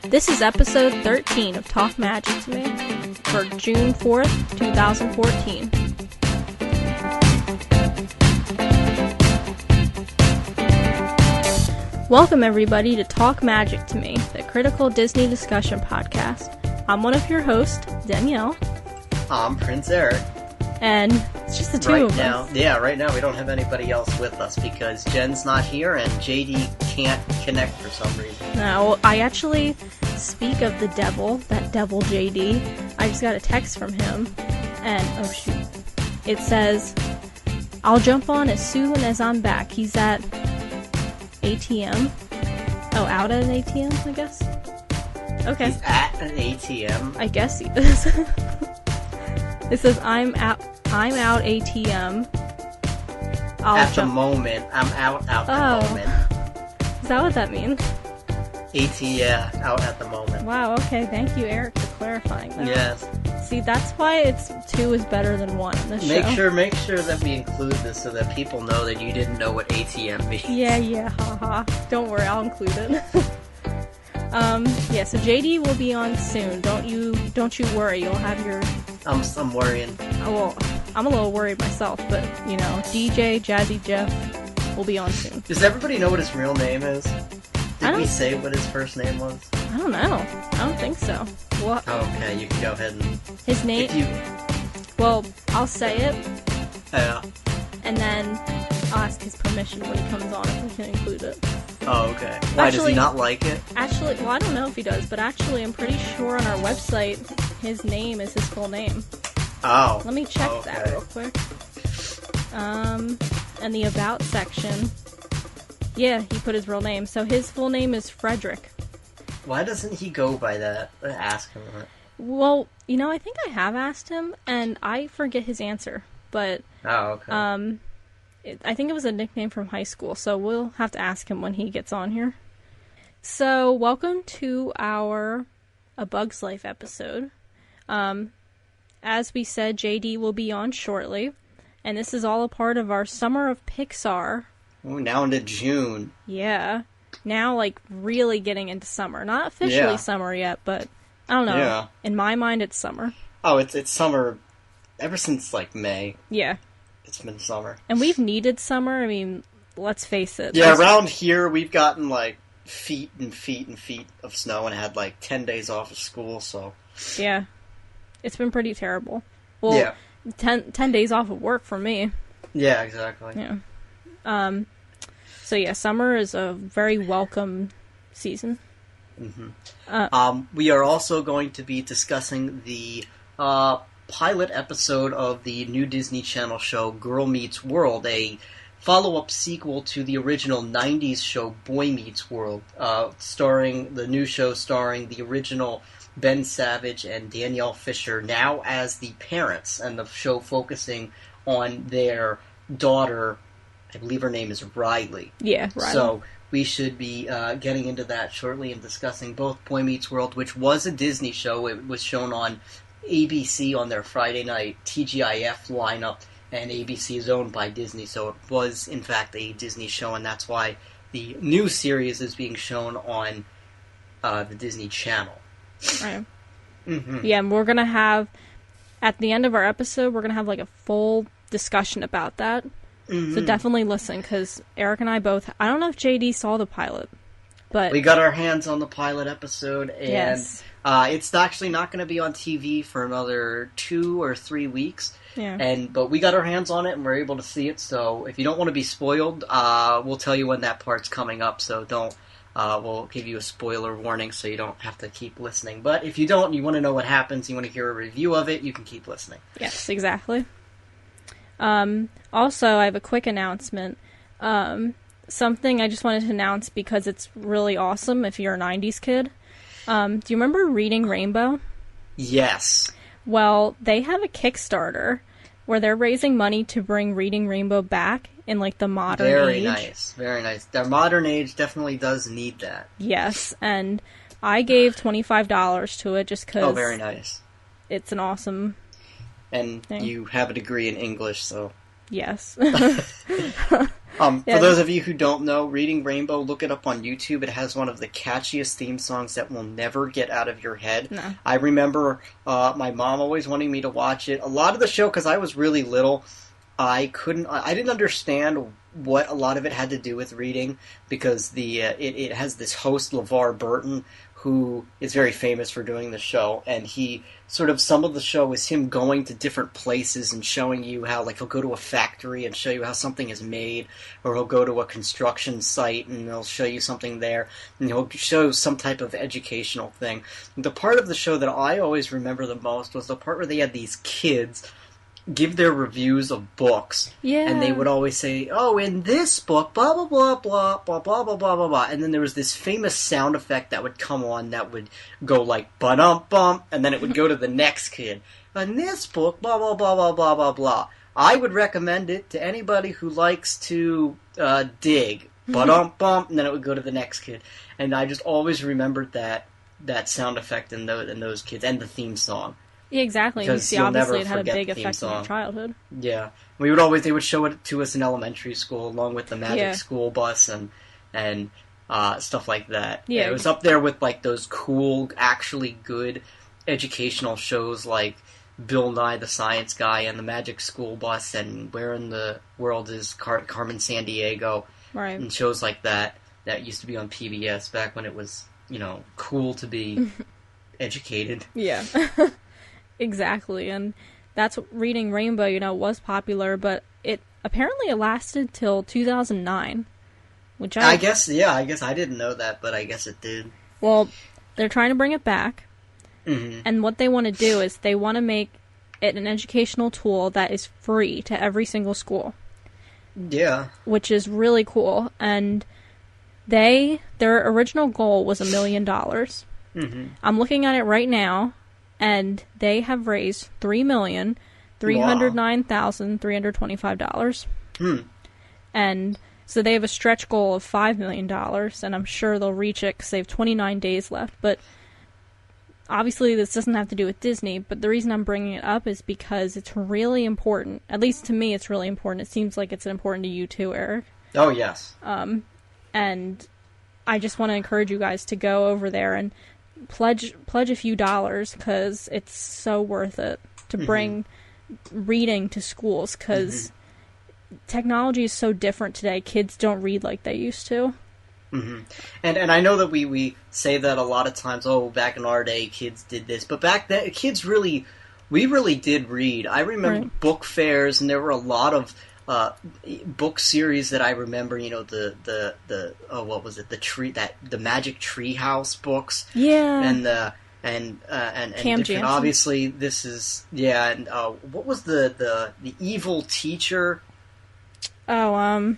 This is episode 13 of Talk Magic to Me for June 4th, 2014. Welcome everybody to Talk Magic to Me, the critical Disney discussion podcast. I'm one of your hosts, Danielle. I'm Prince Eric. And it's just the two of us. Yeah, right now we don't have anybody else with us because Jen's not here and JD can't connect for some reason. No, I actually speak of the devil, that devil JD. I just got a text from him, and oh shoot. It says, I'll jump on as soon as I'm back. He's at ATM. Oh, out at an ATM, I guess? Okay. He's at an ATM? I guess he is. It says, I'm out ATM. At the moment. I'm out the moment. Is that what that means? ATM, out at the moment. Wow, okay. Thank you, Eric, for clarifying that. Yes. See, that's why two is better than one in this show. Make sure that we include this so that people know that you didn't know what ATM means. Yeah, haha. Don't worry, I'll include it. So JD will be on soon. Don't you worry. You'll have your... I'm worrying. Well, I'm a little worried myself, but, DJ Jazzy Jeff will be on soon. Does everybody know what his real name is? Did we say what his first name was? I don't know. I don't think so. Well, okay, you can go ahead and... His name... Well, I'll say it. Yeah. And then I'll ask his permission when he comes on if we can include it. Oh, okay. Why, does he not like it? Actually, well, I don't know if he does, but actually I'm pretty sure on our website his name is his full name. Oh. Let me check that real quick. And the About section... Yeah, he put his real name. So his full name is Frederick. Why doesn't he go by that? Ask him that. Well, I think I have asked him, and I forget his answer. But, oh, okay. I think it was a nickname from high school, so we'll have to ask him when he gets on here. So, welcome to our A Bug's Life episode. As we said, JD will be on shortly, and this is all a part of our Summer of Pixar. Ooh, now into June. Yeah. Now, really getting into summer. Not officially summer yet, but I don't know. Yeah. In my mind, it's summer. Oh, it's summer ever since, May. Yeah. It's been summer. And we've needed summer. I mean, let's face it. Yeah, around here, we've gotten, feet and feet and feet of snow and had, 10 days off of school, so... Yeah. It's been pretty terrible. Well, yeah. 10 days off of work for me. Yeah, exactly. Yeah. So yeah, summer is a very welcome season. Mm-hmm. We are also going to be discussing the pilot episode of the new Disney Channel show Girl Meets World, a follow-up sequel to the original 90s show Boy Meets World, the new show starring the original Ben Savage and Danielle Fisher, now as the parents, and the show focusing on their daughter. I believe her name is Riley. Yeah, Riley. So we should be getting into that shortly and discussing both Boy Meets World, which was a Disney show. It was shown on ABC on their Friday night TGIF lineup, and ABC is owned by Disney, so it was, in fact, a Disney show, and that's why the new series is being shown on the Disney Channel. Right. Mm-hmm. Yeah, and we're going to have, at the end of our episode, we're going to have a full discussion about that. Mm-hmm. So definitely listen, because Eric and I both... I don't know if JD saw the pilot, but... We got our hands on the pilot episode, and yes. It's actually not going to be on TV for another 2 or 3 weeks. Yeah. But we got our hands on it, and we're able to see it, so if you don't want to be spoiled, we'll tell you when that part's coming up, so don't... we'll give you a spoiler warning so you don't have to keep listening. But if you don't, you want to know what happens, you want to hear a review of it, you can keep listening. Yes, exactly. Also, I have a quick announcement. Something I just wanted to announce because it's really awesome if you're a 90s kid. Do you remember Reading Rainbow? Yes. Well, they have a Kickstarter where they're raising money to bring Reading Rainbow back in, the modern age. Very nice, very nice. Their modern age definitely does need that. Yes, and I gave $25 to it just because... Oh, very nice. It's an awesome And thing. You have a degree in English, so... Yes. For those of you who don't know, Reading Rainbow, look it up on YouTube. It has one of the catchiest theme songs that will never get out of your head. No. I remember my mom always wanting me to watch it. A lot of the show, because I was really little, I didn't understand what a lot of it had to do with reading, because it has this host, LeVar Burton, who is very famous for doing the show, and he some of the show is him going to different places and showing you how, like, he'll go to a factory and show you how something is made, or he'll go to a construction site and he'll show you something there, and he'll show some type of educational thing. The part of the show that I always remember the most was the part where they had these kids give their reviews of books. Yeah. And they would always say, oh, in this book, blah, blah, blah, blah, blah, blah, blah, blah, blah, blah. And then there was this famous sound effect that would come on that would go like, ba-dum-bum, and then it would go to the next kid. In this book, blah, blah, blah, blah, blah, blah, blah. I would recommend it to anybody who likes to dig. Ba-dum-bum, and then it would go to the next kid. And I just always remembered that sound effect in those kids, and the theme song. Yeah, exactly. You see, obviously it had a big effect on your childhood. Yeah. They would show it to us in elementary school, along with the Magic School Bus and stuff like that. Yeah. It was up there with, like, those cool, actually good educational shows like Bill Nye the Science Guy and the Magic School Bus and Where in the World is Carmen Sandiego. Right. And shows like that used to be on PBS back when it was, cool to be educated. Yeah. Exactly, and that's Reading Rainbow, was popular, but it lasted till 2009, which I guess I didn't know that, but I guess it did. Well, they're trying to bring it back, mm-hmm. and what they want to do is they want to make it an educational tool that is free to every single school. Yeah. Which is really cool, and their original goal was $1 million. Mm-hmm. I'm looking at it right now, and they have raised $3,309,325. And so they have a stretch goal of $5 million, and I'm sure they'll reach it because they have 29 days left. But obviously this doesn't have to do with Disney, but the reason I'm bringing it up is because it's really important. At least to me, it's really important. It seems like it's important to you too, Eric. Oh, yes. And I just want to encourage you guys to go over there and pledge a few dollars, because it's so worth it to bring reading to schools, because technology is so different today. Kids don't read like they used to. Mm-hmm. And I know that we say that a lot of times, oh, back in our day kids did this, but back then we really did read. I remember book fairs, and there were a lot of book series that I remember, the what was it, the Magic Tree House books, and Cam different, obviously this is and what was the evil teacher? I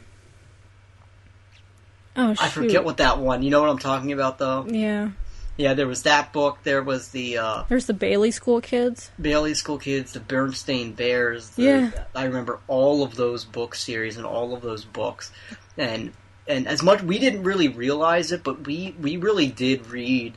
forget what that one. You know what I'm talking about, though? Yeah, there was that book. There was there's the Bailey School Kids. The Bernstein Bears. I remember all of those book series and all of those books. And as much, we didn't really realize it, but we really did read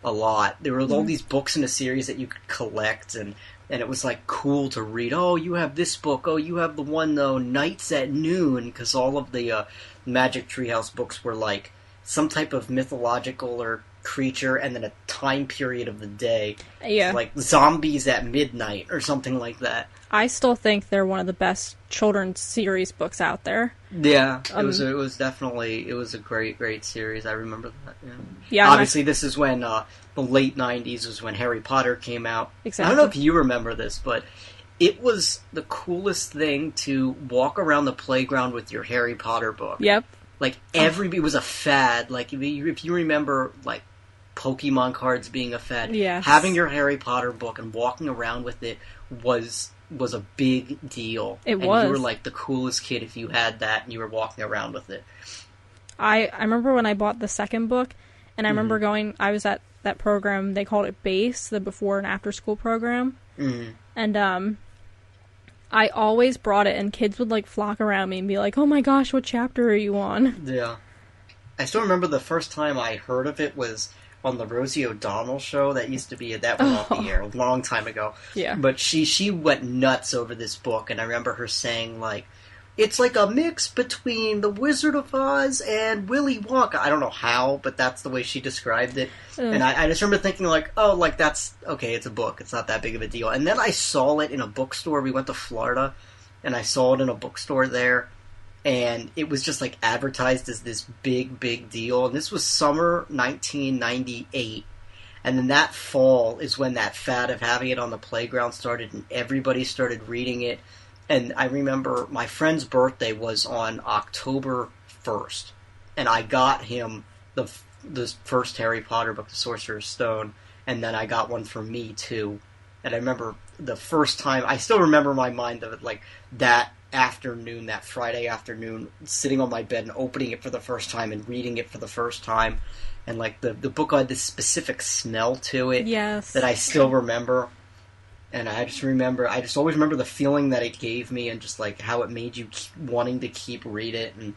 a lot. There were all these books in a series that you could collect, and it was, like, cool to read. Oh, you have this book. Oh, you have the one, though, Nights at Noon, because all of the Magic Treehouse books were, like, some type of mythological or creature and then a time period of the day. Yeah. Like Zombies at Midnight or something like that. I still think they're one of the best children's series books out there. Yeah, it was a great series. I remember that. Yeah, obviously this is when the late 90s was when Harry Potter came out. Exactly. I don't know if you remember this, but it was the coolest thing to walk around the playground with your Harry Potter book. Yep. Like, it was a fad. Like, if you remember, like, Pokemon cards being a fad, having your Harry Potter book and walking around with it was a big deal. It was. And you were, like, the coolest kid if you had that and you were walking around with it. I remember when I bought the second book, and I remember I was at that program, they called it BASE, the before and after school program. And, I always brought it, and kids would, like, flock around me and be like, oh my gosh, what chapter are you on? Yeah. I still remember the first time I heard of it was on the Rosie O'Donnell show that used to be that went off the air a long time ago. Yeah. But she went nuts over this book, and I remember her saying, like, it's like a mix between The Wizard of Oz and Willy Wonka. I don't know how, but that's the way she described it. And I just remember thinking, like, oh, like, that's, okay, it's a book. It's not that big of a deal. And then I saw it in a bookstore. We went to Florida, and I saw it in a bookstore there. And it was just, like, advertised as this big, big deal. And this was summer 1998. And then that fall is when that fad of having it on the playground started, and everybody started reading it. And I remember my friend's birthday was on October 1st, and I got him the first Harry Potter book, The Sorcerer's Stone, and then I got one for me, too. And I remember the first time, I still remember my mind of it, like, that afternoon, that Friday afternoon, sitting on my bed and opening it for the first time and reading it for the first time. And, like, the book had this specific smell to it that I still remember. And I just always remember the feeling that it gave me, and just, like, how it made you wanting to keep read it. And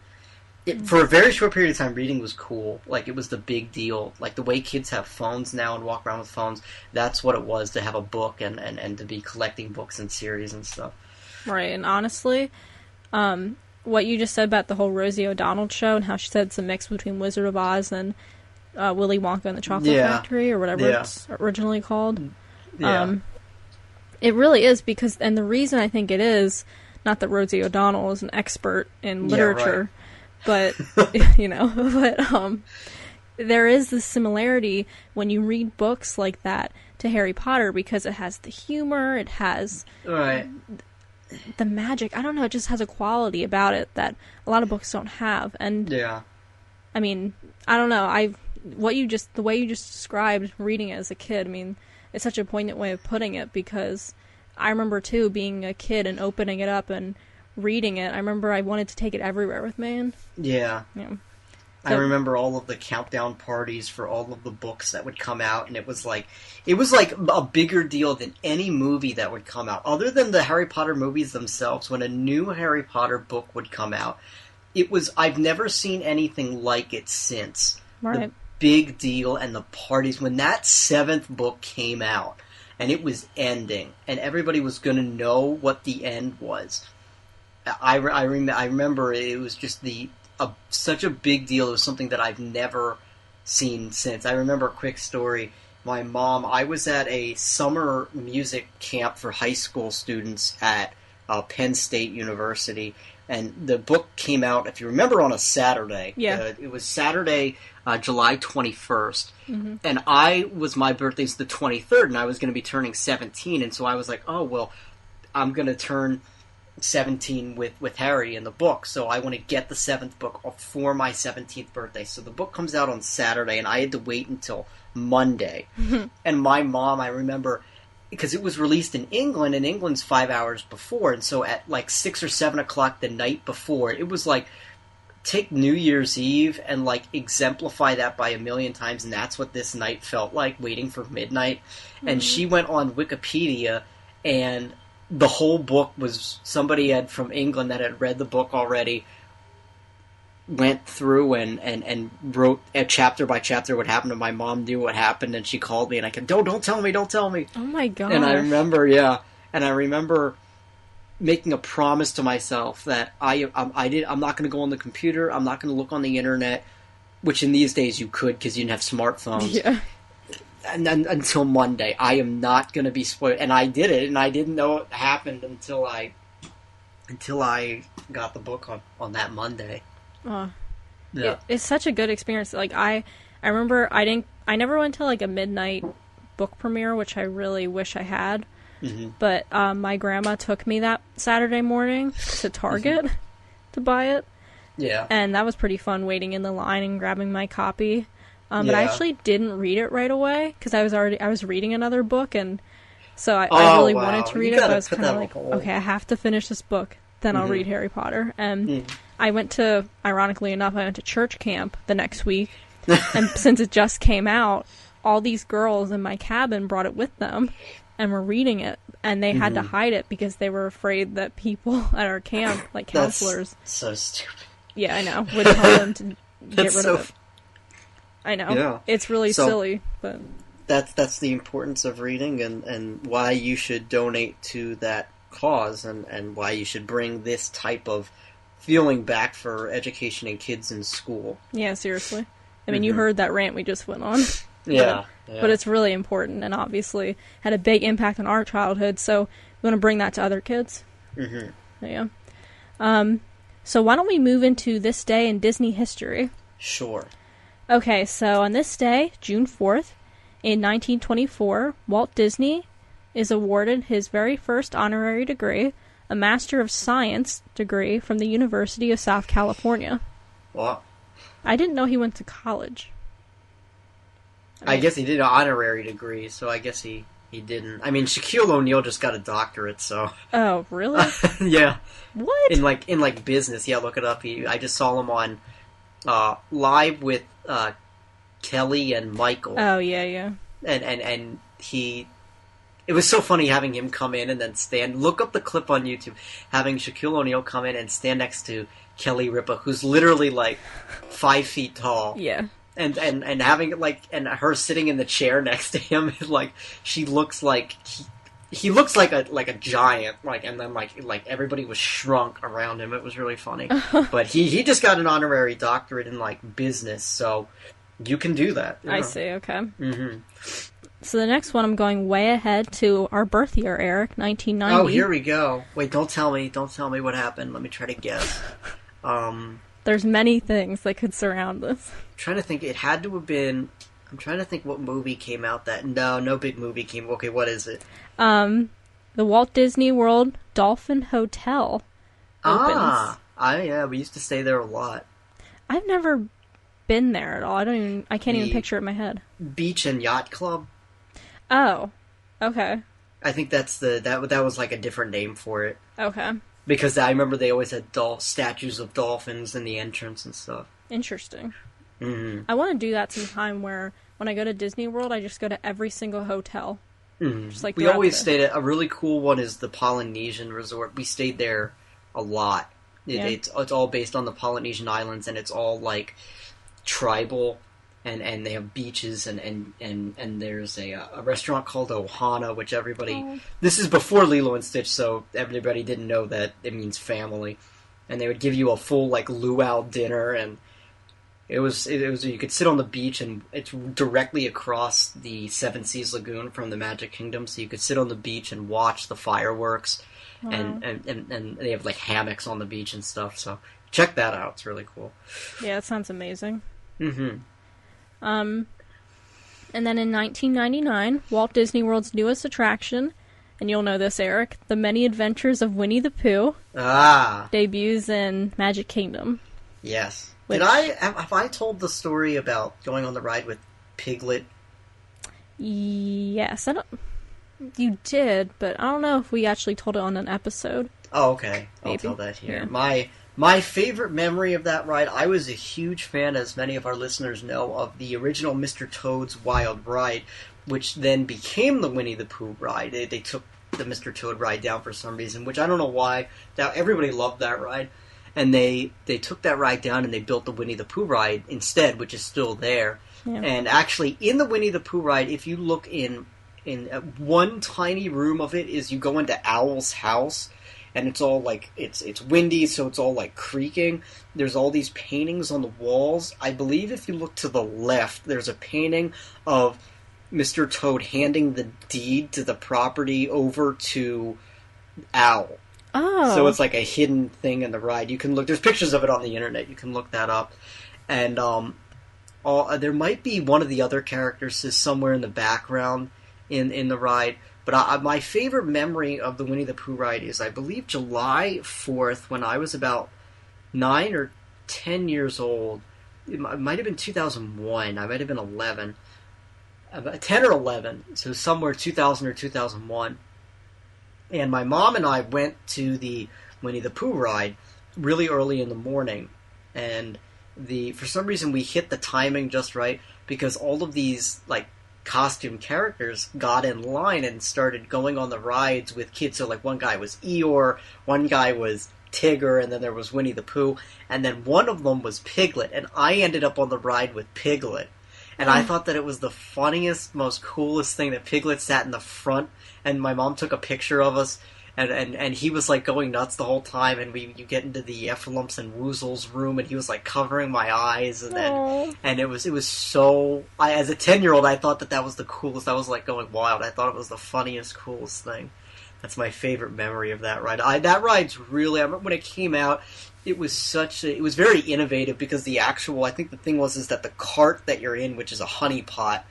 for a very short period of time, reading was cool. Like, it was the big deal. Like, the way kids have phones now and walk around with phones, that's what it was to have a book and to be collecting books and series and stuff. Right, and honestly, what you just said about the whole Rosie O'Donnell show and how she said it's a mix between Wizard of Oz and Willy Wonka and the Chocolate Factory, or whatever it's originally called. Yeah. It really is, because, and the reason I think it is, not that Rosie O'Donnell is an expert in literature, but, but there is this similarity when you read books like that to Harry Potter, because it has the humor, it has the magic, I don't know, it just has a quality about it that a lot of books don't have. And, I mean, I don't know, the way you just described reading it as a kid, I mean, it's such a poignant way of putting it, because I remember, too, being a kid and opening it up and reading it. I remember I wanted to take it everywhere with me. Yeah. I remember all of the countdown parties for all of the books that would come out, and it was like a bigger deal than any movie that would come out. Other than the Harry Potter movies themselves, when a new Harry Potter book would come out, I've never seen anything like it since. Right. Big deal, and the parties when that 7th book came out and it was ending and everybody was going to know what the end was. I remember it was just such a big deal. It was something that I've never seen since. I remember a quick story. My mom, I was at a summer music camp for high school students at Penn State University, and the book came out, if you remember, on a Saturday. It was Saturday, July 21st. Mm-hmm. And my birthday's the 23rd, and I was going to be turning 17, and so I was like, oh, well, I'm going to turn 17 with Harry in the book, so I want to get the 7th book for my 17th birthday. So the book comes out on Saturday, and I had to wait until Monday. Mm-hmm. And my mom, I remember, because it was released in England, and England's 5 hours before, and so at like 6 or 7 o'clock the night before, it was like, take New Year's Eve and like exemplify that by a million times, and that's what this night felt like, waiting for midnight. Mm-hmm. And she went on Wikipedia, and the whole book was somebody from England that had read the book already, went through and wrote chapter by chapter what happened, and my mom knew what happened, and she called me, and I said, don't tell me. Oh my god. And I remember making a promise to myself that I'm not going to go on the computer, I'm not going to look on the internet, which in these days you could because you didn't have smartphones. Yeah. And until Monday, I am not going to be spoiled. And I did it, and I didn't know it happened until I got the book on that Monday. It's such a good experience. Like I remember I never went to like a midnight book premiere, which I really wish I had. Mm-hmm. But my grandma took me that Saturday morning to Target to buy it. Yeah. And that was pretty fun, waiting in the line and grabbing my copy. But I actually didn't read it right away because I was reading another book, and so I really wanted to read it. But I was kind of like, okay, I have to finish this book, then I'll read Harry Potter. And ironically enough, I went to church camp the next week, and since it just came out, all these girls in my cabin brought it with them and were reading it, and they had to hide it because they were afraid that people at our camp, like counselors, so stupid. Yeah, I know, would tell them to get rid of it. I know. Yeah. It's really silly, but... That's the importance of reading and why you should donate to that cause and why you should bring this type of feeling back for education and kids in school. Yeah, seriously. I mean, you heard that rant we just went on. Yeah. But it's really important and obviously had a big impact on our childhood, so we want to bring that to other kids. Mm-hmm. Yeah. So why don't we move into this day in Disney history? Sure. Okay, so on this day, June 4th, in 1924, Walt Disney is awarded his very first honorary degree, a Master of Science degree from the University of South California. Well, I didn't know he went to college. I guess he did an honorary degree, so I guess he didn't. I mean, Shaquille O'Neal just got a doctorate, so... Oh, really? Yeah. What? In business, yeah, look it up. I just saw him on Live with Kelly and Michael. Oh, yeah. And he... It was so funny having him come in and then look up the clip on YouTube, having Shaquille O'Neal come in and stand next to Kelly Ripa, who's literally 5 feet tall. Yeah. And having and her sitting in the chair next to him, she looks like he looks like a giant, and then everybody was shrunk around him. It was really funny. But he just got an honorary doctorate in business, so you can do that. I see. Okay. Mm-hmm. So the next one, I'm going way ahead to our birth year, Eric, 1990. Oh, here we go. Wait, don't tell me what happened. Let me try to guess. There's many things that could surround this. I'm trying to think. It had to have been... I'm trying to think what movie came out that... No big movie came... Okay, what is it? The Walt Disney World Dolphin Hotel opens. Yeah, we used to stay there a lot. I've never been there at all. I can't even picture it in my head. Beach and Yacht Club? Oh, okay. I think that was a different name for it. Okay. Because I remember they always had statues of dolphins in the entrance and stuff. Interesting. Mm-hmm. I want to do that sometime where when I go to Disney World, I just go to every single hotel. Mm-hmm. Just we always stayed at a really cool one is the Polynesian Resort. We stayed there a lot. It's all based on the Polynesian Islands, and it's all tribal. And they have beaches, and there's a restaurant called Ohana, which everybody... Oh. This is before Lilo and Stitch, so everybody didn't know that it means family. And they would give you a full, luau dinner, and it was you could sit on the beach, and it's directly across the Seven Seas Lagoon from the Magic Kingdom, so you could sit on the beach and watch the fireworks, wow. and they have, hammocks on the beach and stuff, so check that out. It's really cool. Yeah, it sounds amazing. Mm-hmm. And then in 1999, Walt Disney World's newest attraction, and you'll know this, Eric, The Many Adventures of Winnie the Pooh, debuts in Magic Kingdom. Yes. Have I told the story about going on the ride with Piglet? Yes, you did, but I don't know if we actually told it on an episode. Oh, okay. Maybe. I'll tell that here. Yeah. My favorite memory of that ride, I was a huge fan, as many of our listeners know, of the original Mr. Toad's Wild Ride, which then became the Winnie the Pooh ride. They took the Mr. Toad ride down for some reason, which I don't know why. Everybody loved that ride. And they took that ride down and they built the Winnie the Pooh ride instead, which is still there. Yeah. And actually, in the Winnie the Pooh ride, if you look in one tiny room of it, is you go into Owl's house, and it's all it's windy, so it's all creaking. There's all these paintings on the walls. I believe if you look to the left, there's a painting of Mr. Toad handing the deed to the property over to Owl. Oh. So it's a hidden thing in the ride. You can look. There's pictures of it on the internet. You can look that up. And there might be one of the other characters is somewhere in the background in the ride. But my favorite memory of the Winnie the Pooh ride is, I believe, July 4th, when I was about 9 or 10 years old. It might have been 2001. I might have been 11. 10 or 11. So somewhere 2000 or 2001. And my mom and I went to the Winnie the Pooh ride really early in the morning. And for some reason we hit the timing just right, because all of these, costume characters got in line and started going on the rides with kids. So one guy was Eeyore, one guy was Tigger, and then there was Winnie the Pooh, and then one of them was Piglet, and I ended up on the ride with Piglet. And I thought that it was the funniest, most coolest thing that Piglet sat in the front, and my mom took a picture of us, and he was like going nuts the whole time, and you get into the Efflumps and Woozle's room, and he was like covering my eyes, and it was so. As a 10-year-old, I thought that was the coolest. I was like going wild. I thought it was the funniest, coolest thing. That's my favorite memory of that ride. That ride's really. I remember when it came out. It was it was very innovative because I think the thing was that the cart that you're in, which is a honey pot,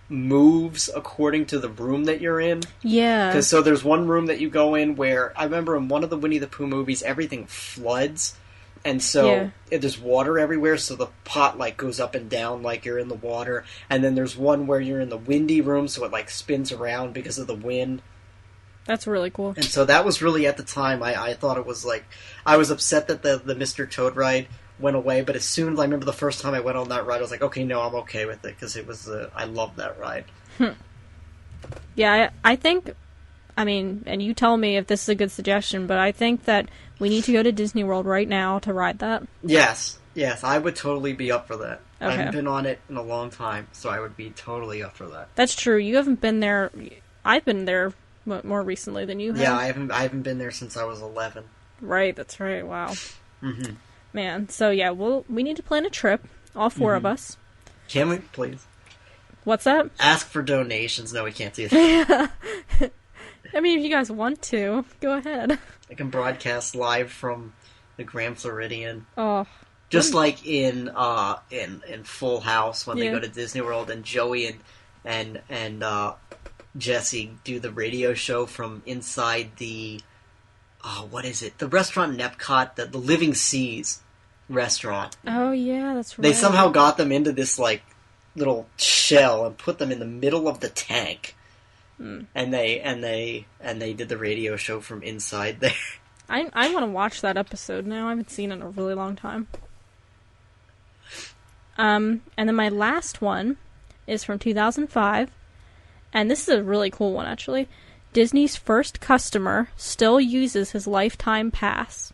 moves according to the room that you're in. Yeah. Because so there's one room that you go in where, I remember in one of the Winnie the Pooh movies, everything floods. And so there's water everywhere, so the pot like goes up and down like you're in the water. And then there's one where you're in the windy room, so it like spins around because of the wind. That's really cool. And so that was really, at the time, I thought it was like, I was upset that the Mr. Toad ride went away, but as soon as I remember the first time I went on that ride, I was like, okay, no, I'm okay with it, because it was, I loved that ride. Yeah, I think, I mean, and you tell me if this is a good suggestion, but I think that we need to go to Disney World right now to ride that. Yes, I would totally be up for that. Okay. I haven't been on it in a long time, so I would be totally up for that. That's true. You haven't been there. I've been there more recently than you have. Yeah, I haven't been there since I was 11. Right, that's right. Wow. Mm-hmm. Man, so yeah, we need to plan a trip, all four of us. Can we, please? What's that? Ask for donations. No, we can't do that. I mean, if you guys want to, go ahead. I can broadcast live from the Grand Floridian. Oh. Just like in Full House when they go to Disney World and Joey and Jesse do the radio show from inside the what is it? The restaurant in Epcot, the Living Seas restaurant. Oh yeah, that's right. They somehow got them into this like little shell and put them in the middle of the tank. And they did the radio show from inside there. I want to watch that episode now. I haven't seen it in a really long time. And then my last one is from 2005, and this is a really cool one actually. Disney's first customer still uses his lifetime pass.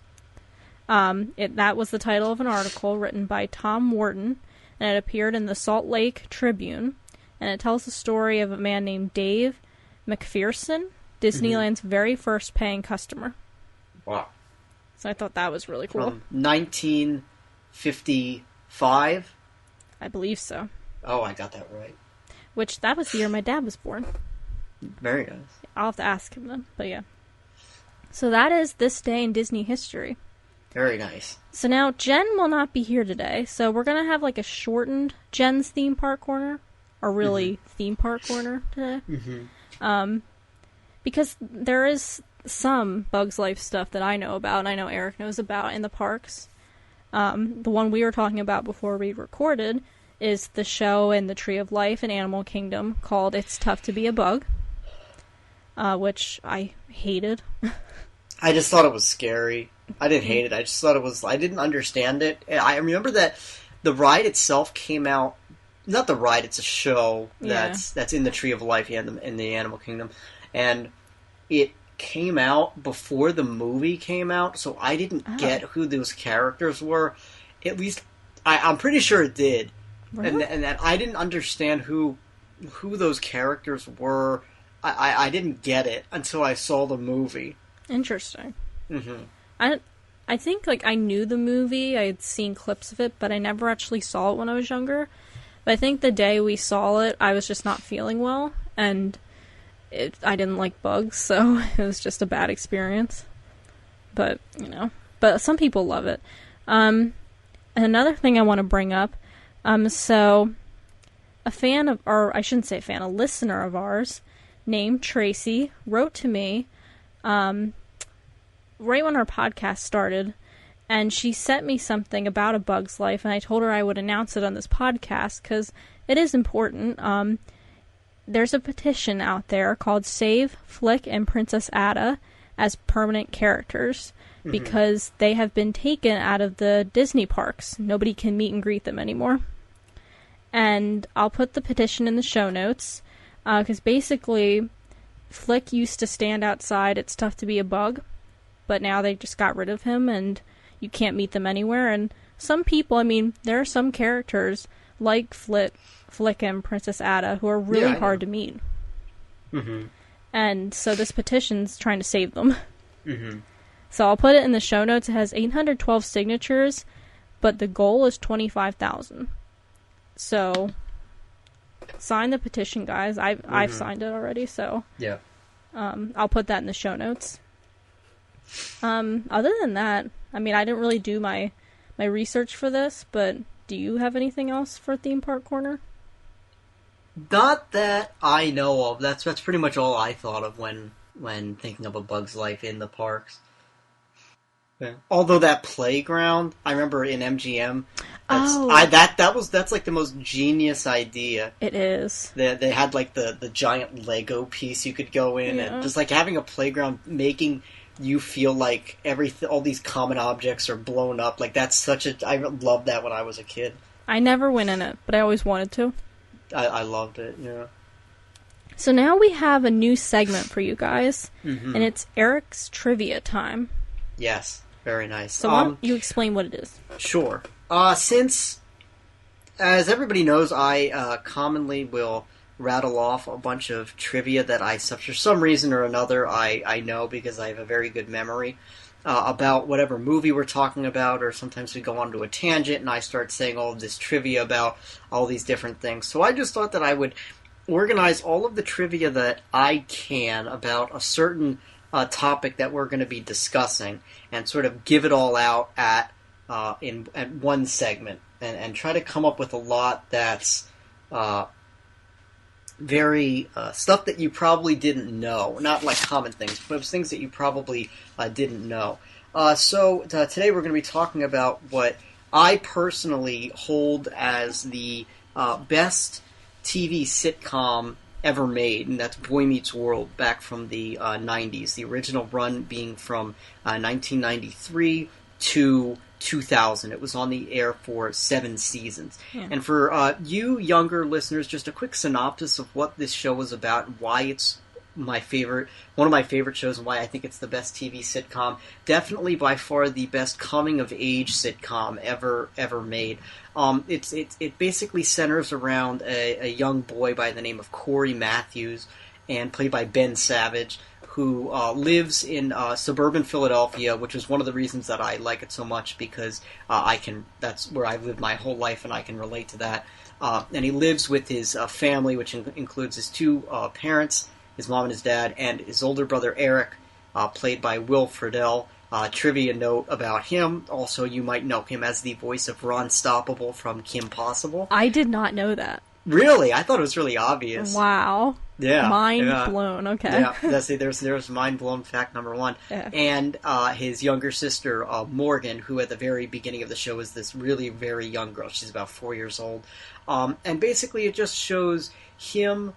That was the title of an article written by Tom Wharton, and it appeared in the Salt Lake Tribune, and it tells the story of a man named Dave McPherson, Disneyland's very first paying customer. Wow. So I thought that was really cool. From 1955? I believe so. Oh, I got that right. Which, that was the year my dad was born. Very nice. I'll have to ask him then, but yeah. So that is this day in Disney history. Very nice. So now, Jen will not be here today, so we're going to have like a shortened Jen's theme park corner, or really theme park corner today. Because there is some Bugs Life stuff that I know about, and I know Eric knows about in the parks. The one we were talking about before we recorded is the show in the Tree of Life in Animal Kingdom called It's Tough to Be a Bug, which I hated. I just thought it was scary. I didn't hate it. I just thought it was... I didn't understand it. I remember that the ride itself came out... Not the ride, it's a show that's in the Tree of Life in the Animal Kingdom. And it came out before the movie came out, so I didn't get who those characters were. At least, I'm pretty sure it did. Really? And that I didn't understand who those characters were. I didn't get it until I saw the movie. Interesting. I think, like, I knew the movie, I had seen clips of it, but I never actually saw it when I was younger. But I think the day we saw it, I was just not feeling well, and I didn't like bugs, so it was just a bad experience. But, but some people love it. And another thing I want to bring up, so a fan of, or I shouldn't say fan, a listener of ours named Tracy wrote to me, right when our podcast started, and she sent me something about A Bug's Life, and I told her I would announce it on this podcast, because it is important. There's a petition out there called Save Flick and Princess Ada as permanent characters, because they have been taken out of the Disney parks. Nobody can meet and greet them anymore. And I'll put the petition in the show notes, because basically, Flick used to stand outside It's Tough to Be a Bug, but now they just got rid of him, and you can't meet them anywhere. And some people, I mean, there are some characters like Flick and Princess Ada, who are really hard to meet. Mm-hmm. And so this petition's trying to save them. Mm-hmm. So I'll put it in the show notes. It has 812 signatures, but the goal is 25,000. So sign the petition, guys. I've signed it already, so yeah. I'll put that in the show notes. Other than that, I mean, I didn't really do my research for this, but do you have anything else for Theme Park Corner? Not that I know of. That's pretty much all I thought of when thinking of A Bug's Life in the parks. Yeah. Although that playground, I remember in MGM, that's like the most genius idea. It is. They had like the giant Lego piece you could go in, and just like having a playground, making you feel like all these common objects are blown up. Like that's I loved that when I was a kid. I never went in it, but I always wanted to. I loved it, yeah. So now we have a new segment for you guys, and it's Eric's Trivia Time. Yes, very nice. So why don't you explain what it is? Sure. Since, as everybody knows, I commonly will rattle off a bunch of trivia that for some reason or another, I know because I have a very good memory. About whatever movie we're talking about, or sometimes we go onto a tangent and I start saying all of this trivia about all these different things. So I just thought that I would organize all of the trivia that I can about a certain topic that we're going to be discussing and sort of give it all out at one segment and try to come up with a lot that's very stuff that you probably didn't know. Not like common things, but it was things that you probably didn't know. So today we're going to be talking about what I personally hold as the best TV sitcom ever made, and that's Boy Meets World, back from the 90s. The original run being from 1993 to 2000. It was on the air for 7 seasons. Yeah. And for you younger listeners, just a quick synopsis of what this show is about and why it's one of my favorite shows, and why I think it's the best TV sitcom. Definitely by far the best coming of age sitcom ever made. It basically centers around a young boy by the name of Corey Matthews, and played by Ben Savage, who lives in suburban Philadelphia, which is one of the reasons that I like it so much, because that's where I've lived my whole life and I can relate to that. And he lives with his family, which includes his 2 parents, his mom and his dad, and his older brother Eric, played by Will Friedle. Trivia note about him, also you might know him as the voice of Ron Stoppable from Kim Possible. I did not know that. Really? I thought it was really obvious. Wow. Yeah. Mind blown, okay. Yeah, there's mind blown fact number 1. Yeah. And his younger sister, Morgan, who at the very beginning of the show is this really very young girl. She's about 4 years old. And basically it just shows him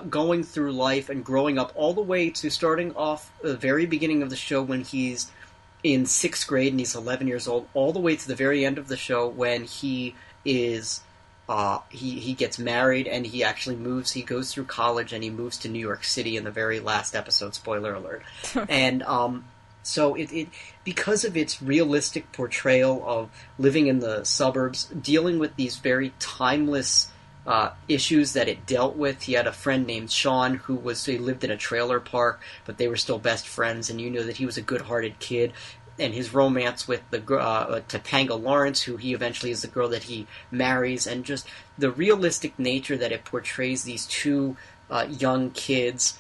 going through life and growing up all the way to starting off the very beginning of the show when he's in 6th grade and he's 11 years old, all the way to the very end of the show when he is... he gets married and he actually moves. He goes through college and he moves to New York City in the very last episode. Spoiler alert. And so it because of its realistic portrayal of living in the suburbs, dealing with these very timeless issues that it dealt with. He had a friend named Sean he lived in a trailer park, but they were still best friends, and you know that he was a good-hearted kid. And his romance with the Topanga Lawrence, who he eventually is the girl that he marries, and just the realistic nature that it portrays these 2 young kids,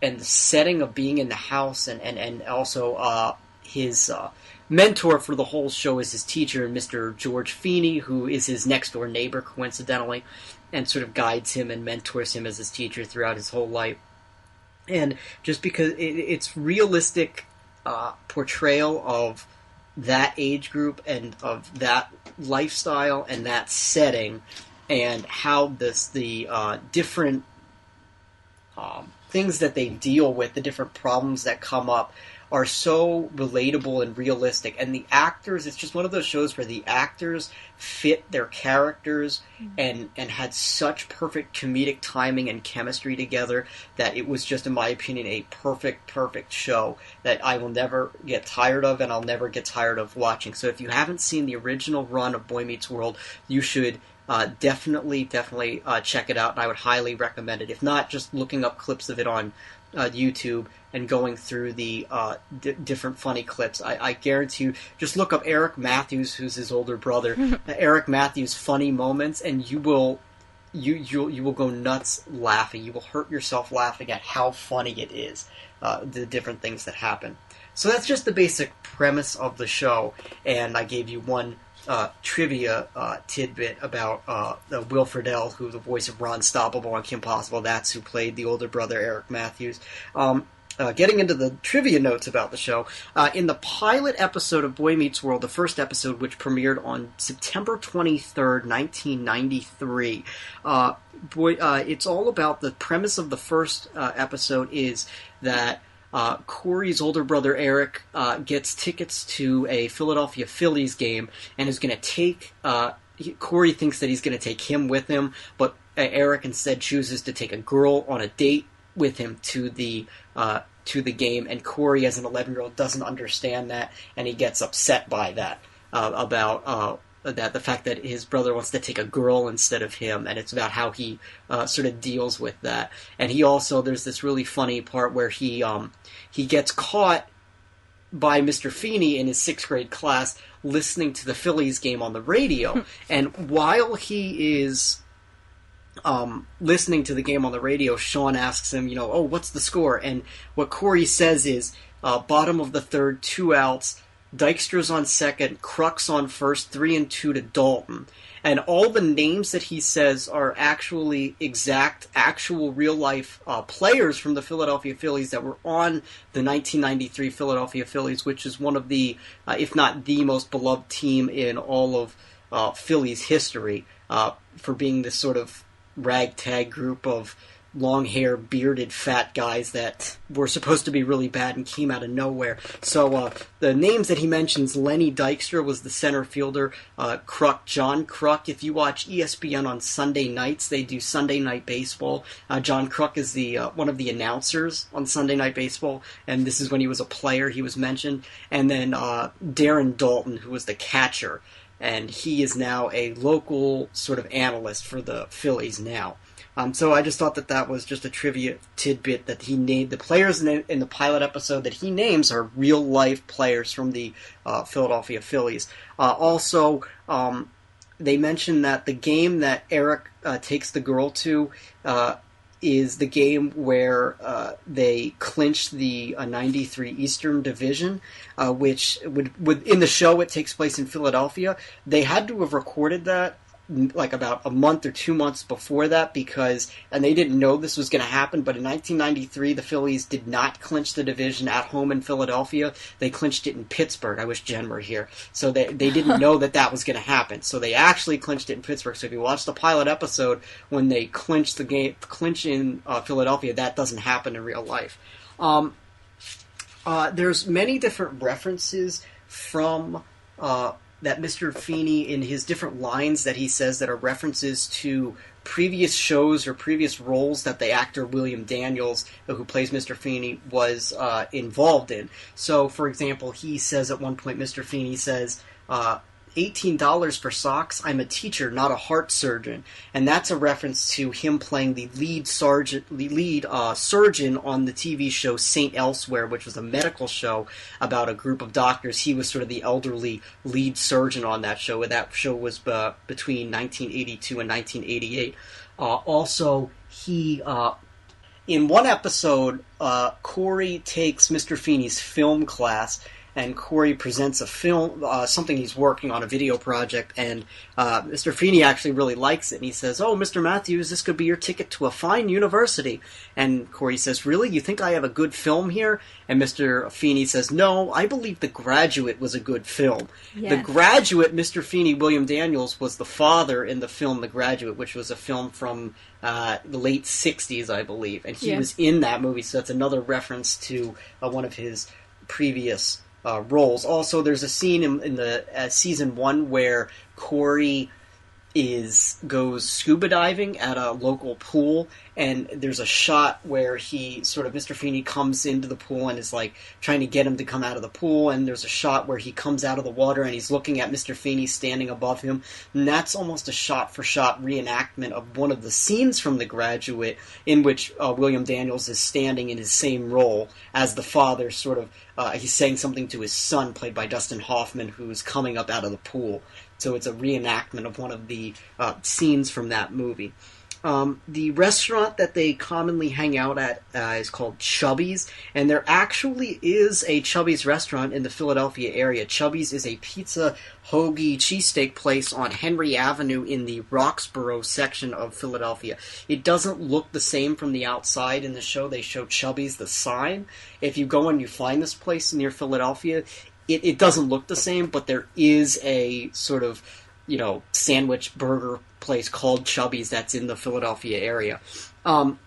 and the setting of being in the house, and also his mentor for the whole show is his teacher, Mr. George Feeney, who is his next-door neighbor, coincidentally, and sort of guides him and mentors him as his teacher throughout his whole life. And just because it's realistic portrayal of that age group and of that lifestyle and that setting, and how the different things that they deal with, the different problems that come up, are so relatable and realistic. And the actors, it's just one of those shows where the actors fit their characters and had such perfect comedic timing and chemistry together that it was just, in my opinion, a perfect show that I will never get tired of, and I'll never get tired of watching. So if you haven't seen the original run of Boy Meets World, you should definitely check it out, and I would highly recommend it. If not, just looking up clips of it on YouTube and going through the different funny clips. I guarantee you, just look up Eric Matthews, who's his older brother, Eric Matthews funny moments, and you will go nuts laughing. You will hurt yourself laughing at how funny it is, the different things that happen. So that's just the basic premise of the show, and I gave you one trivia tidbit about Will Friedle, who the voice of Ron Stoppable on Kim Possible. That's who played the older brother, Eric Matthews. Getting into the trivia notes about the show, in the pilot episode of Boy Meets World, the first episode, which premiered on September 23rd, 1993, it's all about the premise of the first episode is that Corey's older brother Eric gets tickets to a Philadelphia Phillies game and is going to take... Corey thinks that he's going to take him with him, but Eric instead chooses to take a girl on a date with him to the game, and Corey, as an 11-year-old, doesn't understand that, and he gets upset by that, about the fact that his brother wants to take a girl instead of him, and it's about how he sort of deals with that. And he also, there's this really funny part where he gets caught by Mr. Feeney in his 6th grade class listening to the Phillies game on the radio, and while he is listening to the game on the radio, Sean asks him, oh, what's the score? And what Corey says is, bottom of the third, 2 outs, Dykstra's on second, Kruk's on first, 3-2 to Dalton. And all the names that he says are actually actual real-life players from the Philadelphia Phillies that were on the 1993 Philadelphia Phillies, which is one of the, if not the most beloved team in all of Phillies history, for being this sort of ragtag group of long-haired, bearded, fat guys that were supposed to be really bad and came out of nowhere. So the names that he mentions, Lenny Dykstra was the center fielder, John Kruk. If you watch ESPN on Sunday nights, they do Sunday Night Baseball. John Kruk is the one of the announcers on Sunday Night Baseball, and this is when he was a player, he was mentioned. And then Darren Dalton, who was the catcher, and he is now a local sort of analyst for the Phillies now. So I just thought that was just a trivia tidbit that he named. The players in the pilot episode that he names are real-life players from the Philadelphia Phillies. Also, they mentioned that the game that Eric takes the girl to is the game where they clinched the 93 Eastern Division, which would in the show it takes place in Philadelphia. They had to have recorded that like about a month or 2 months before that and they didn't know this was going to happen, but in 1993 the Phillies did not clinch the division at home in Philadelphia. They clinched it in Pittsburgh. I wish Jen were here. So they didn't know that was going to happen. So they actually clinched it in Pittsburgh. So if you watch the pilot episode, when they clinch in Philadelphia, that doesn't happen in real life. There's many different references from that Mr. Feeney, in his different lines that he says that are references to previous shows or previous roles that the actor William Daniels, who plays Mr. Feeney, was involved in. So, for example, he says at one point, Mr. Feeney says, $18 for socks. I'm a teacher, not a heart surgeon. And that's a reference to him playing the lead surgeon on the TV show St. Elsewhere, which was a medical show about a group of doctors. He was sort of the elderly lead surgeon on that show. That show was between 1982 and 1988. Also, he... in one episode, Corey takes Mr. Feeney's film class, and Corey presents a film, something he's working on, a video project, and Mr. Feeney actually really likes it, and he says, "Oh, Mr. Matthews, this could be your ticket to a fine university." And Corey says, "Really? You think I have a good film here?" And Mr. Feeney says, "No, I believe The Graduate was a good film." Yes. The Graduate, Mr. Feeney, William Daniels, was the father in the film The Graduate, which was a film from the late 60s, I believe, and he was in that movie, so that's another reference to one of his previous roles. Also, there's a scene in the season 1 where Corey goes scuba diving at a local pool, and there's a shot where Mr. Feeney comes into the pool and is like trying to get him to come out of the pool, and there's a shot where he comes out of the water and he's looking at Mr. Feeney standing above him, and that's almost a shot-for-shot reenactment of one of the scenes from The Graduate in which William Daniels is standing in his same role as the father, he's saying something to his son, played by Dustin Hoffman, who's coming up out of the pool. So it's a reenactment of one of the scenes from that movie. The restaurant that they commonly hang out at is called Chubby's, and there actually is a Chubby's restaurant in the Philadelphia area. Chubby's is a pizza, hoagie, cheesesteak place on Henry Avenue in the Roxborough section of Philadelphia. It doesn't look the same from the outside in the show. They show Chubby's, the sign. If you go and you find this place near Philadelphia, it doesn't look the same, but there is a sort of, sandwich burger place called Chubby's that's in the Philadelphia area. And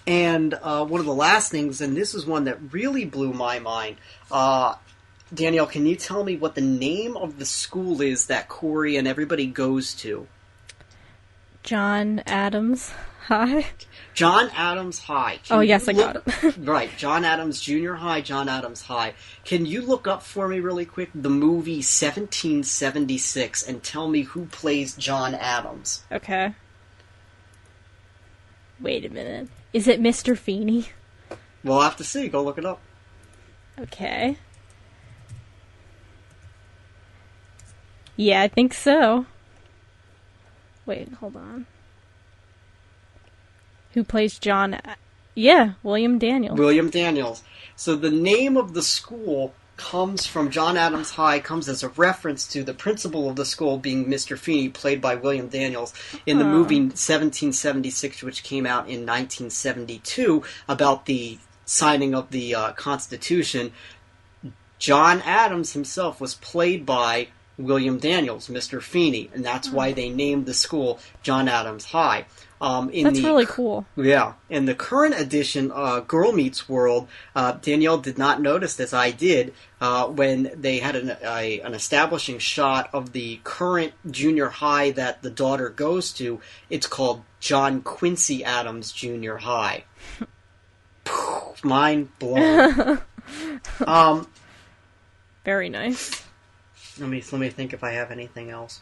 one of the last things, and this is one that really blew my mind, Danielle, can you tell me what the name of the school is that Corey and everybody goes to? John Adams High. John Adams High. Yes, I got it. Right, John Adams Junior High, John Adams High. Can you look up for me really quick the movie 1776 and tell me who plays John Adams? Okay. Wait a minute. Is it Mr. Feeney? We'll have to see. Go look it up. Okay. Yeah, I think so. Wait, hold on. Who plays John? Yeah, William Daniels. William Daniels. So the name of the school comes from John Adams High, comes as a reference to the principal of the school being Mr. Feeney, played by William Daniels, in the movie 1776, which came out in 1972, about the signing of the Constitution. John Adams himself was played by William Daniels, Mr. Feeney, and that's why they named the school John Adams High. That's really cool. Yeah. In the current edition, Girl Meets World, Danielle did not notice this. I did. When they had an establishing shot of the current junior high that the daughter goes to, it's called John Quincy Adams Junior High. Mind blown. Very nice. Let me think if I have anything else.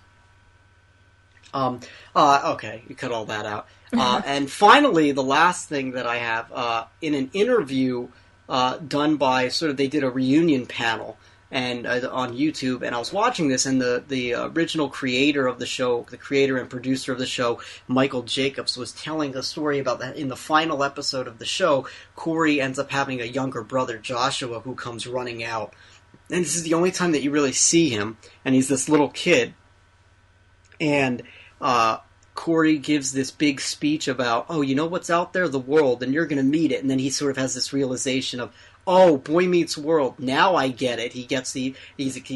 Okay, you cut all that out. And finally, the last thing that I have, in an interview done by they did a reunion panel and on YouTube, and I was watching this, and the original creator of the show, the creator and producer of the show, Michael Jacobs, was telling a story about that in the final episode of the show. Corey ends up having a younger brother, Joshua, who comes running out. And this is the only time that you really see him, and he's this little kid. And Corey gives this big speech about, you know what's out there? The world, and you're going to meet it. And then he sort of has this realization of, Boy Meets World, now I get it. He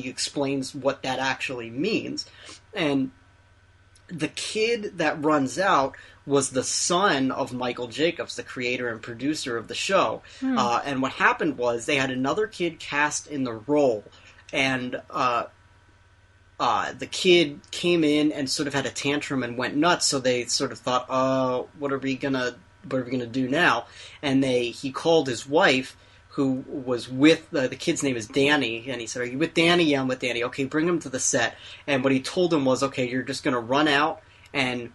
explains what that actually means. And the kid that runs out was the son of Michael Jacobs, the creator and producer of the show. And what happened was they had another kid cast in the role, and the kid came in and sort of had a tantrum and went nuts. So they sort of thought, what are we gonna do now? And he called his wife, who was with the kid's name is Danny, and he said, "Are you with Danny?" "Yeah, I'm with Danny." "Okay, bring him to the set." And what he told him was, "Okay, you're just gonna run out, and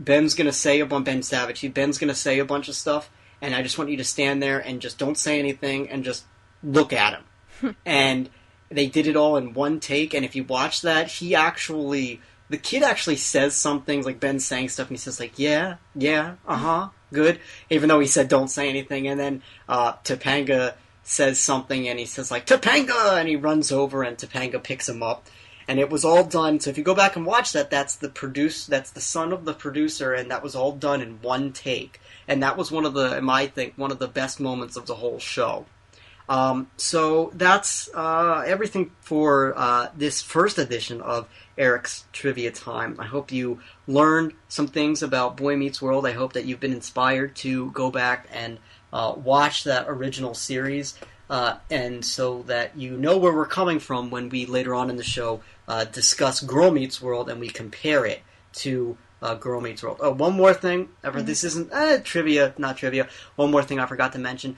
Ben's gonna say Ben Savage. Ben's gonna say a bunch of stuff, and I just want you to stand there and just don't say anything and just look at him." And they did it all in one take, and if you watch that, the kid actually says some things, like Ben's saying stuff, and he says, like, yeah, good, even though he said don't say anything, and then Topanga says something, and he says, like, Topanga, and he runs over, and Topanga picks him up, and it was all done. So if you go back and watch that, that's the son of the producer, and that was all done in one take, and that was one of the best moments of the whole show. So that's everything for this first edition of Eric's Trivia Time. I hope you learned some things about Boy Meets World. I hope that you've been inspired to go back and watch that original series, and so that you know where we're coming from when we later on in the show discuss Girl Meets World and we compare it to Girl Meets World. Oh, one more thing. This isn't trivia, not trivia. One more thing I forgot to mention.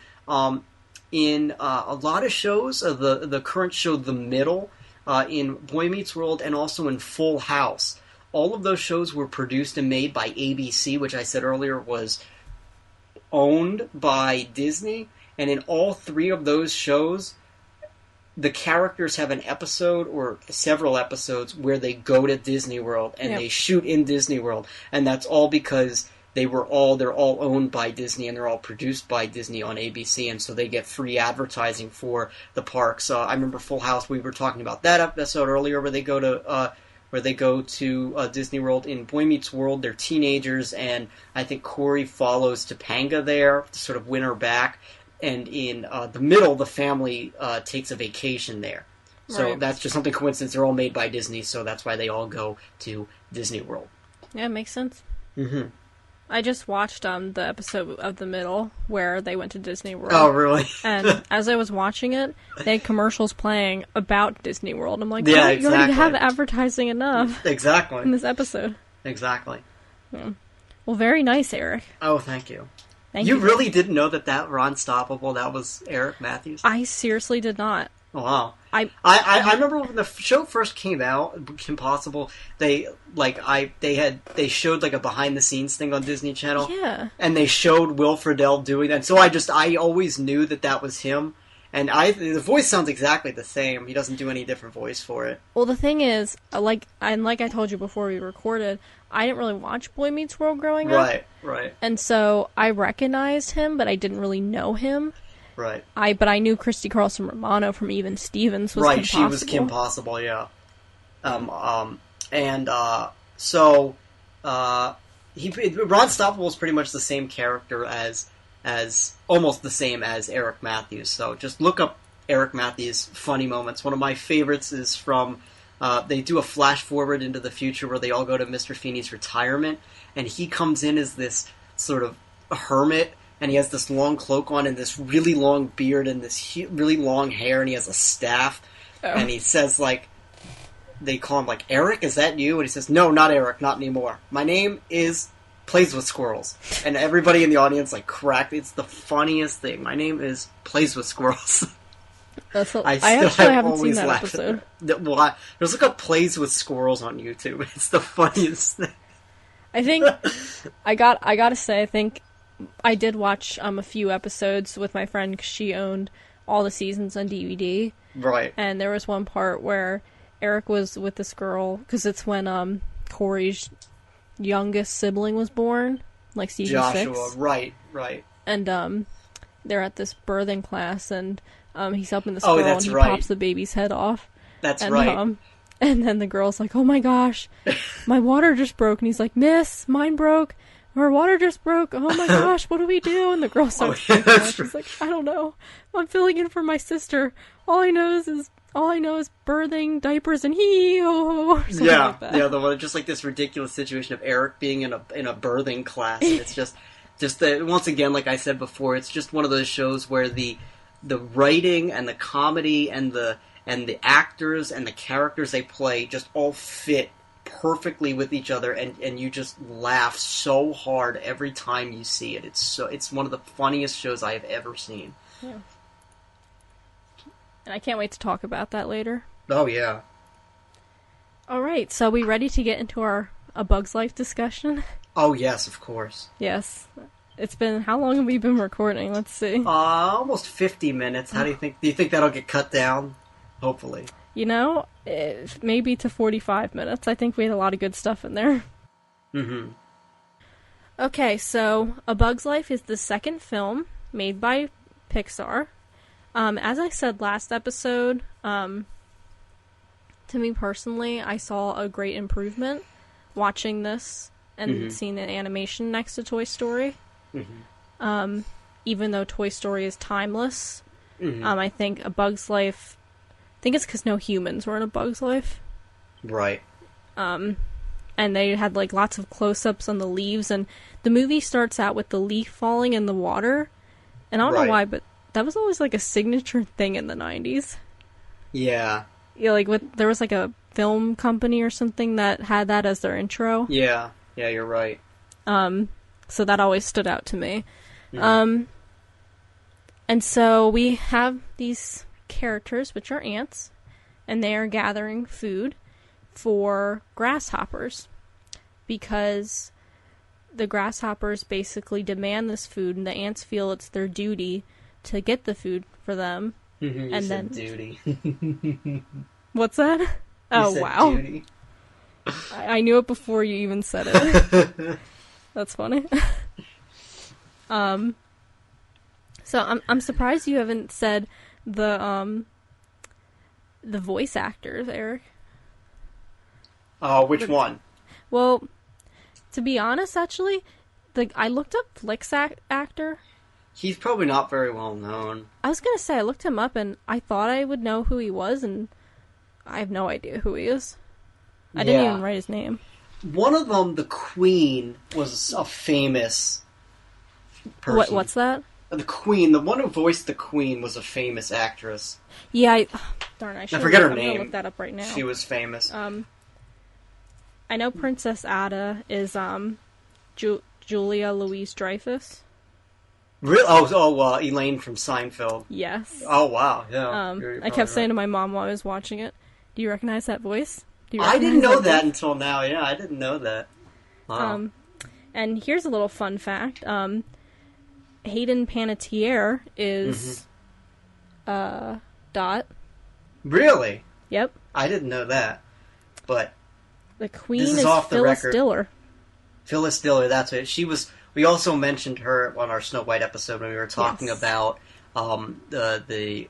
In a lot of shows, the current show The Middle, in Boy Meets World, and also in Full House, all of those shows were produced and made by ABC, which I said earlier was owned by Disney. And in all three of those shows, the characters have an episode or several episodes where they go to Disney World and they shoot in Disney World. And that's all because they're all owned by Disney and they're all produced by Disney on ABC, and so they get free advertising for the parks. I remember Full House, we were talking about that episode earlier where they go to Disney World. In Boy Meets World, they're teenagers, and I think Corey follows Topanga there to sort of win her back. And in The Middle, the family takes a vacation there. So that's just something coincidence. They're all made by Disney, so that's why they all go to Disney World. Yeah, it makes sense. Mm-hmm. I just watched the episode of The Middle where they went to Disney World. Oh, really? And as I was watching it, they had commercials playing about Disney World. I'm like, yeah, you already have advertising enough. Exactly. In this episode. Exactly. Yeah. Well, very nice, Eric. Oh, thank you. Thank you. You really didn't know that were Unstoppable? That was Eric Matthews? I seriously did not. Oh, wow. I remember when the show first came out, Kim Possible, they showed like a behind the scenes thing on Disney Channel. Yeah. And they showed Will Friedle doing that. And so I always knew that was him. And the voice sounds exactly the same. He doesn't do any different voice for it. Well, the thing is, like I told you before we recorded, I didn't really watch Boy Meets World growing up. Right. And so I recognized him, but I didn't really know him. Right. But I knew Christy Carlson Romano from Even Stevens was Kim Possible. She was Kim Possible, yeah. Ron Stoppable is pretty much the same character as almost the same as Eric Matthews. So just look up Eric Matthews' funny moments. One of my favorites is from they do a flash forward into the future where they all go to Mr. Feeney's retirement, and he comes in as this sort of hermit. And he has this long cloak on and this really long beard and this really long hair, and he has a staff. Oh. And he says, they call him, Eric, is that you? And he says, no, not Eric, not anymore. My name is Plays with Squirrels. And everybody in the audience, cracked. It's the funniest thing. My name is Plays with Squirrels. I actually haven't seen that episode. Just look up Plays with Squirrels on YouTube. It's the funniest thing. I think, I gotta say, I think I did watch a few episodes with my friend because she owned all the seasons on DVD. Right. And there was one part where Eric was with this girl, because it's when Corey's youngest sibling was born, season Joshua. 6. Right. And they're at this birthing class, and he's helping this girl, and he pops the baby's head off. That's right. And then the girl's like, oh my gosh, my water just broke. And he's like, miss, mine broke. Our water just broke. Oh my gosh, what do we do? And the girl starts freaking out. She's like, I don't know. I'm filling in for my sister. All I know is birthing, diapers, and hee-hoo. Yeah, like that. Yeah. Just this ridiculous situation of Eric being in a birthing class, and it's just once again, like I said before, it's just one of those shows where the writing and the comedy and the actors and the characters they play just all fit perfectly with each other, and you just laugh so hard every time you see it. It's one of the funniest shows I have ever seen. Yeah. And I can't wait to talk about that later. Oh yeah. Alright, so we ready to get into our A Bug's Life discussion? Oh yes, of course. Yes. It's been, how long have we been recording? Let's see. Almost 50 minutes. How do you think that'll get cut down? Hopefully. Maybe to 45 minutes. I think we had a lot of good stuff in there. Mm-hmm. Okay, so A Bug's Life is the second film made by Pixar. As I said last episode, to me personally, I saw a great improvement watching this and seeing the animation next to Toy Story. Mm-hmm. Even though Toy Story is timeless, I think A Bug's Life... I think it's because no humans were in A Bug's Life. Right. And they had, lots of close-ups on the leaves, and the movie starts out with the leaf falling in the water, and I don't know why, but that was always, a signature thing in the 90s. Yeah. Yeah, there was, a film company or something that had that as their intro. Yeah, you're right. So that always stood out to me. Mm-hmm. And so we have these characters, which are ants, and they are gathering food for grasshoppers because the grasshoppers basically demand this food, and the ants feel it's their duty to get the food for them. Mm-hmm, and said then duty. What's that? Oh, said wow. Duty. I knew it before you even said it. That's funny. So I'm surprised you haven't said the voice actors, Eric. Oh, which one? Well, to be honest, actually, I looked up Flick's actor. He's probably not very well known. I was gonna say, I looked him up, and I thought I would know who he was, and I have no idea who he is. I didn't even write his name. One of them, the Queen, was a famous person. What's that? The Queen, the one who voiced the Queen, was a famous actress. Yeah, darn, I forget her I'm name. gonna look that up right now. She was famous. I know Princess Ada is Julia Louis-Dreyfus. Really? Oh, Elaine from Seinfeld. Yes. Oh, wow. Yeah. I kept saying to my mom while I was watching it, "Do you recognize that voice?" I didn't know that until now. Yeah, I didn't know that. Wow. And here's a little fun fact. Hayden Panettiere is Dot. Really? Yep. I didn't know that. But the Queen is is off the Phyllis record. Diller. Phyllis Diller, that's it. She was. We also mentioned her on our Snow White episode when we were talking about the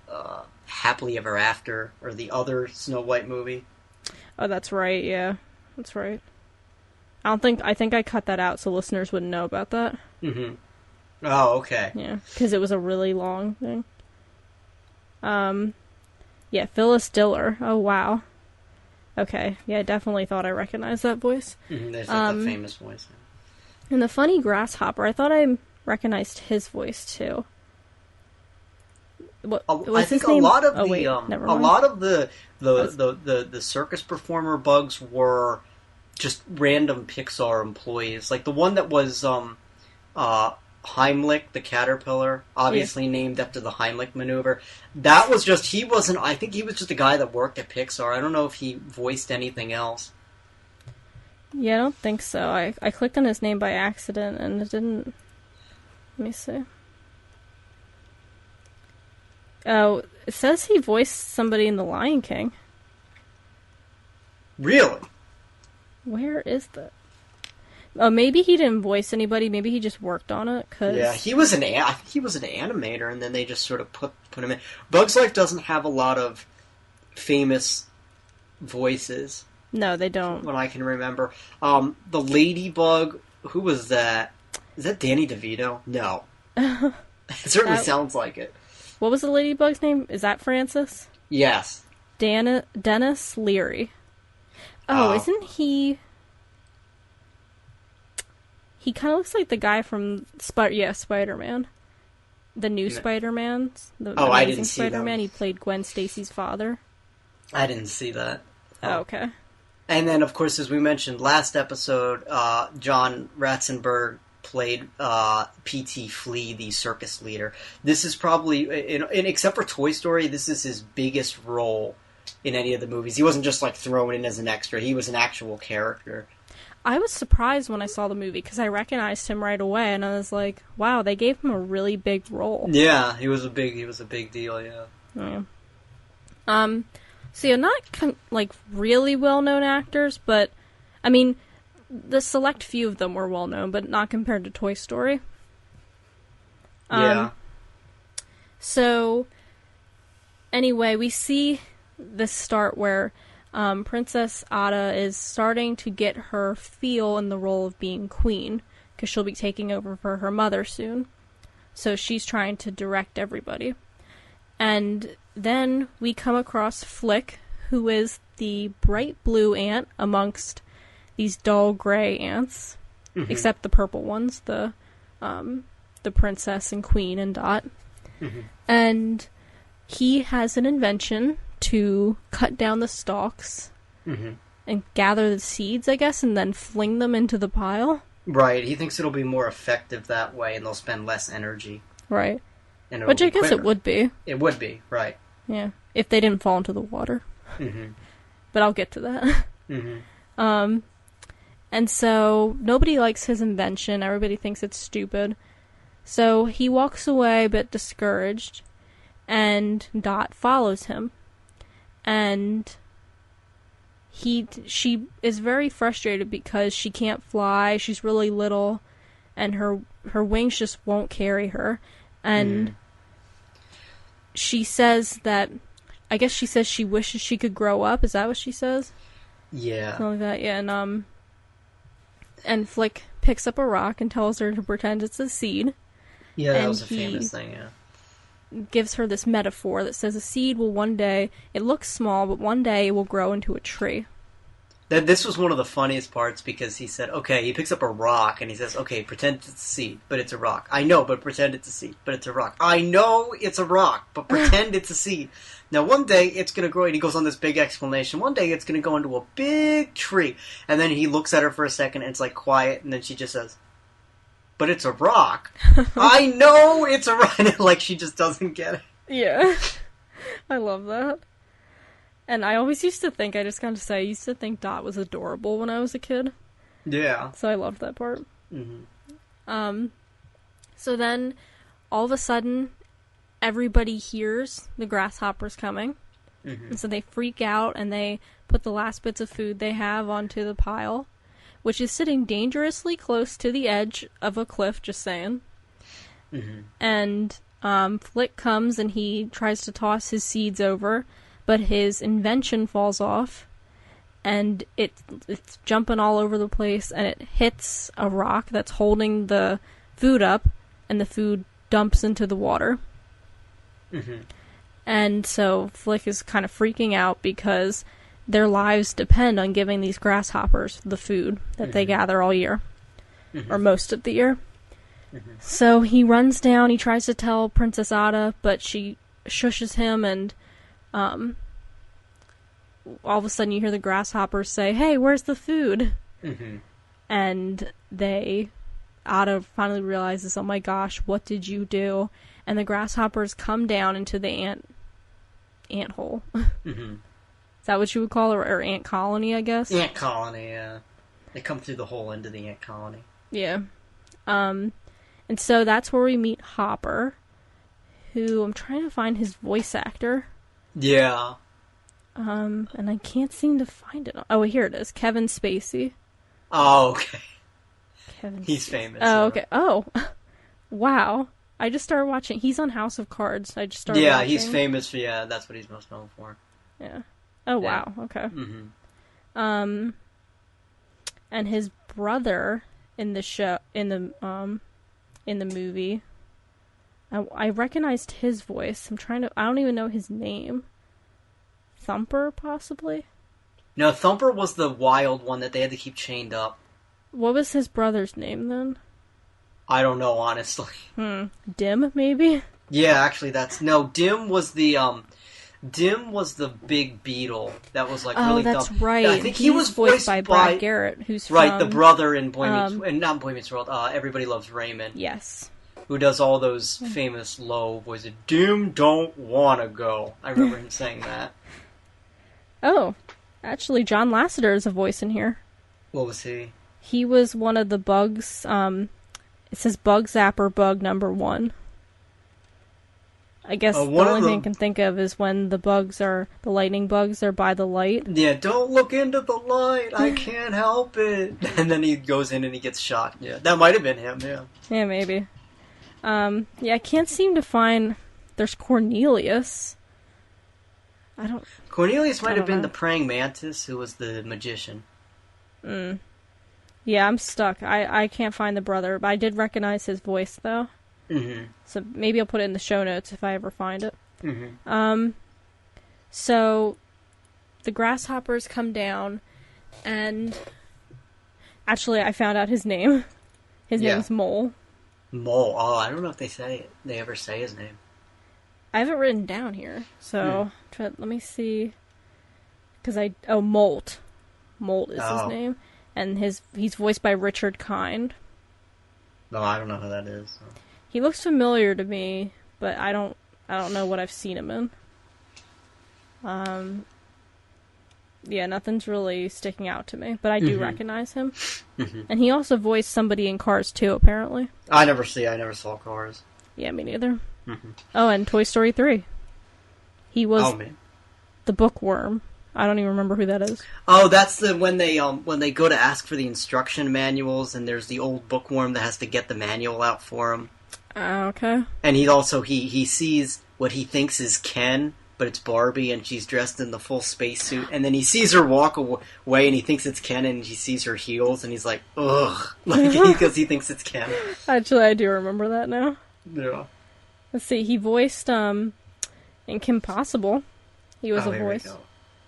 Happily Ever After, or the other Snow White movie. Oh, that's right. Yeah, that's right. I think I cut that out so listeners wouldn't know about that. Mm-hmm. Oh, okay. Yeah, because it was a really long thing. Yeah, Phyllis Diller. Oh, wow. Okay, yeah, I definitely thought I recognized that voice. Mm-hmm. There's the famous voice. And the funny grasshopper, I thought I recognized his voice too. What was I think his name? a lot of the circus performer bugs were just random Pixar employees. Like the one that was Heimlich, the caterpillar, obviously named after the Heimlich maneuver. That was just, I think he was just a guy that worked at Pixar. I don't know if he voiced anything else. Yeah, I don't think so. I clicked on his name by accident and it didn't... Let me see. Oh, it says he voiced somebody in The Lion King. Really? Where is that? Oh, maybe he didn't voice anybody. Maybe he just worked on it. Yeah, he was I think he was an animator, and then they just sort of put him in. Bugs Life doesn't have a lot of famous voices. No, they don't. What I can remember. The Ladybug, who was that? Is that Danny DeVito? No. It certainly sounds like it. What was the Ladybug's name? Is that Francis? Yes. Dennis Leary. Oh, isn't he... He kind of looks like the guy from Spider-Man. The new Spider-Man. The Amazing I didn't see Spider-Man. that. He played Gwen Stacy's father. I didn't see that. Oh, okay. And then, of course, as we mentioned last episode, John Ratzenberg played P.T. Flea, the circus leader. This is probably, except for Toy Story, this is his biggest role in any of the movies. He wasn't just like thrown in as an extra. He was an actual character. I was surprised when I saw the movie because I recognized him right away, and I was like, "Wow, they gave him a really big role." Yeah, he was a big deal. Yeah. So you're not really well-known actors, but I mean, the select few of them were well-known, but not compared to Toy Story. Yeah. So anyway, we see this start where Princess Ada is starting to get her feel in the role of being queen, because she'll be taking over for her mother soon. So she's trying to direct everybody. And then we come across Flick, who is the bright blue ant amongst these dull gray ants, except the purple ones, the princess and queen and Dot. Mm-hmm. And he has an invention to cut down the stalks and gather the seeds, I guess, and then fling them into the pile. Right, he thinks it'll be more effective that way, and they'll spend less energy. Right. And which I guess quicker. It would be. It would be, right. Yeah, if they didn't fall into the water. But I'll get to that. And so, nobody likes his invention. Everybody thinks it's stupid. So, he walks away a bit discouraged, and Dot follows him. And she is very frustrated because she can't fly, she's really little, and her wings just won't carry her. And she says that, I guess she says she wishes she could grow up. Is that what she says? Yeah. Something like that, yeah. And Flick picks up a rock and tells her to pretend it's a seed. Yeah, that was a famous thing, yeah. Gives her this metaphor that says a seed will one day, it looks small, but one day it will grow into a tree. This was one of the funniest parts because he said, okay, he picks up a rock and he says, okay, pretend it's a seed, but it's a rock. I know, but pretend it's a seed, but it's a rock. I know it's a rock, but pretend it's a seed. Now, one day it's going to grow, and he goes on this big explanation. One day it's going to go into a big tree. And then he looks at her for a second, and it's like quiet, and then she just says, but it's a rock. I know it's a rock. Like, she just doesn't get it. Yeah. I love that. And I always used to think, I just got to say, I used to think Dot was adorable when I was a kid. Yeah. So I loved that part. So then, all of a sudden, everybody hears the grasshoppers coming. And so they freak out and they put the last bits of food they have onto the pile, which is sitting dangerously close to the edge of a cliff, just saying. And Flick comes and he tries to toss his seeds over, but his invention falls off, and it's jumping all over the place, and it hits a rock that's holding the food up, and the food dumps into the water. And so Flick is kind of freaking out because their lives depend on giving these grasshoppers the food that they gather all year, or most of the year. So he runs down, he tries to tell Princess Ada, but she shushes him, and all of a sudden you hear the grasshoppers say, hey, where's the food? And Ada finally realizes, oh my gosh, what did you do? And the grasshoppers come down into the ant hole. Is that what you would call it? Or ant colony, I guess? Ant colony, yeah. They come through the hole into the ant colony. Yeah. And so that's where we meet Hopper, who I'm trying to find his voice actor. Yeah. And I can't seem to find it. Oh, here it is. Kevin Spacey. Oh, okay. He's famous. Oh, okay. Oh, wow. I just started watching. He's on House of Cards. I just started watching. He's famous for, that's what he's most known for. Yeah. Oh, wow. Okay. And his brother in the show, in the movie, I recognized his voice. I don't even know his name. Thumper, possibly? No, Thumper was the wild one that they had to keep chained up. What was his brother's name, then? I don't know, honestly. Dim, maybe? Yeah, actually, Dim was the big beetle that was, like, really dumb. Oh, that's right. I think he was voiced by Brad Garrett, who's right, the brother in Boy Meets... and not Boy Meets World, Everybody Loves Raymond. Yes. Who does all those famous low voices. Dim don't wanna go. I remember him saying that. Oh, actually, John Lasseter is a voice in here. What was he? He was one of the bugs, it says Bug Zapper Bug number 1. I guess the only thing I can think of is when the lightning bugs are by the light. Yeah, don't look into the light, I can't help it. And then he goes in and he gets shot. Yeah, that might have been him, yeah. Yeah, maybe. I can't seem to find... There's Cornelius. Cornelius might have been the praying mantis who was the magician. Yeah, I'm stuck. I can't find the brother, but I did recognize his voice, though. So maybe I'll put it in the show notes if I ever find it. So the grasshoppers come down, and actually I found out his name. His name's Mole. Mole. Oh, I don't know if they ever say his name. I have it written down here, so let me see. Molt. Molt is his name. And he's voiced by Richard Kind. No, I don't know who that is. So. He looks familiar to me, but I don't know what I've seen him in. Yeah, nothing's really sticking out to me, but I do recognize him. And he also voiced somebody in Cars 2, apparently. I never saw Cars. Yeah, me neither. Oh, and Toy Story 3. He was the bookworm. I don't even remember who that is. Oh, that's when they go to ask for the instruction manuals, and there's the old bookworm that has to get the manual out for him. Okay. And he sees what he thinks is Ken, but it's Barbie, and she's dressed in the full spacesuit. And then he sees her walk away, and he thinks it's Ken, and he sees her heels, and he's like, ugh, because he thinks it's Ken. Actually, I do remember that now. Yeah. Let's see. He voiced in Kim Possible. He was a voice. We go.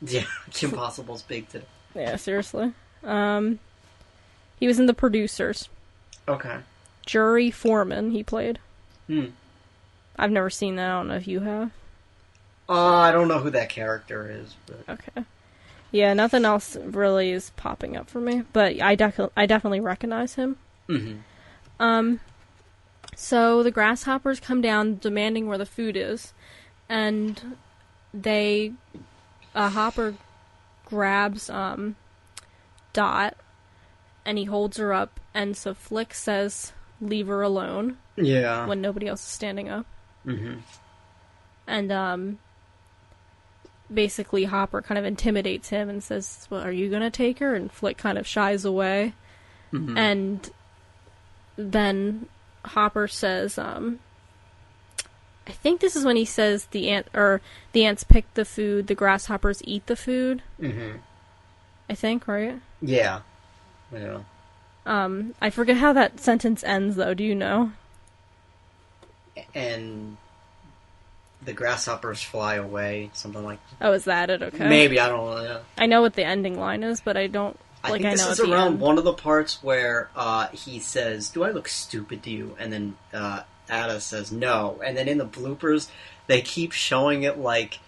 Yeah, Kim Possible's big today. Yeah, seriously. He was in The Producers. Okay. Jury Foreman, he played. I've never seen that. I don't know if you have. I don't know who that character is, but... Okay. Yeah, nothing else really is popping up for me, but I definitely recognize him. So the grasshoppers come down demanding where the food is, and Hopper grabs Dot, and he holds her up, and so Flick says, "Leave her alone." Yeah. When nobody else is standing up. And basically Hopper kind of intimidates him and says, "Well, are you gonna take her?" And Flick kind of shies away. And then Hopper says, I think this is when he says the ants pick the food, the grasshoppers eat the food. I think, right? Yeah. I forget how that sentence ends, though. Do you know? And the grasshoppers fly away, something like that. Oh, is that it? Okay. Maybe, I don't know. Yeah. I know what the ending line is, but I don't... I think this is around one of the parts where he says, "Do I look stupid to you?" And then Ada says, "No." And then in the bloopers, they keep showing it like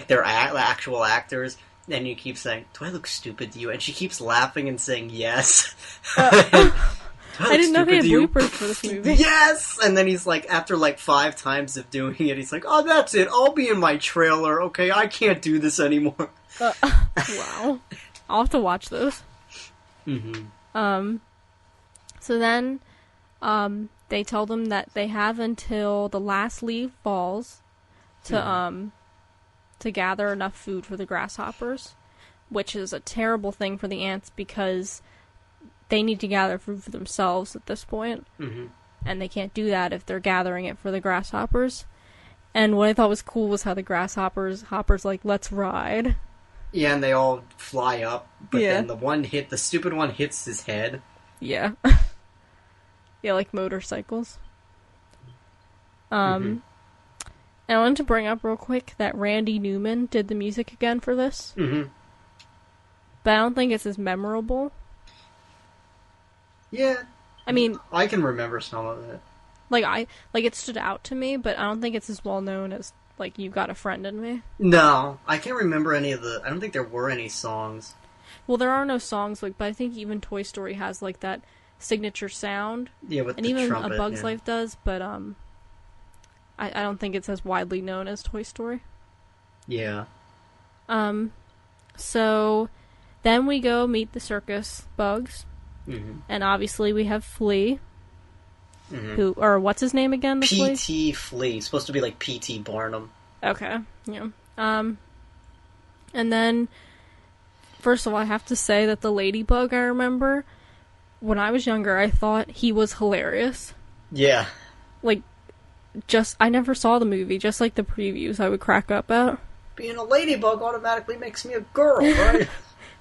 they're actual actors. And you keep saying, "Do I look stupid to you?" And she keeps laughing and saying, "Yes." I didn't know they had bloopers for this movie. Yes! And then he's like, after like 5 times of doing it, he's like, "Oh, that's it. I'll be in my trailer. Okay, I can't do this anymore." Wow. I'll have to watch those. So then, they tell them that they have until the last leaf falls to gather enough food for the grasshoppers, which is a terrible thing for the ants because they need to gather food for themselves at this point, and they can't do that if they're gathering it for the grasshoppers. And what I thought was cool was how the grasshoppers like, "Let's ride." Yeah, and they all fly up, but then the stupid one hits his head. Yeah. Yeah, like motorcycles. And I wanted to bring up real quick that Randy Newman did the music again for this. But I don't think it's as memorable. Yeah. I mean... I can remember some of it. Like, it stood out to me, but I don't think it's as well known as, like, "You've Got a Friend in Me." No, I can't remember any of the... I don't think there were any songs. Well, there are no songs, like, but I think even Toy Story has, like, that signature sound. Yeah, with and the even trumpet, A Bug's Life does, but, I don't think it's as widely known as Toy Story. Yeah. So, then we go meet the circus bugs. And obviously we have Flea. Or what's his name again? The P.T. Flea. It's supposed to be like P.T. Barnum. Okay, yeah. And then, first of all, I have to say that the ladybug, I remember, when I was younger, I thought he was hilarious. Yeah. Like, I never saw the movie, just like the previews I would crack up at. Being a ladybug automatically makes me a girl, right?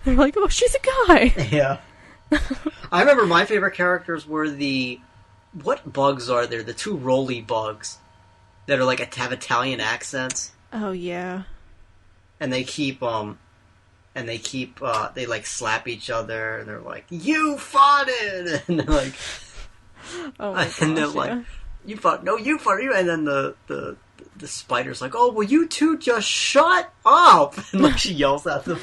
They're like, "Oh, she's a guy!" Yeah. I remember my favorite characters were what bugs are there? The 2 roly bugs that are like have Italian accents. Oh yeah. And they they like slap each other, and they're like, "You farted!" And they're like, oh my gosh, and they're like, "You fart, no, you fart, you." And then the the spider's like, "Oh, will you two just shut up?" And like she yells at them.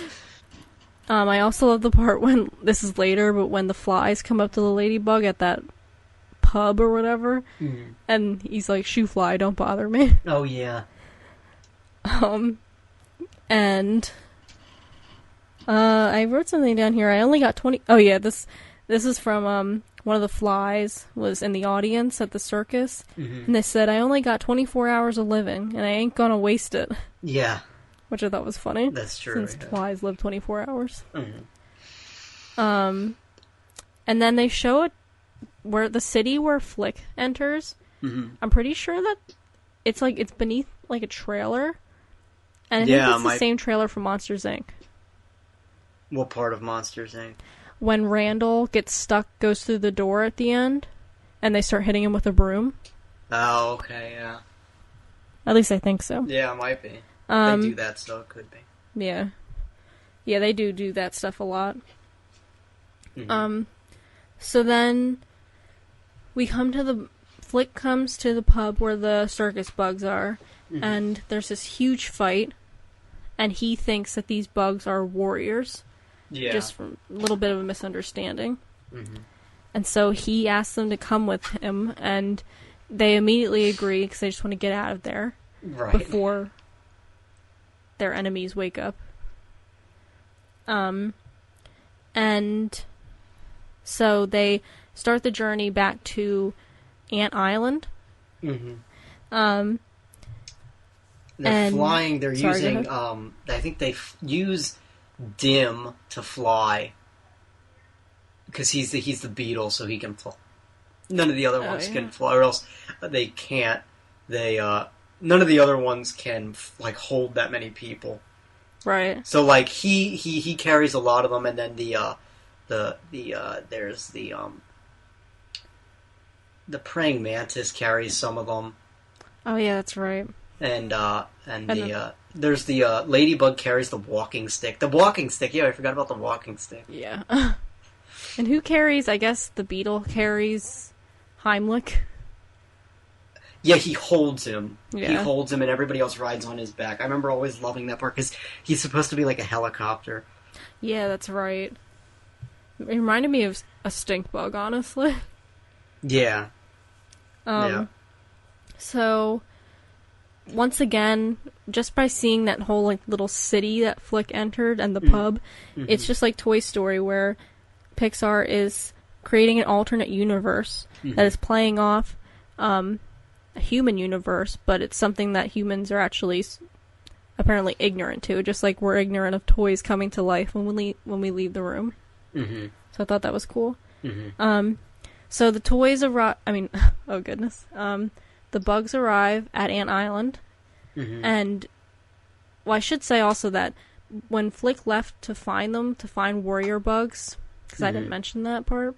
I also love the part when, this is later, but when the flies come up to the ladybug at that pub or whatever, and he's like, "Shoo fly, don't bother me." Oh yeah. And I wrote something down here. I only got 20. Oh yeah, this is from one of the flies was in the audience at the circus, and they said, "I only got 24 hours of living, and I ain't gonna waste it." Yeah. Which I thought was funny. That's true. Since flies live 24 hours. Mm-hmm. And then they show it where the city where Flick enters. Mm-hmm. I'm pretty sure that it's beneath like a trailer. And I think it's the same trailer from Monsters, Inc. What part of Monsters, Inc.? When Randall gets stuck, goes through the door at the end, and they start hitting him with a broom. Oh, okay, yeah. At least I think so. Yeah, it might be. They do that, so it could be. Yeah. Yeah, they do that stuff a lot. Mm-hmm. So then Flick comes to the pub where the circus bugs are, and there's this huge fight, and he thinks that these bugs are warriors. Yeah. Just from a little bit of a misunderstanding. Mm-hmm. And so he asks them to come with him, and they immediately agree because they just want to get out of there before their enemies wake up. And so they start the journey back to Ant Island. Mm-hmm. They're flying. They're using. I think they use Dim to fly because he's the beetle, so he can fly. None of the other ones can fly, or else they can't. None of the other ones can like hold that many people. Right. So like he carries a lot of them, and then there's the praying mantis carries some of them. Oh yeah, that's right. And there's the ladybug carries the walking stick. The walking stick, yeah, I forgot about the walking stick. Yeah. And who carries? I guess the beetle carries Heimlich. Yeah, he holds him. Yeah. He holds him, and everybody else rides on his back. I remember always loving that part because he's supposed to be like a helicopter. Yeah, that's right. It reminded me of a stink bug, honestly. Yeah. Yeah. So, once again, just by seeing that whole like little city that Flick entered and the pub, it's just like Toy Story, where Pixar is creating an alternate universe that is playing off a human universe, but it's something that humans are actually apparently ignorant to, just like we're ignorant of toys coming to life when we leave the room. So I thought that was cool. So the toys arrive. I mean, oh goodness. The bugs arrive at Ant Island, and well, I should say also that when Flick left to find them, to find warrior bugs, because I didn't mention that part,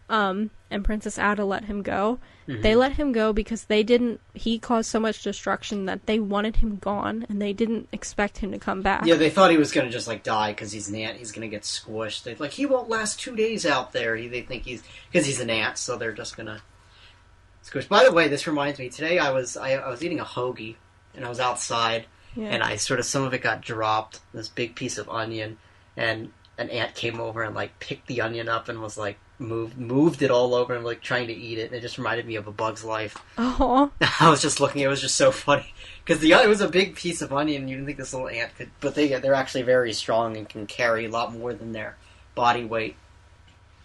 and Princess Ada let him go. They let him go because he caused so much destruction that they wanted him gone, and they didn't expect him to come back. Yeah, they thought he was going to just, like, die because he's an ant. He's going to get squished. They're like, he won't last 2 days out there. They think because he's an ant, so they're just going to squish. By the way, this reminds me, today I was eating a hoagie, and I was outside, and some of it got dropped, this big piece of onion, and an ant came over and, like, picked the onion up and was, like, moved it all over and like trying to eat it, and it just reminded me of A Bug's Life. Oh, I was just looking; it was just so funny because it was a big piece of onion. And you didn't think this little ant could, but they're actually very strong and can carry a lot more than their body weight.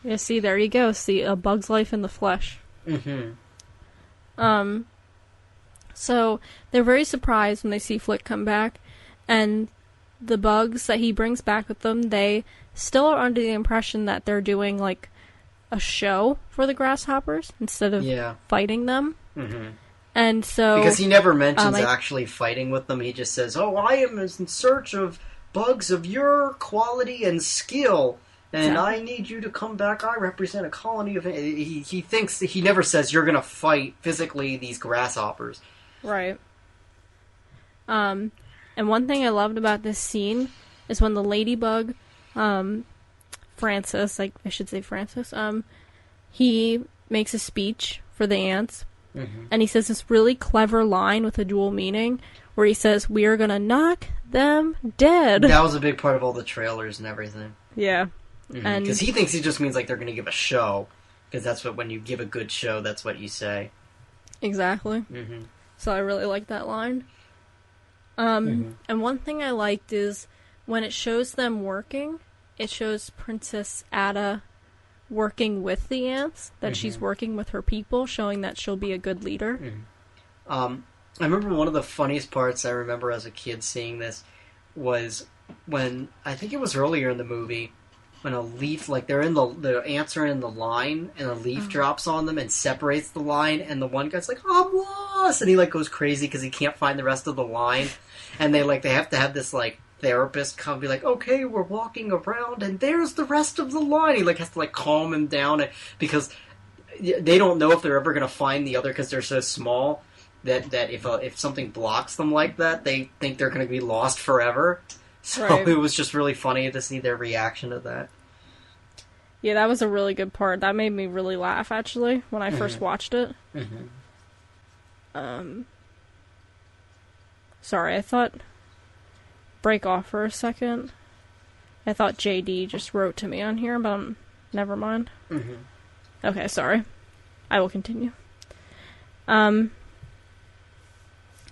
Yeah, see, there you go. See, A Bug's Life in the flesh. So they're very surprised when they see Flick come back, and the bugs that he brings back with them, they still are under the impression that they're doing like a show for the grasshoppers instead of fighting them. And so because he never mentions actually fighting with them, he just says, "Oh, I am in search of bugs of your quality and skill, and I need you to come back. I represent a colony of." He thinks he never says you're going to fight physically these grasshoppers, right? And one thing I loved about this scene is when the ladybug, Francis, he makes a speech for the ants And he says this really clever line with a dual meaning where he says, "We are gonna knock them dead." That was a big part of all the trailers and everything. Yeah. And because he thinks he just means like they're going to give a show, because that's what, when you give a good show, that's what you say. Exactly. So I really like that line. And one thing I liked is when it shows them working, it shows Princess Ada working with the ants, that she's working with her people, showing that she'll be a good leader. I remember one of the funniest parts I remember as a kid seeing this was when, I think it was earlier in the movie, when a leaf, like they're in the ants are in the line, and a leaf drops on them and separates the line, and the one guy's like, "I'm lost," and he like goes crazy because he can't find the rest of the line, and they have to have this like therapist come be like, "Okay, we're walking around, and there's the rest of the line." He like has to like calm him down, because they don't know if they're ever gonna find the other, because they're so small that if something blocks them like that, they think they're gonna be lost forever. So It was just really funny to see their reaction to that. Yeah, that was a really good part. That made me really laugh, actually, when I first watched it. Sorry, I thought... Break off for a second. I thought JD just wrote to me on here, but never mind. Okay, sorry. I will continue.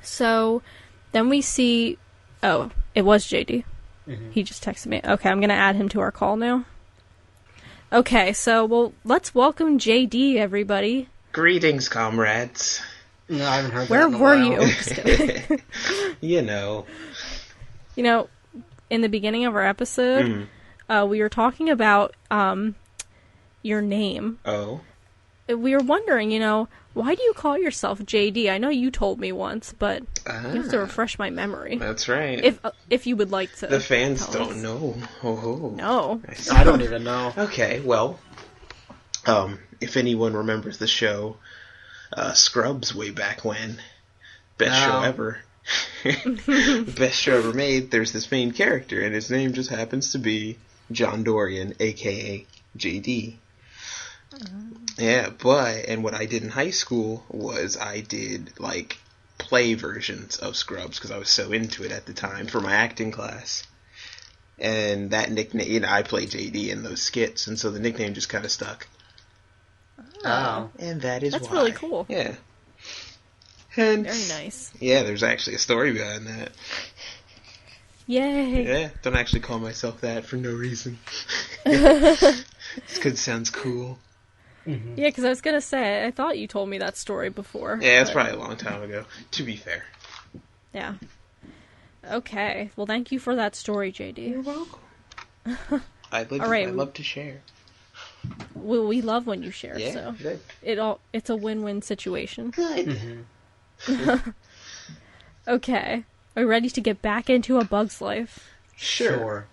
So, then we see... Oh, it was JD. He just texted me. Okay, I'm going to add him to our call now. Okay, so, well, let's welcome JD, everybody. Greetings, comrades. No, I haven't heard Where that in a were while. you? Just kidding. You know. You know, in the beginning of our episode, we were talking about your name. Oh. We were wondering, why do you call yourself JD? I know you told me once, but you have to refresh my memory. That's right. If you would like to. The fans tell don't us. know. Oh. No. I don't even know. Okay, well, if anyone remembers the show Scrubs way back when, best show ever. Best show ever made. There's this main character, and his name just happens to be John Dorian, aka JD. Yeah, and what I did in high school was I did, like, play versions of Scrubs, because I was so into it at the time, for my acting class. And that nickname, I played JD in those skits, and so the nickname just kind of stuck. Oh. And that's why. That's really cool. Yeah. And, very nice. Yeah, there's actually a story behind that. Yay. Yeah, don't actually call myself that for no reason. It's because it sounds cool. Yeah, because I was going to say, I thought you told me that story before. Yeah, it's probably a long time ago, to be fair. Yeah. Okay. Well, thank you for that story, JD. You're welcome. I love to share. We love when you share, yeah, so good. It's a win-win situation. Good. Okay. Are you ready to get back into A Bug's Life? Sure.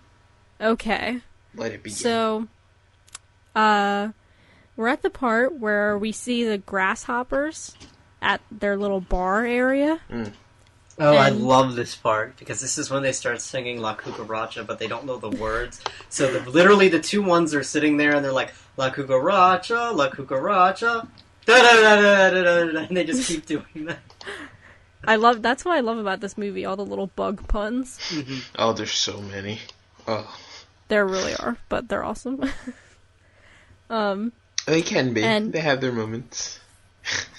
Okay. Let it begin. So, we're at the part where we see the grasshoppers at their little bar area. Oh, I love this part, because this is when they start singing La Cucaracha, but they don't know the words. So literally the two ones are sitting there, and they're like, La Cucaracha, La Cucaracha, da-da-da-da-da-da-da, and they just keep doing that. That's what I love about this movie, all the little bug puns. Oh, there's so many. Oh. There really are, but they're awesome. They can be. And, they have their moments.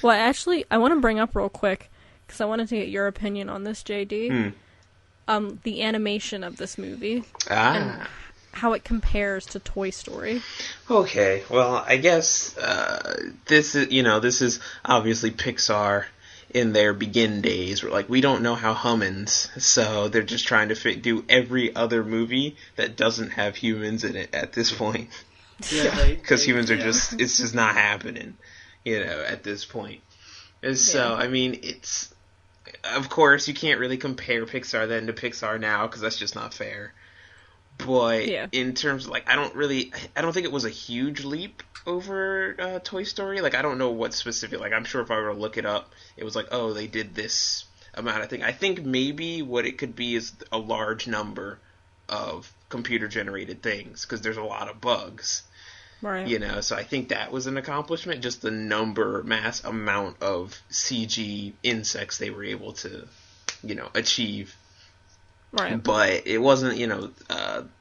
Well, actually, I want to bring up real quick, because I wanted to get your opinion on this, JD. The animation of this movie. And how it compares to Toy Story. Okay, well, I guess this is obviously Pixar in their begin days. Where, like, we don't know how humans, so they're just trying to do every other movie that doesn't have humans in it at this point. Because humans are it's just not happening, at this point. So, I mean, it's, of course, you can't really compare Pixar then to Pixar now, because that's just not fair. But in terms of, like, I don't think it was a huge leap over Toy Story. Like, I don't know what specific, like, I'm sure if I were to look it up, it was like, oh, they did this amount of thing. I think maybe what it could be is a large number of computer-generated things, because there's a lot of bugs. Right. You know, so I think that was an accomplishment, just the mass amount of CG insects they were able to, you know, achieve. Right. But it wasn't, you know,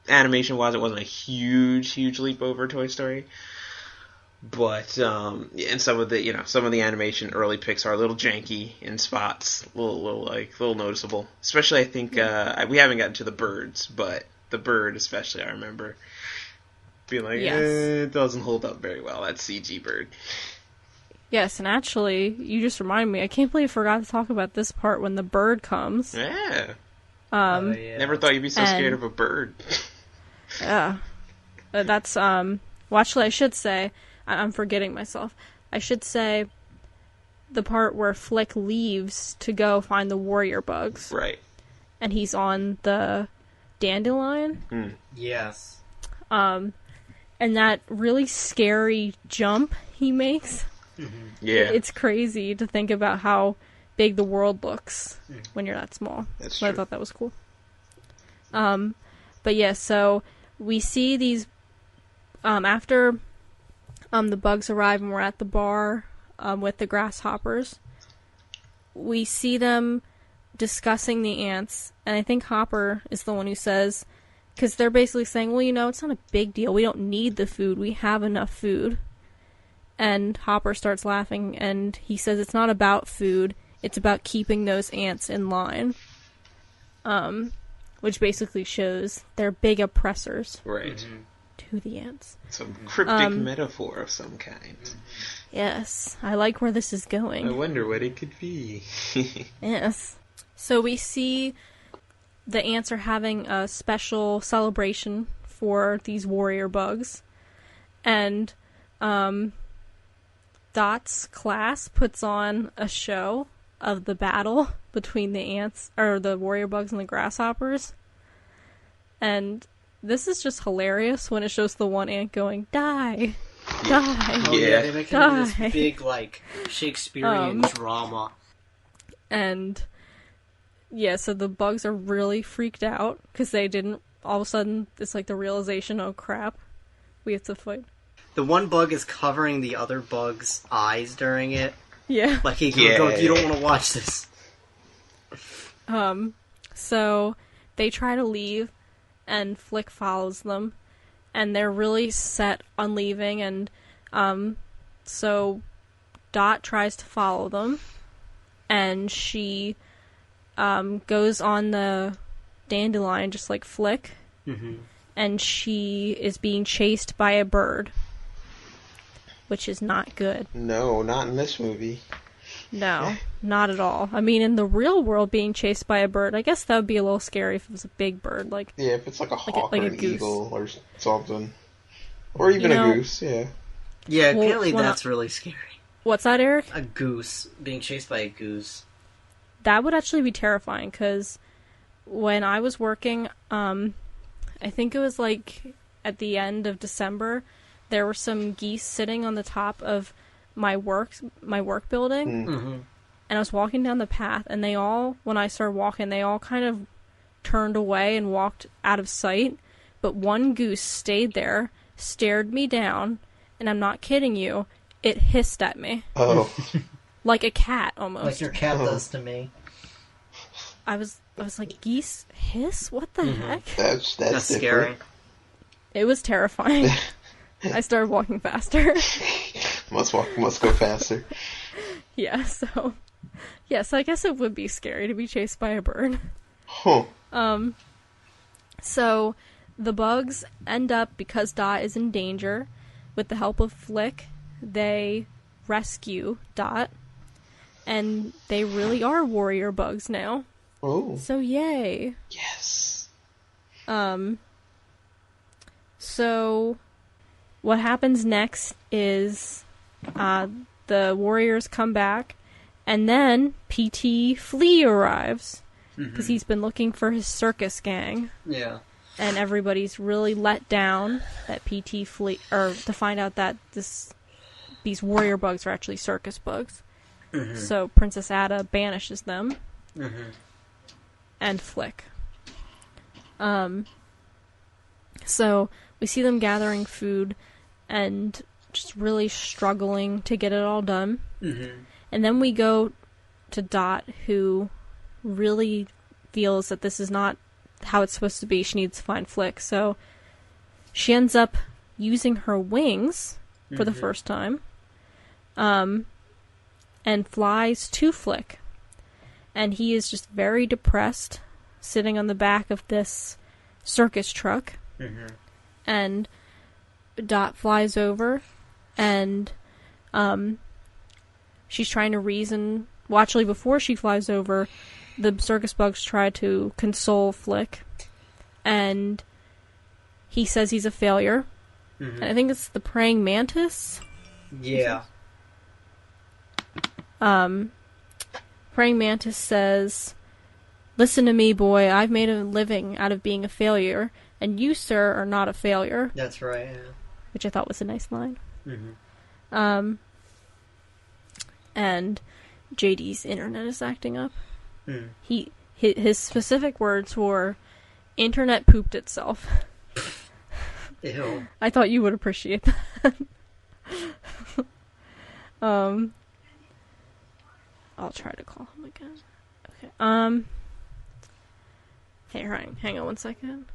animation-wise, it wasn't a huge leap over Toy Story. But, and some of the animation, early Pixar, a little janky in spots, a little noticeable. Especially, I think, we haven't gotten to the birds, but the bird especially, I remember being like, Yes. it doesn't hold up very well, that CG bird. Yes, and actually, you just reminded me, I can't believe I forgot to talk about this part when the bird comes. Yeah. Yeah. Never thought you'd be so scared of a bird. Yeah. That's, well, actually, I should say, I'm forgetting myself. I should say the part where Flick leaves to go find the warrior bugs. Right. And he's on the dandelion. Yes. And that really scary jump he makes. Mm-hmm. Yeah. It's crazy to think about how big the world looks when you're that small. That's So true. I thought that was cool. But yeah, so we see these after the bugs arrive and we're at the bar with the grasshoppers. We see them discussing the ants, and I think Hopper is the one who says, because they're basically saying, well, you know, it's not a big deal. We don't need the food. We have enough food. And Hopper starts laughing, and he says it's not about food. It's about keeping those ants in line. Which basically shows they're big oppressors Right. Mm-hmm. to the ants. Some cryptic metaphor of some kind. Yes, I like where this is going. I wonder what it could be. Yes. So we see the ants are having a special celebration for these warrior bugs. And Dot's class puts on a show of the battle between the ants, or the warrior bugs and the grasshoppers. And this is just hilarious when it shows the one ant going, die, die. Oh yeah, they make it into Die. this big, like, Shakespearean drama. And yeah, so the bugs are really freaked out because they didn't. All of a sudden, it's like the realization, oh crap, we have to fight. The one bug is covering the other bug's eyes during it. Yeah. Like, he can go, you don't want to watch this. So they try to leave, and Flick follows them, and they're really set on leaving, and so Dot tries to follow them, and she goes on the dandelion just like Flick, and she is being chased by a bird, which is not good. No, not in this movie. No, not at all. I mean, in the real world, being chased by a bird, I guess that would be a little scary if it was a big bird, like... Yeah, if it's like a hawk like or a an goose. eagle or something. Or even You know- a goose, yeah. Yeah, Well, apparently when that's really scary. What's that, Eric? A goose. Being chased by a goose. That would actually be terrifying, because when I was working, I think it was like at the end of December, there were some geese sitting on the top of my work building, and I was walking down the path, and they all, when I started walking, they all kind of turned away and walked out of sight, but one goose stayed there, stared me down, and I'm not kidding you, it hissed at me. Oh. Like a cat, almost. Like your cat does to me. I was like, geese hiss? What the heck? That's That's scary. It was terrifying. I started walking faster. Must go faster. Yeah, so... Yes, I guess it would be scary to be chased by a bird. Huh. So, the bugs end up, because Dot is in danger, with the help of Flick, they rescue Dot. And they really are warrior bugs now. Oh. So, yay. Yes. So, what happens next is the warriors come back, and then P.T. Flea arrives, because he's been looking for his circus gang, Yeah. and everybody's really let down that P.T. Flea, or to find out that these warrior bugs are actually circus bugs. So Princess Ada banishes them, and Flick. So we see them gathering food, and just really struggling to get it all done. Mm-hmm. And then we go to Dot, who really feels that this is not how it's supposed to be. She needs to find Flick. So she ends up using her wings for the first time, and flies to Flick. And he is just very depressed, sitting on the back of this circus truck. Mm-hmm. And Dot flies over, and she's trying to reason. Well, actually, before she flies over, the circus bugs try to console Flick, and he says he's a failure. Mm-hmm. And I think it's the praying mantis. Yeah. Praying mantis says, "Listen to me, boy. I've made a living out of being a failure, and you, sir, are not a failure." That's right, yeah. Which I thought was a nice line. Mm-hmm. And JD's internet is acting up. Mm. His specific words were, "Internet pooped itself." Ew. I thought you would appreciate that. I'll try to call him again. Okay. Hey, hang on one second.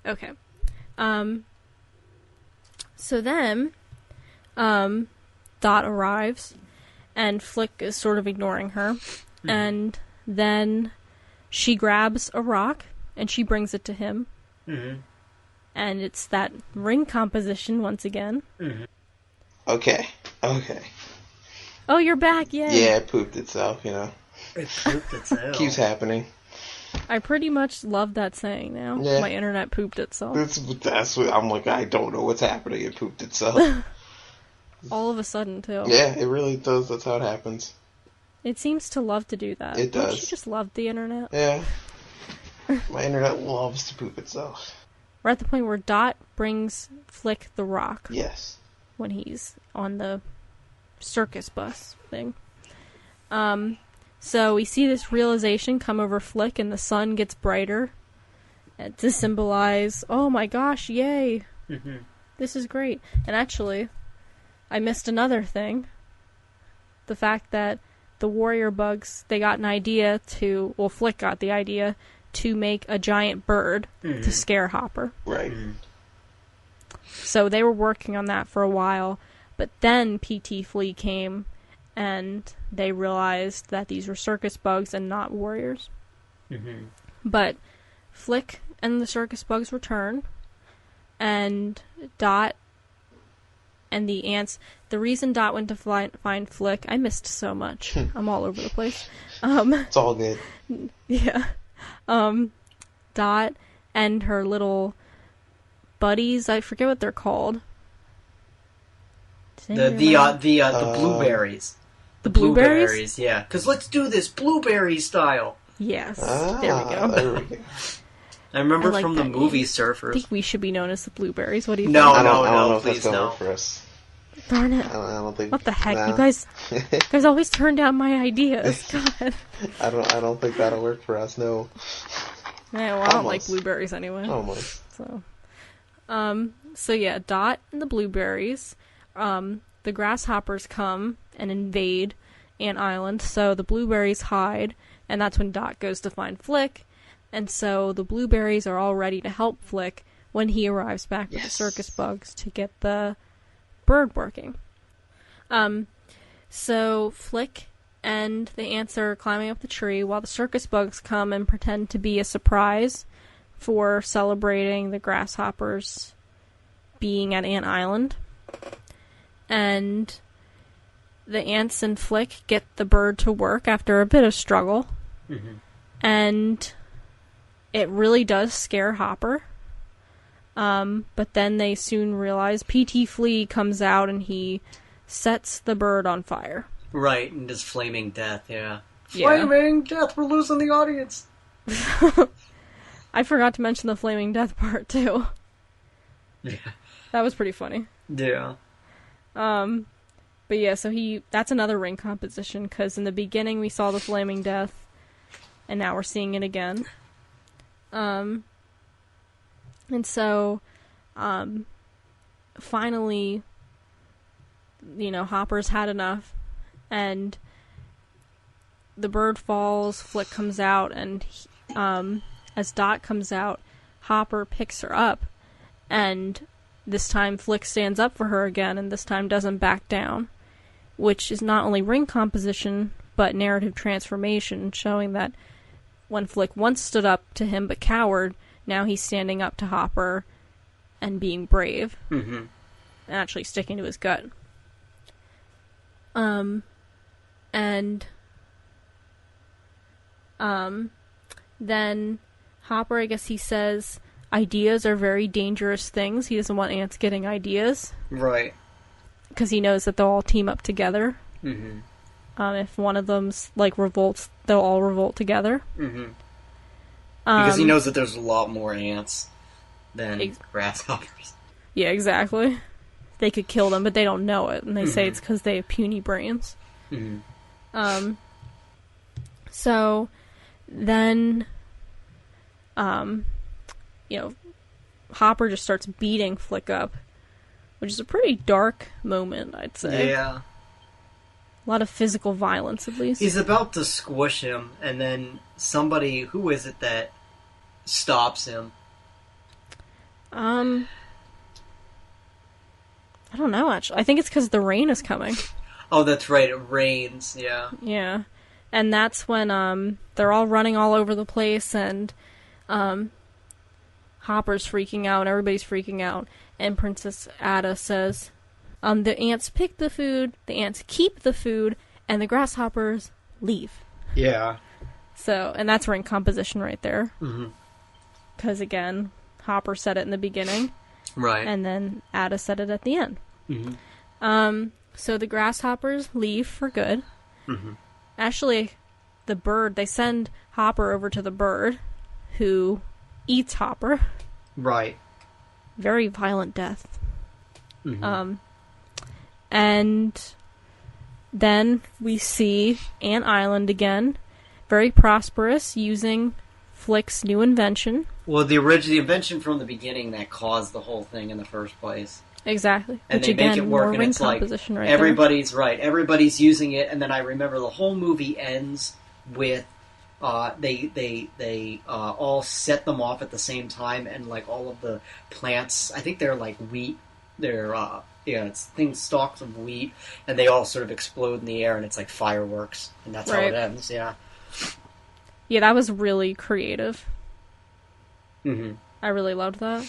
Okay. So then, Dot arrives, and Flick is sort of ignoring her, and then she grabs a rock, and she brings it to him, and it's that ring composition once again. Okay. Oh, you're back, yay! Yeah, it pooped itself, you know. It pooped itself. Keeps happening. I pretty much love that saying now. Yeah. My internet pooped itself. That's what I'm like. I don't know what's happening. It pooped itself. All of a sudden, too. Yeah, it really does. That's how it happens. It seems to love to do that. It Don't does. you just love the internet? Yeah. My internet loves to poop itself. We're at the point where Dot brings Flick the rock. Yes. When he's on the circus bus thing. So we see this realization come over Flick, and the sun gets brighter to symbolize, oh my gosh, yay! This is great. And actually, I missed another thing. The fact that the warrior bugs, they got an idea to, well, Flick got the idea to make a giant bird to scare Hopper. Right. So they were working on that for a while, but then P.T. Flea came, and they realized that these were circus bugs and not warriors. But Flick and the circus bugs return, and Dot and the ants. The reason Dot went to find Flick, I missed so much. I'm all over the place. It's all good. Yeah. Dot and her little buddies, I forget what they're called. The blueberries. The blueberries? Yeah. Because let's do this blueberry style. Yes. There we go. There we go. I remember like from the that movie name. Surfers. I think we should be known as the blueberries. What do you No, think? I don't know if please that's gonna no. work for us. Darn it. I don't think. What the heck? Nah. You guys always turn down my ideas. God. I don't think that'll work for us. No. Yeah, well, I don't like blueberries anyway. Almost. So yeah, Dot and the blueberries. The grasshoppers come and invade Ant Island, so the blueberries hide, and that's when Dot goes to find Flick, and so the blueberries are all ready to help Flick when he arrives back with the circus bugs to get the bird working. So Flick and the ants are climbing up the tree while the circus bugs come and pretend to be a surprise for celebrating the grasshoppers being at Ant Island. And the ants and Flick get the bird to work after a bit of struggle. And it really does scare Hopper. But then they soon realize P.T. Flea comes out and he sets the bird on fire. Right, and does flaming death, yeah. Yeah. Flaming death, we're losing the audience. I forgot to mention the flaming death part, too. Yeah. That was pretty funny. Yeah. But yeah, so that's another ring composition, because in the beginning we saw the flaming death, and now we're seeing it again. And so, finally, Hopper's had enough, and the bird falls, Flick comes out, and as Dot comes out, Hopper picks her up, and this time Flick stands up for her again, and this time doesn't back down, which is not only ring composition, but narrative transformation, showing that when Flick once stood up to him but cowered, now he's standing up to Hopper and being brave. Mm-hmm. And actually sticking to his gut. Then Hopper, I guess he says, ideas are very dangerous things. He doesn't want ants getting ideas. Right. Because he knows that they'll all team up together. Mm-hmm. If one of them's, revolts, they'll all revolt together. Mm-hmm. Because he knows that there's a lot more ants than grasshoppers. Yeah, exactly. They could kill them, but they don't know it, and they say it's because they have puny brains. Mm-hmm. So then, Hopper just starts beating Flick up, which is a pretty dark moment, I'd say. Yeah. A lot of physical violence, at least. He's about to squish him, and then somebody, who is it that stops him? I don't know, actually. I think it's because the rain is coming. Oh, that's right, it rains, yeah. Yeah. And that's when, they're all running all over the place, and, Hopper's freaking out, and everybody's freaking out, and Princess Ada says, the ants pick the food, the ants keep the food, and the grasshoppers leave. Yeah. So, and that's ring composition right there. Mm-hmm. Because, again, Hopper said it in the beginning. Right. And then Ada said it at the end. Mm-hmm. So the grasshoppers leave for good. Mm-hmm. Actually, the bird, they send Hopper over to the bird, who eats Hopper. Right. Very violent death. Mm-hmm. And then we see Ant Island again. Very prosperous, using Flick's new invention. Well, the invention from the beginning that caused the whole thing in the first place. Exactly. And which they again, make it work, more and ring it's like, composition right everybody's there. Right. Everybody's using it, and then I remember the whole movie ends with they all set them off at the same time, and all of the plants, I think they're like wheat, they're it's things, stalks of wheat, and they all sort of explode in the air, and it's like fireworks, and that's how it ends. Yeah. Yeah, that was really creative. Mm-hmm. I really loved that.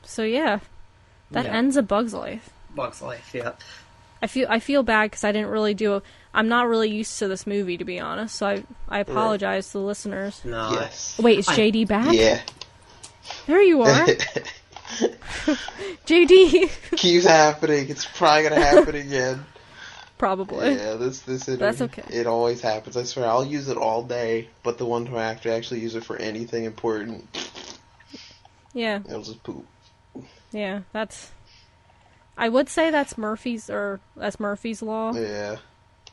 So yeah, that ends A Bug's Life. Bug's Life, yeah. I feel bad because I didn't really I'm not really used to this movie, to be honest, so I apologize to the listeners. No. Yes. Wait, is JD back? Yeah. There you are. JD. Keeps happening. It's probably gonna happen again. Probably. Yeah, this That's okay. It always happens. I swear, I'll use it all day, but the one time I have to actually use it for anything important, yeah, it'll just poop. Yeah, I would say that's Murphy's law. Yeah.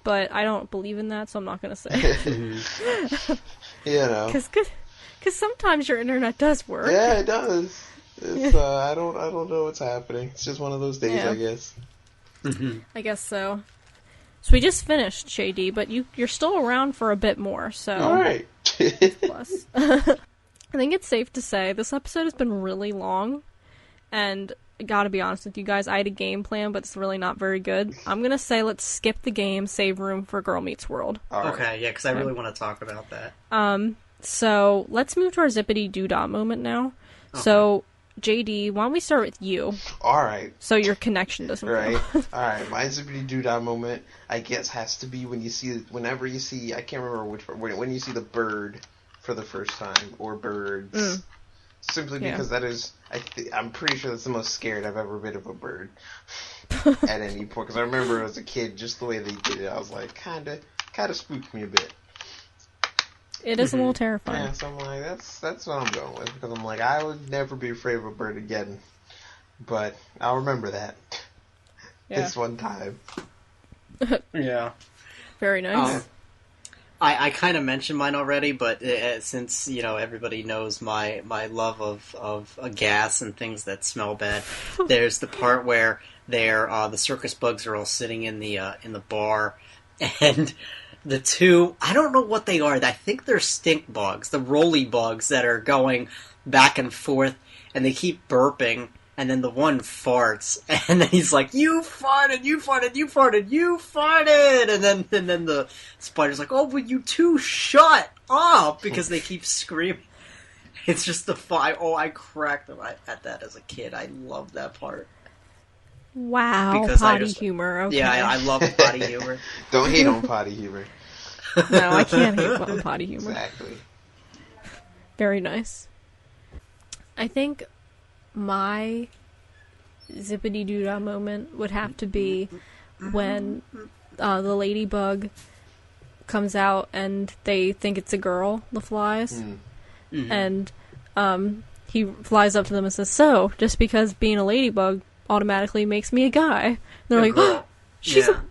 But I don't believe in that, so I'm not gonna say it. You know. Because sometimes your internet does work. Yeah, it does. It's I don't know what's happening. It's just one of those days, I guess. Mm-hmm. I guess so. So we just finished JD, but you're still around for a bit more, so. All right. Plus. I think it's safe to say this episode has been really long, and I gotta be honest with you guys, I had a game plan, but it's really not very good. I'm gonna say let's skip the game, save room for Girl Meets World. Right. Okay, yeah, because I really want to talk about that. So let's move to our Zippity Doo Dah moment now. Okay. So, JD, why don't we start with you? All right. So your connection doesn't Right. All right. My Zippity Doo Dah moment, I guess, has to be whenever you see, I can't remember which, when you see the bird for the first time, or birds. Simply because that is, I'm pretty sure that's the most scared I've ever been of a bird at any point. Because I remember as a kid, just the way they did it, I was like, kind of spooked me a bit. It is a little terrifying. Yeah, so I'm like, that's what I'm going with. Because I'm like, I would never be afraid of a bird again. But I'll remember that. This one time. Yeah. Very nice. I kind of mentioned mine already, but since everybody knows my love of gas and things that smell bad, there's the part where the circus bugs are all sitting in the bar, and the two, I don't know what they are. I think they're stink bugs, the roly bugs that are going back and forth, and they keep burping. And then the one farts, and then he's like, "You farted, you farted, you farted, you farted!" And then the spider's like, "Oh, will you two shut up?" Because they keep screaming. It's just the fire. Oh, I cracked them at that as a kid. I loved that part. Wow, because potty humor. Okay. Yeah, I love potty humor. Don't hate on potty humor. No, I can't hate on potty humor. Exactly. Very nice. I think my Zippity Doo Dah moment would have to be when the ladybug comes out and they think it's a girl, the flies. Mm-hmm. And he flies up to them and says, "So, just because being a ladybug automatically makes me a guy." And they're like, "Oh, she's a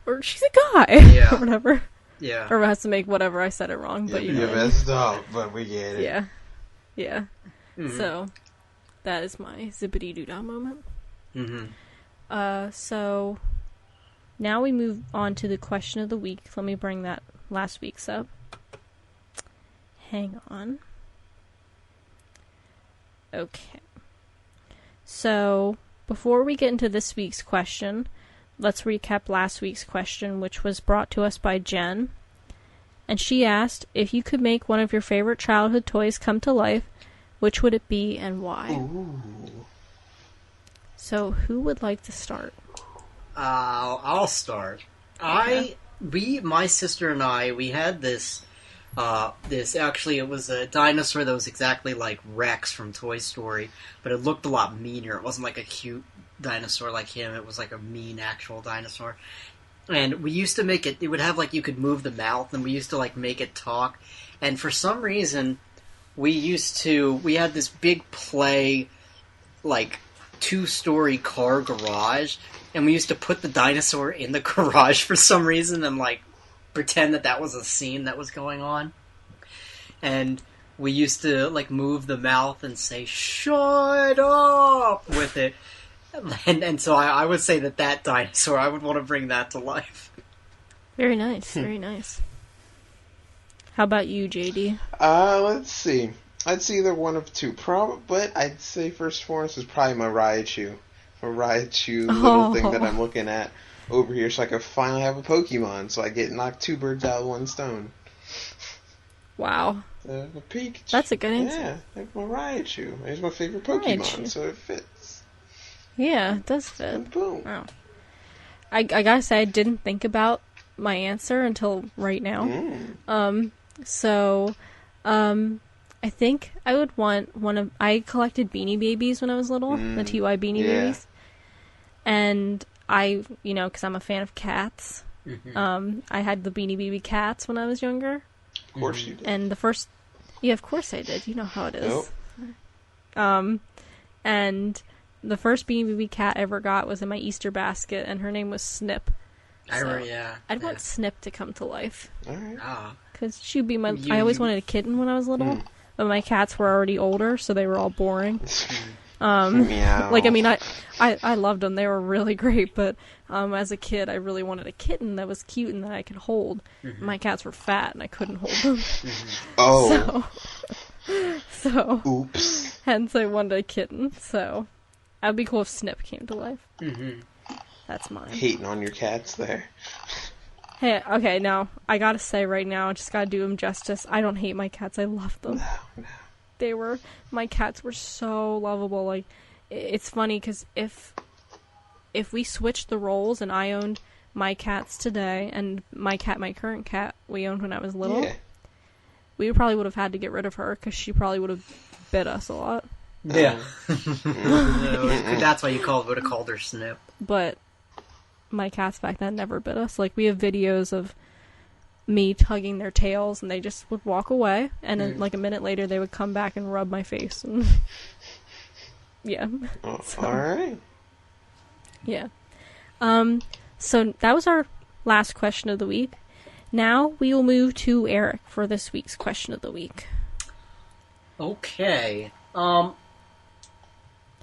guy." Yeah. Or whatever. Yeah. Or has to make whatever, I said it wrong, but you know. You messed up, but we get it. Yeah. Yeah. Mm-hmm. So that is my Zippity Doo Dah moment. Mm-hmm. So now we move on to the question of the week. Let me bring that last week's up. Hang on. Okay. So before we get into this week's question, let's recap last week's question, which was brought to us by Jen. And she asked, if you could make one of your favorite childhood toys come to life, which would it be and why? Ooh. So, who would like to start? I'll start. Okay. My sister and I, we had this actually, it was a dinosaur that was exactly like Rex from Toy Story, but it looked a lot meaner. It wasn't like a cute dinosaur like him. It was like a mean actual dinosaur. And we used to make it would have like, you could move the mouth, and we used to like make it talk. And for some reason, we had this big play, like, 2-story car garage, and we used to put the dinosaur in the garage for some reason and, like, pretend that was a scene that was going on. And we used to, like, move the mouth and say, "Shut up!" with it. And so I would say that dinosaur, I would want to bring that to life. Very nice, very nice. How about you, JD? Let's see. I'd say either one of two. But I'd say first and foremost is probably my Raichu. My Raichu little thing that I'm looking at over here, so I can finally have a Pokemon, so I get knocked 2 birds out with 1 stone. Wow. A Pikachu. That's a good answer. Yeah, like my Raichu. It's my favorite Pokemon, Raichu. so it fits. Yeah, it does fit. And boom. Wow. I gotta say, I didn't think about my answer until right now. I think I would want I collected Beanie Babies when I was little, the TY Beanie Babies. And I, because I'm a fan of cats, I had the Beanie Baby cats when I was younger. Of course you did. And of course I did. You know how it is. Nope. And the first Beanie Baby cat I ever got was in my Easter basket, and her name was Snip. I'd want Snip to come to life. All right. Because she'd be my... I always wanted a kitten when I was little, but my cats were already older, so they were all boring. Meow. I loved them. They were really great, but as a kid, I really wanted a kitten that was cute and that I could hold. My cats were fat, and I couldn't hold them. Oh. So... Oops. Hence, I wanted a kitten, so... It would be cool if Snip came to life. That's mine. Hating on your cats there. Hey, okay, now, I gotta say right now, I just gotta do them justice. I don't hate my cats, I love them. No. My cats were so lovable. Like, it's funny, because if we switched the roles and I owned my cats today, and my current cat, we owned when I was little, we probably would have had to get rid of her, because she probably would have bit us a lot. Yeah. That's why you would have called her Snip. But my cats back then never bit us. Like, we have videos of me tugging their tails, and they just would walk away, and then, like, a minute later, they would come back and rub my face. And yeah. Alright. Yeah. So that was our last question of the week. Now we will move to Eric for this week's question of the week. Okay.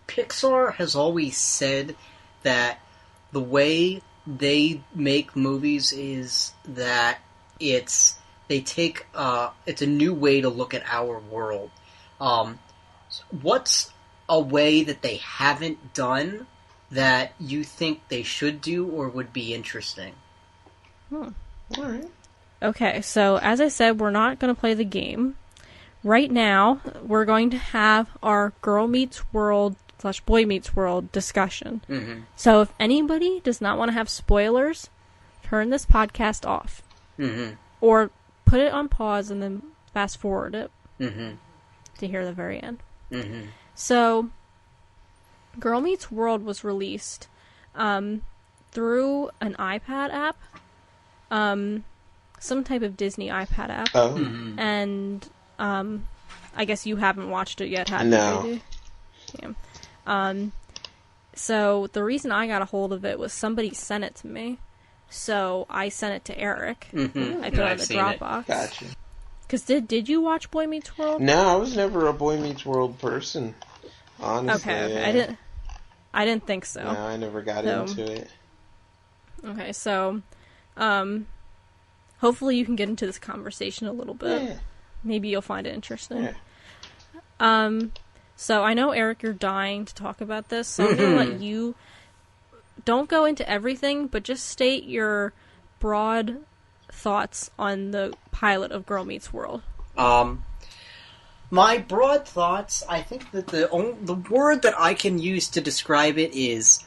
Pixar has always said that the way they make movies is that it's a new way to look at our world. What's a way that they haven't done that you think they should do or would be interesting? All right. Okay, so as I said, we're not going to play the game. Right now, we're going to have our Girl Meets World / Boy Meets World discussion. Mm-hmm. So if anybody does not want to have spoilers, turn this podcast off. Mm-hmm. Or put it on pause and then fast forward it Mm-hmm. to hear the very end. Mm-hmm. So, Girl Meets World was released through an iPad app. Some type of Disney iPad app. Oh. Mm-hmm. And I guess you haven't watched it yet, have No. you? Yeah. So the reason I got a hold of it was somebody sent it to me. So I sent it to Eric. Mm-hmm. I put it on I've the seen Dropbox. Gotcha. Because did you watch Boy Meets World? No, I was never a Boy Meets World person. Honestly. Okay. I didn't think so. No, I never got into it. Okay, so hopefully you can get into this conversation a little bit. Yeah. Maybe you'll find it interesting. Yeah. So I know, Eric, you're dying to talk about this, so I'm going to let you... Don't go into everything, but just state your broad thoughts on the pilot of Girl Meets World. My broad thoughts, I think that the word that I can use to describe it is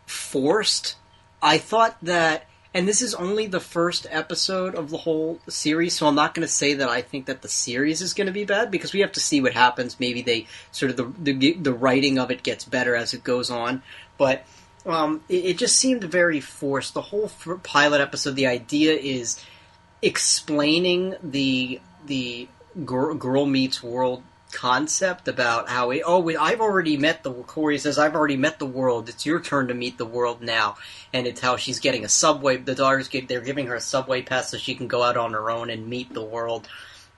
forced. I thought that, and this is only the first episode of the whole series, so I'm not going to say that I think that the series is going to be bad, because we have to see what happens. Maybe they sort of the writing of it gets better as it goes on, but it just seemed very forced. The whole pilot episode, the idea is explaining the Girl Meets World concept about how I've already met Corey says, I've already met the world, it's your turn to meet the world now. And it's how she's getting a subway, they're giving her a subway pass so she can go out on her own and meet the world.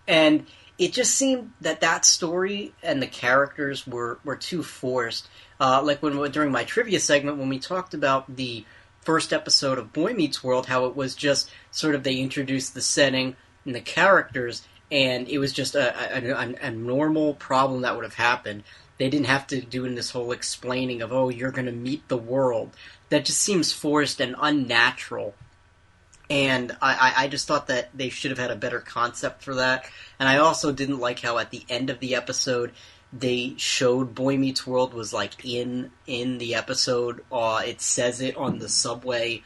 And it just seemed that story and the characters were too forced. Like during my trivia segment, when we talked about the first episode of Boy Meets World, how it was just sort of they introduced the setting and the characters, and it was just a normal problem that would have happened. They didn't have to do in this whole explaining of, you're going to meet the world. That just seems forced and unnatural. And I just thought that they should have had a better concept for that. And I also didn't like how at the end of the episode they showed Boy Meets World was like in the episode. It says it on the subway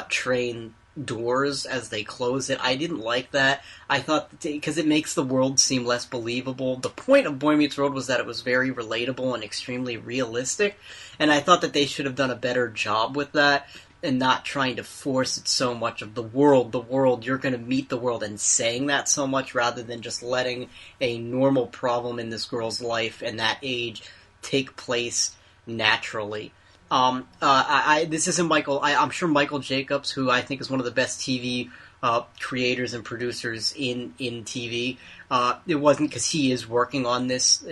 train doors as they close it. I didn't like that. I thought, because it makes the world seem less believable. The point of Boy Meets World was that it was very relatable and extremely realistic, and I thought that they should have done a better job with that and not trying to force it so much of the world, you're going to meet the world, and saying that so much rather than just letting a normal problem in this girl's life and that age take place naturally. This isn't Michael. I'm sure Michael Jacobs, who I think is one of the best TV creators and producers in TV. It wasn't because he is working on this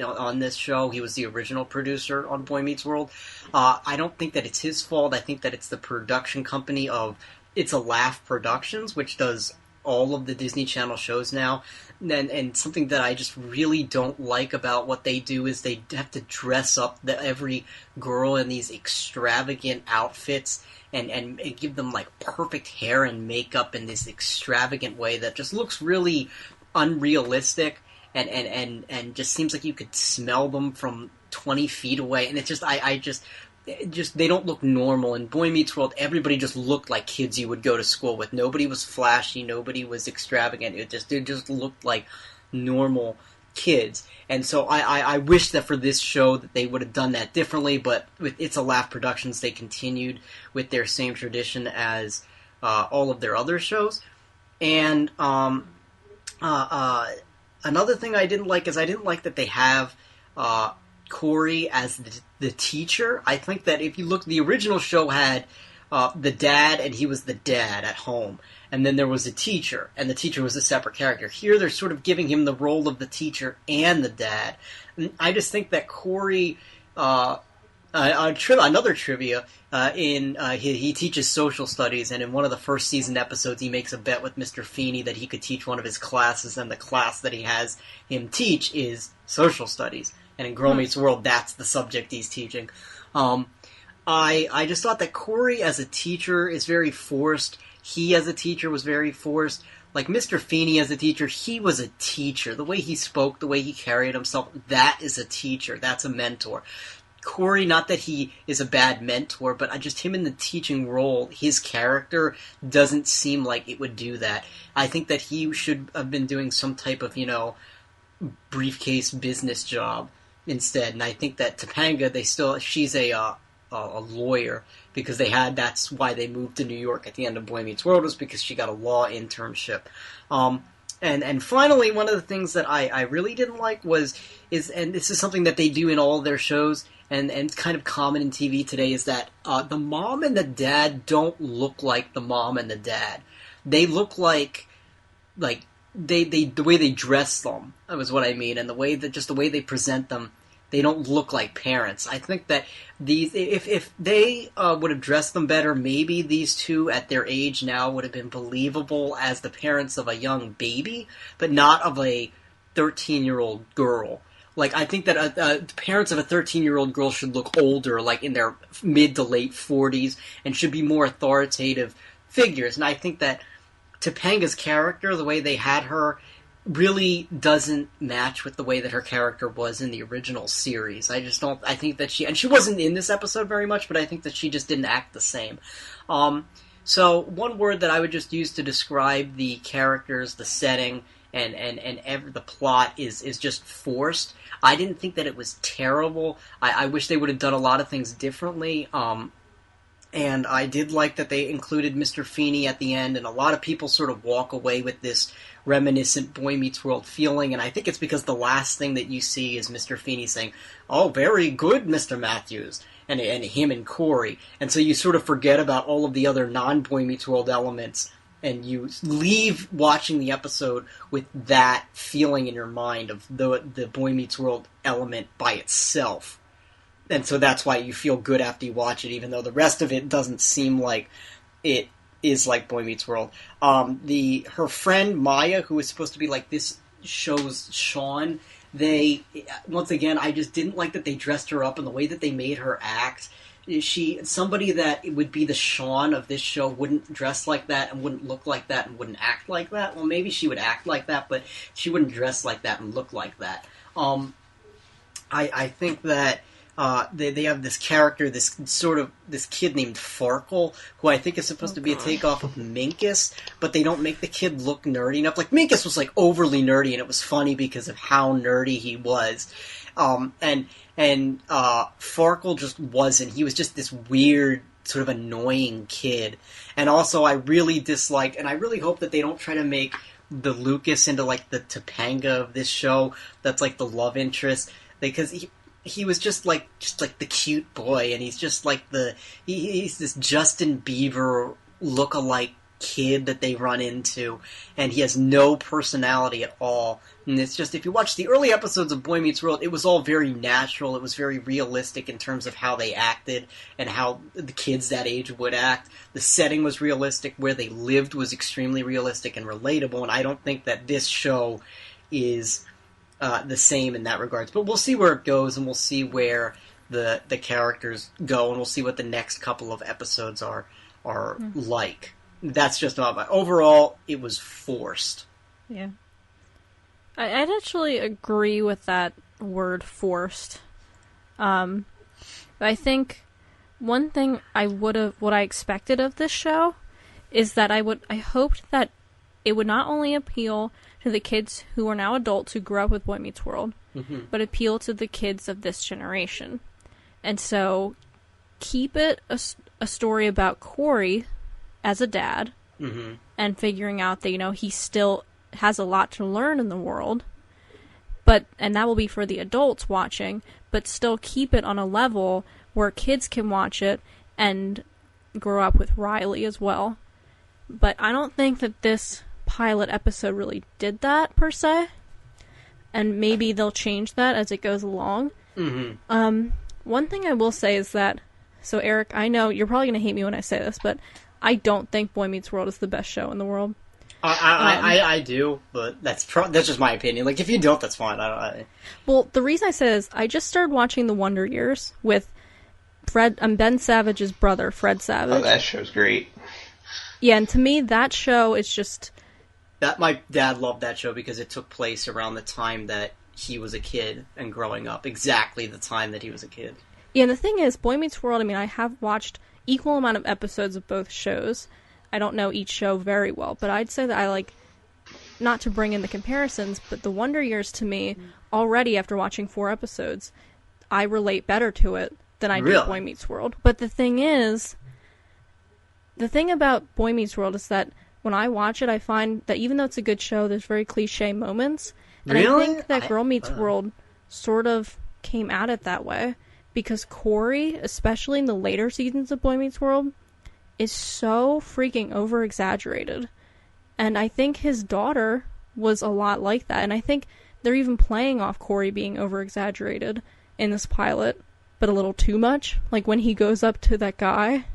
show. He was the original producer on Boy Meets World. I don't think that it's his fault. I think that it's the production company of It's a Laugh Productions, which does all of the Disney Channel shows now. And something that I just really don't like about what they do is they have to dress up every girl in these extravagant outfits and give them like perfect hair and makeup in this extravagant way that just looks really unrealistic and just seems like you could smell them from 20 feet away. And it's just just they don't look normal. In Boy Meets World, everybody just looked like kids you would go to school with. Nobody was flashy, nobody was extravagant. It just looked like normal kids. And so I wish that for this show that they would have done that differently, but with It's a Laugh Productions, they continued with their same tradition as all of their other shows. And another thing I didn't like is I didn't like that they have Corey as the teacher. I think that if you look, the original show had the dad, and he was the dad at home. And then there was a teacher, and the teacher was a separate character. Here they're sort of giving him the role of the teacher and the dad. And I just think that Corey, another trivia, he teaches social studies, and in one of the first season episodes he makes a bet with Mr. Feeney that he could teach one of his classes, and the class that he has him teach is social studies. And in Girl Meets World, that's the subject he's teaching. I just thought that Corey as a teacher is very forced. He as a teacher was very forced. Like Mr. Feeney as a teacher, he was a teacher. The way he spoke, the way he carried himself, that is a teacher. That's a mentor. Corey, not that he is a bad mentor, but just him in the teaching role, his character doesn't seem like it would do that. I think that he should have been doing some type of, briefcase business job instead. And I think that Topanga, she's a lawyer, because that's why they moved to New York at the end of Boy Meets World, was because she got a law internship. And finally, one of the things that I really didn't like and this is something that they do in all of their shows, and it's kind of common in TV today, is that the mom and the dad don't look like the mom and the dad. They look like the way they dress them, was what I mean, and the way they present them. They don't look like parents. I think that if they would have dressed them better, maybe these two at their age now would have been believable as the parents of a young baby, but not of a 13-year-old girl. Like, I think that the parents of a 13-year-old girl should look older, like in their mid to late 40s, and should be more authoritative figures. And I think that Topanga's character, the way they had her, really doesn't match with the way that her character was in the original series. I think that she wasn't in this episode very much, but I think that she just didn't act the same. So one word that I would just use to describe the characters, the setting, and the plot is just forced. I didn't think that it was terrible. I wish they would have done a lot of things differently. And I did like that they included Mr. Feeney at the end, and a lot of people sort of walk away with this reminiscent Boy Meets World feeling, and I think it's because the last thing that you see is Mr. Feeney saying, "Oh, very good, Mr. Matthews," and him and Corey, and so you sort of forget about all of the other non-Boy Meets World elements, and you leave watching the episode with that feeling in your mind of the Boy Meets World element by itself. And so that's why you feel good after you watch it, even though the rest of it doesn't seem like it is like Boy Meets World. Her friend Maya, who is supposed to be like this show's Sean, once again, I just didn't like that they dressed her up and the way that they made her act. Somebody that would be the Sean of this show wouldn't dress like that and wouldn't look like that and wouldn't act like that. Well, maybe she would act like that, but she wouldn't dress like that and look like that. I think that they have this character, this kid named Farkle, who I think is supposed to be a takeoff of Minkus, but they don't make the kid look nerdy enough. Like, Minkus was like overly nerdy, and it was funny because of how nerdy he was. And Farkle just wasn't. He was just this weird, sort of annoying kid. And also, I really dislike, and I really hope that they don't try to make the Lucas into like the Topanga of this show. That's like the love interest, because he was just like the cute boy, and he's just like he's this Justin Bieber look-alike kid that they run into, and he has no personality at all. And it's just, if you watch the early episodes of Boy Meets World, it was all very natural. It was very realistic in terms of how they acted and how the kids that age would act. The setting was realistic. Where they lived was extremely realistic and relatable, and I don't think that this show is the same in that regards. But we'll see where it goes, and we'll see where the characters go, and we'll see what the next couple of episodes are like. That's just about overall, it was forced. Yeah. I'd actually agree with that word, forced. I think one thing what I expected of this show is that I hoped that it would not only appeal to the kids who are now adults who grew up with Boy Meets World, but appeal to the kids of this generation. And so, keep it a story about Corey as a dad, and figuring out that, he still has a lot to learn in the world, and that will be for the adults watching, but still keep it on a level where kids can watch it and grow up with Riley as well. But I don't think that this pilot episode really did that, per se. And maybe they'll change that as it goes along. Mm-hmm. One thing I will say is that, so Eric, I know you're probably going to hate me when I say this, but I don't think Boy Meets World is the best show in the world. I do, but that's just my opinion. Like, if you don't, that's fine. Well, the reason I say this, I just started watching The Wonder Years with Ben Savage's brother, Fred Savage. Oh, that show's great. Yeah, and to me, that show is just... My dad loved that show because it took place around the time that he was a kid and growing up. Exactly the time that he was a kid. Yeah, and the thing is, Boy Meets World, I mean, I have watched equal amount of episodes of both shows. I don't know each show very well, but I'd say that I like, not to bring in the comparisons, but The Wonder Years to me, already after watching 4 episodes, I relate better to it than I do Boy Meets World. But the thing about Boy Meets World is that when I watch it, I find that even though it's a good show, there's very cliche moments. And I think that Girl Meets World sort of came at it that way. Because Corey, especially in the later seasons of Boy Meets World, is so freaking over-exaggerated. And I think his daughter was a lot like that. And I think they're even playing off Corey being over-exaggerated in this pilot, but a little too much. Like when he goes up to that guy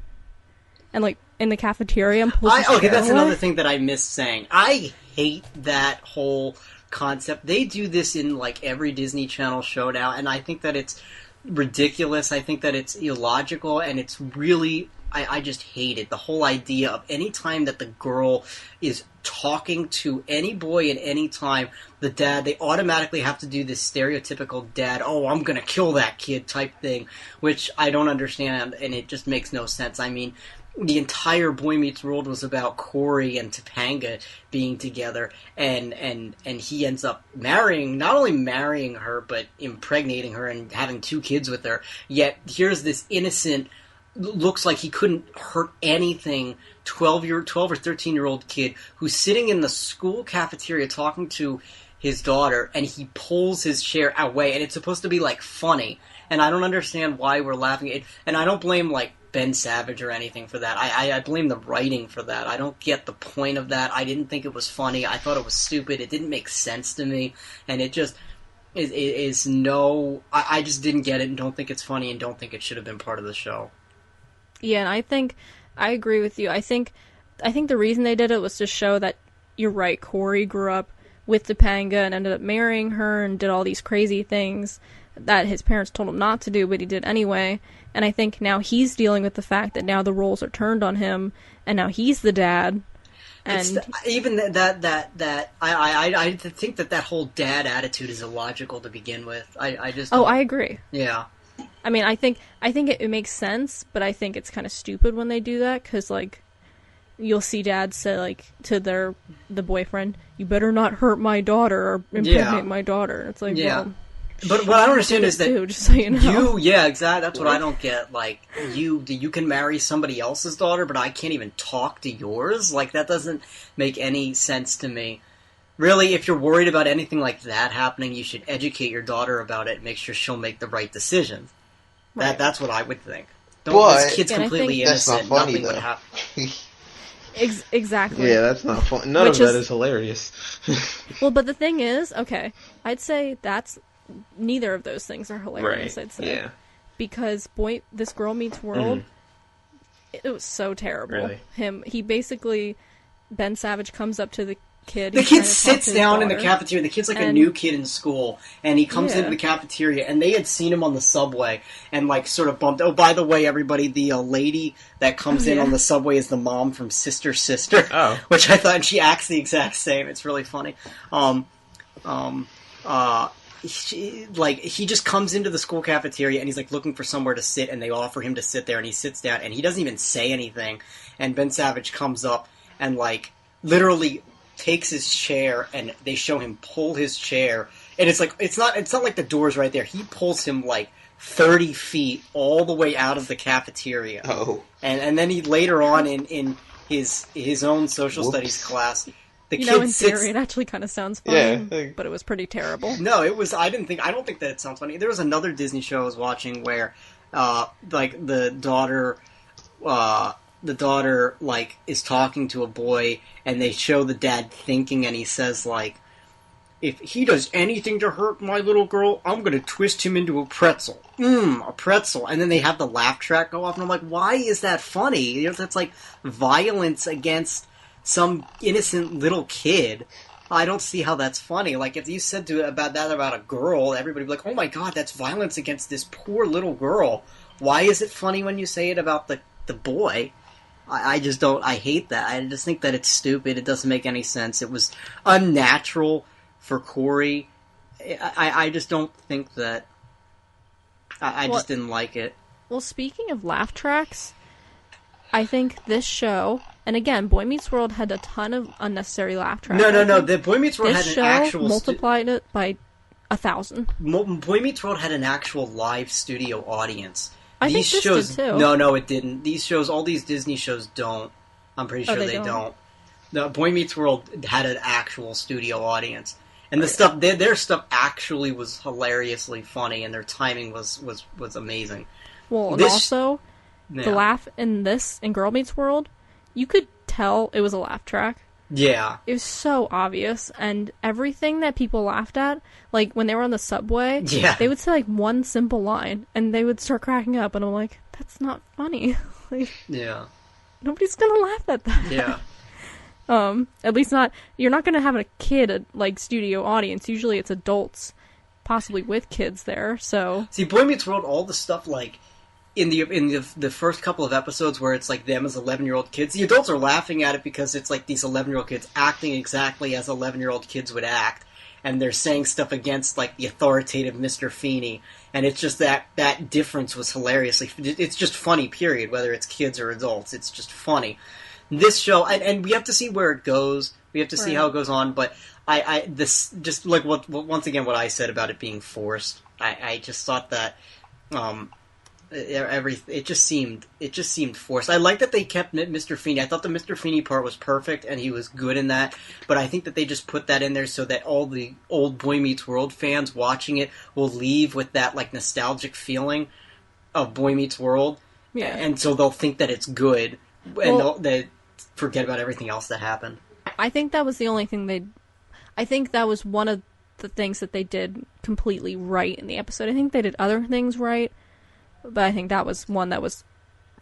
and like in the cafeteria and pulls his chair that's away. another thing that I missed saying. I hate that whole concept. They do this in like every Disney Channel show now, and I think that it's ridiculous. I think that it's illogical, and it's really... I just hate it. The whole idea of any time that the girl is talking to any boy at any time, the dad, they automatically have to do this stereotypical dad, oh, I'm gonna kill that kid type thing, which I don't understand, and it just makes no sense. I mean, the entire Boy Meets World was about Corey and Topanga being together, and he ends up not only marrying her, but impregnating her and having 2 kids with her. Yet here's this innocent, looks like he couldn't hurt anything, 12 or 13-year-old kid who's sitting in the school cafeteria talking to his daughter, and he pulls his chair away, and it's supposed to be like funny, and I don't understand why we're laughing at it. And I don't blame like Ben Savage or anything for that. I blame the writing for that. I don't get the point of that. I didn't think it was funny. I thought it was stupid. It didn't make sense to me, and it just is no... I just didn't get it and don't think it's funny and don't think it should have been part of the show. Yeah, and I think I agree with you. I think the reason they did it was to show that you're right. Corey grew up with Topanga and ended up marrying her and did all these crazy things that his parents told him not to do, but he did anyway. And I think now he's dealing with the fact that now the roles are turned on him, and now he's the dad. And even I think that whole dad attitude is illogical to begin with. I just I agree. Yeah. I mean, I think it makes sense, but I think it's kind of stupid when they do that, because, like, you'll see dads say, like, to the boyfriend, you better not hurt my daughter or impregnate my daughter. And it's like, well... But what I don't understand is that just so you know. Exactly, that's what I don't get. Like, you can marry somebody else's daughter, but I can't even talk to yours? Like, that doesn't make any sense to me. Really, if you're worried about anything like that happening, you should educate your daughter about it and make sure she'll make the right decisions. Right. That's what I would think. This kid's completely innocent. Nothing would happen. Exactly. Yeah, that's not fun. None of that is hilarious. Well, but the thing is, okay, I'd say neither of those things are hilarious, right. I'd say. Yeah. Because This Girl Meets World, it was so terrible. Really? He basically, Ben Savage comes up to the kid. The kid sits down in the cafeteria. The kid's like a new kid in school, and he comes into the cafeteria, and they had seen him on the subway, and like sort of bumped. Oh, by the way, everybody, the lady that comes in on the subway is the mom from Sister. Oh, which I thought, and she acts the exact same. It's really funny. He just comes into the school cafeteria, and he's like looking for somewhere to sit, and they offer him to sit there, and he sits down, and he doesn't even say anything. And Ben Savage comes up and like literally takes his chair, and they show him pull his chair, and it's like it's not like the door's right there. He pulls him like 30 feet all the way out of the cafeteria. Oh, and then he later on in his own social studies class, the kid in theory, it actually kind of sounds funny, but it was pretty terrible. No, it was. I don't think that it sounds funny. There was another Disney show I was watching where, like the daughter the daughter, like, is talking to a boy, and they show the dad thinking, and he says, like, if he does anything to hurt my little girl, I'm going to twist him into a pretzel. A pretzel. And then they have the laugh track go off, and I'm like, why is that funny? You know, that's like violence against some innocent little kid. I don't see how that's funny. Like, if you said about a girl, everybody would be like, oh my god, that's violence against this poor little girl. Why is it funny when you say it about the boy? I just don't, I hate that. I just think that it's stupid. It doesn't make any sense. It was unnatural for Corey. I just don't think that, I just didn't like it. Well, speaking of laugh tracks, I think this show, and again, Boy Meets World had a ton of unnecessary laugh tracks. No. The Boy Meets World had an actual... This show multiplied it by 1,000. Boy Meets World had an actual live studio audience. I think this did too. No, it didn't. These shows, all these Disney shows don't. I'm pretty sure they don't. No, Boy Meets World had an actual studio audience. And the stuff, their stuff actually was hilariously funny, and their timing was amazing. Well, and also, the laugh in Girl Meets World, you could tell it was a laugh track. Yeah. It was so obvious, and everything that people laughed at, like, when they were on the subway, they would say, like, one simple line, and they would start cracking up, and I'm like, that's not funny. Like, yeah. Nobody's gonna laugh at that. Yeah. At least not, you're not gonna have a kid, like, studio audience. Usually it's adults, possibly with kids there, so... See, Boy Meets World, all the stuff, like, in the first couple of episodes where it's like them as 11-year-old kids, the adults are laughing at it because it's like these 11-year-old kids acting exactly as 11-year-old kids would act, and they're saying stuff against, like, the authoritative Mr. Feeney, and it's just that difference was hilariously... It's just funny, period, whether it's kids or adults. It's just funny. This show, and we have to see where it goes. We have to see how it goes on, but this just like once again what I said about it being forced. I just thought that it just seemed forced. I like that they kept Mr. Feeney. I thought the Mr. Feeney part was perfect, and he was good in that. But I think that they just put that in there so that all the old Boy Meets World fans watching it will leave with that, like, nostalgic feeling of Boy Meets World, and so they'll think that it's good, and they'll forget about everything else that happened. I think that was the only thing I think that was one of the things that they did completely right in the episode. I think they did other things right, but I think that was one that was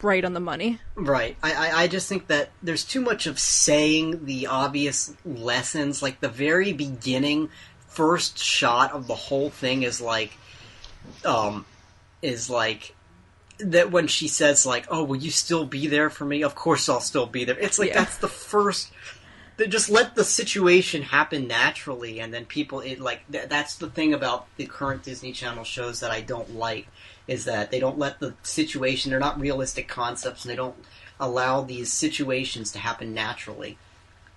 right on the money. Right. I just think that there's too much of saying the obvious lessons. Like, the very beginning, first shot of the whole thing is like that when she says, like, oh, will you still be there for me? Of course I'll still be there. It's like, that's the first... They just let the situation happen naturally, and then people... that's the thing about the current Disney Channel shows that I don't like, is that they don't let the situation... They're not realistic concepts, and they don't allow these situations to happen naturally.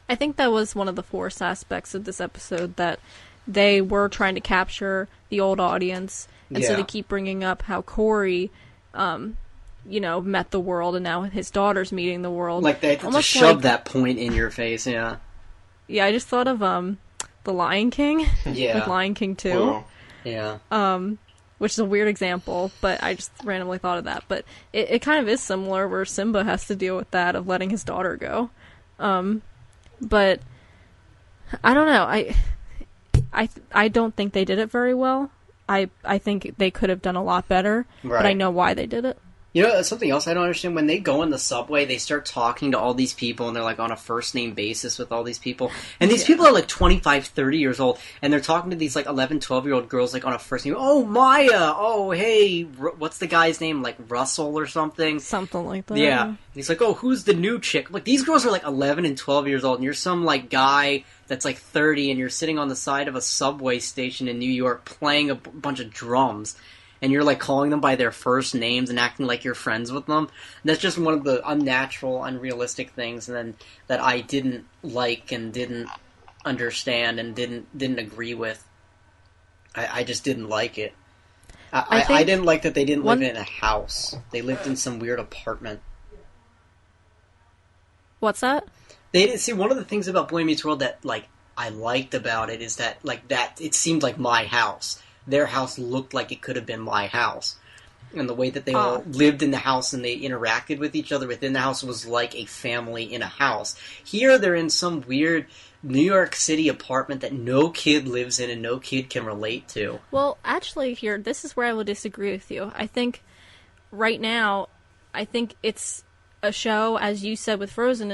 I think that was one of the forced aspects of this episode, that they were trying to capture the old audience, and so they keep bringing up how Corey... met the world, and now his daughter's meeting the world. Like, they have to shove that point in your face, yeah. Yeah, I just thought of, The Lion King. Yeah. Like Lion King 2. Wow. Yeah. Which is a weird example, but I just randomly thought of that. But it kind of is similar, where Simba has to deal with that, of letting his daughter go. But, I don't know, I don't think they did it very well. I think they could have done a lot better, but I know why they did it. You know, something else I don't understand, when they go in the subway, they start talking to all these people, and they're, like, on a first-name basis with all these people. And these people are, like, 25, 30 years old, and they're talking to these, like, 11, 12-year-old girls, like, on a first name. Oh, Maya! Oh, hey! What's the guy's name? Like, Russell or something? Something like that. Yeah. And he's like, oh, who's the new chick? Like, these girls are, like, 11 and 12 years old, and you're some, like, guy that's, like, 30, and you're sitting on the side of a subway station in New York playing a bunch of drums. And you're, like, calling them by their first names and acting like you're friends with them. And that's just one of the unnatural, unrealistic things, and then that I didn't like and didn't understand and didn't agree with. I just didn't like it. I didn't like that they didn't live in a house. They lived in some weird apartment. What's that? They didn't see, one of the things about Boy Meets World that, like, I liked about it is that, like, that it seemed like my house. Their house looked like it could have been my house. And the way that they all lived in the house and they interacted with each other within the house was like a family in a house. Here, they're in some weird New York City apartment that no kid lives in and no kid can relate to. Well, actually, here, this is where I will disagree with you. I think right now, I think it's a show, as you said with Frozen,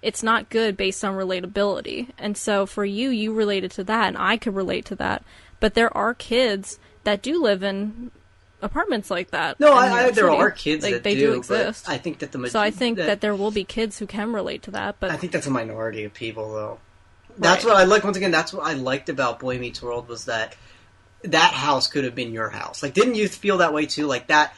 it's not good based on relatability. And so for you related to that, and I could relate to that. But there are kids that do live in apartments like that. No, there are kids that they do exist. I think that so I think that there will be kids who can relate to that. But I think that's a minority of people, though. That's what I like. Once again, that's what I liked about Boy Meets World was that house could have been your house. Like, didn't you feel that way too? Like that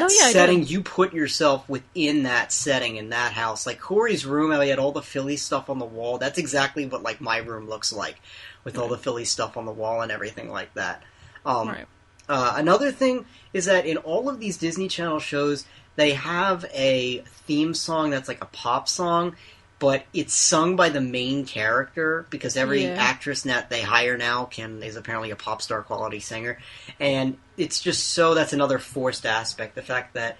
setting, you put yourself within that setting in that house. Like Corey's room, how he had all the Philly stuff on the wall. That's exactly what like my room looks like, with all the Philly stuff on the wall and everything like that. Another thing is that in all of these Disney Channel shows, they have a theme song that's like a pop song, but it's sung by the main character because every actress that they hire now is apparently a pop star quality singer. And it's just that's another forced aspect. The fact that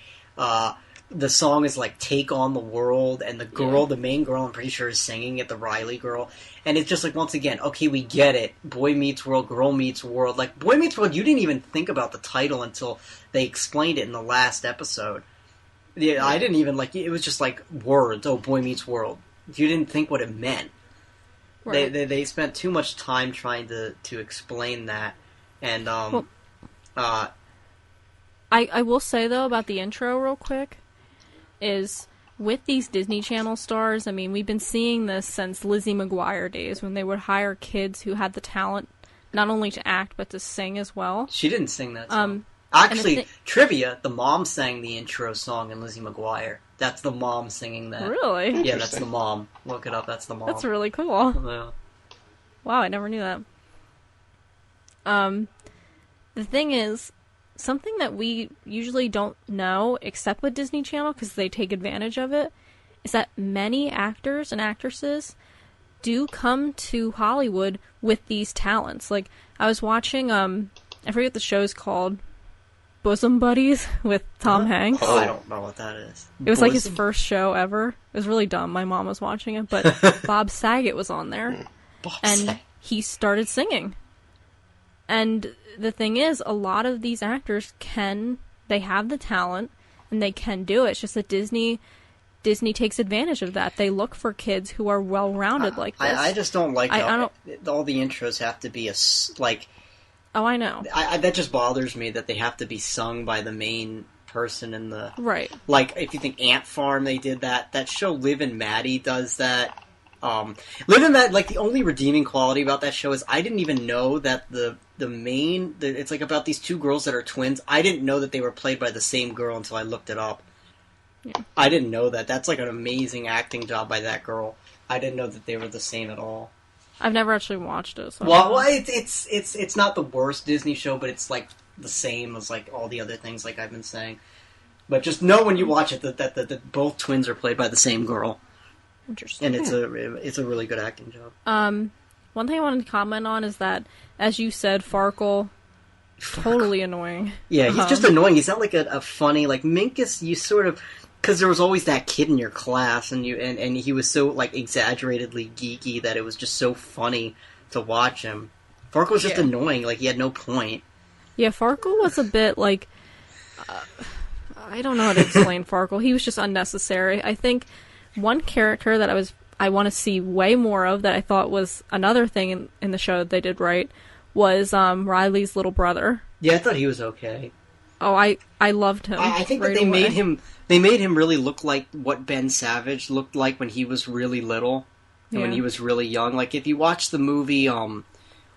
the song is like Take on the World, and the main girl, I'm pretty sure is singing it, the Riley girl. And it's just like, once again, okay, we get it. Boy Meets World, Girl Meets World. Like, Boy Meets World, you didn't even think about the title until they explained it in the last episode. Yeah, I didn't even, it was just like words. Oh, Boy Meets World. You didn't think what it meant. Right. They spent too much time trying to explain that. And, I will say, though, about the intro real quick, is with these Disney Channel stars, I mean, we've been seeing this since Lizzie McGuire days, when they would hire kids who had the talent not only to act, but to sing as well. She didn't sing that song. Actually, trivia, the mom sang the intro song in Lizzie McGuire. That's the mom singing that. Really? Yeah, that's the mom. Look it up, that's the mom. That's really cool. Yeah. Wow, I never knew that. The thing is, something that we usually don't know, except with Disney Channel, because they take advantage of it, is that many actors and actresses do come to Hollywood with these talents. Like, I was watching, I forget what the show's called, Bosom Buddies with Tom Hanks. Oh, I don't know what that is. It was like his first show ever. It was really dumb. My mom was watching it, but Bob Saget was on there. And he started singing. And the thing is, a lot of these actors they have the talent, and they can do it. It's just that Disney takes advantage of that. They look for kids who are well-rounded like this. I just don't like how all the intros have to be Oh, I know. That just bothers me that they have to be sung by the main person in the... Right. Like, if you think Ant Farm, they did that. That show Liv and Maddie does that. Liv and Maddie, the only redeeming quality about that show is I didn't even know that it's about these two girls that are twins. I didn't know that they were played by the same girl until I looked it up. Yeah. I didn't know that. That's an amazing acting job by that girl. I didn't know that they were the same at all. I've never actually watched it. So it's not the worst Disney show, but it's the same as all the other things I've been saying. But just know when you watch it that both twins are played by the same girl. Interesting. And it's a really good acting job. One thing I wanted to comment on is that, as you said, Farkle, totally annoying. Yeah, he's just annoying. He's not a funny Minkus. You sort of. Because there was always that kid in your class, and he was so exaggeratedly geeky that it was just so funny to watch him. Farkle was just annoying; he had no point. Yeah, Farkle was a bit I don't know how to explain Farkle. He was just unnecessary. I think one character that I want to see way more of, that I thought was another thing in the show that they did right, was Riley's little brother. Yeah, I thought he was okay. Oh, I loved him. I think that they made him really look like what Ben Savage looked like when he was really little, and when he was really young. If you watch the movie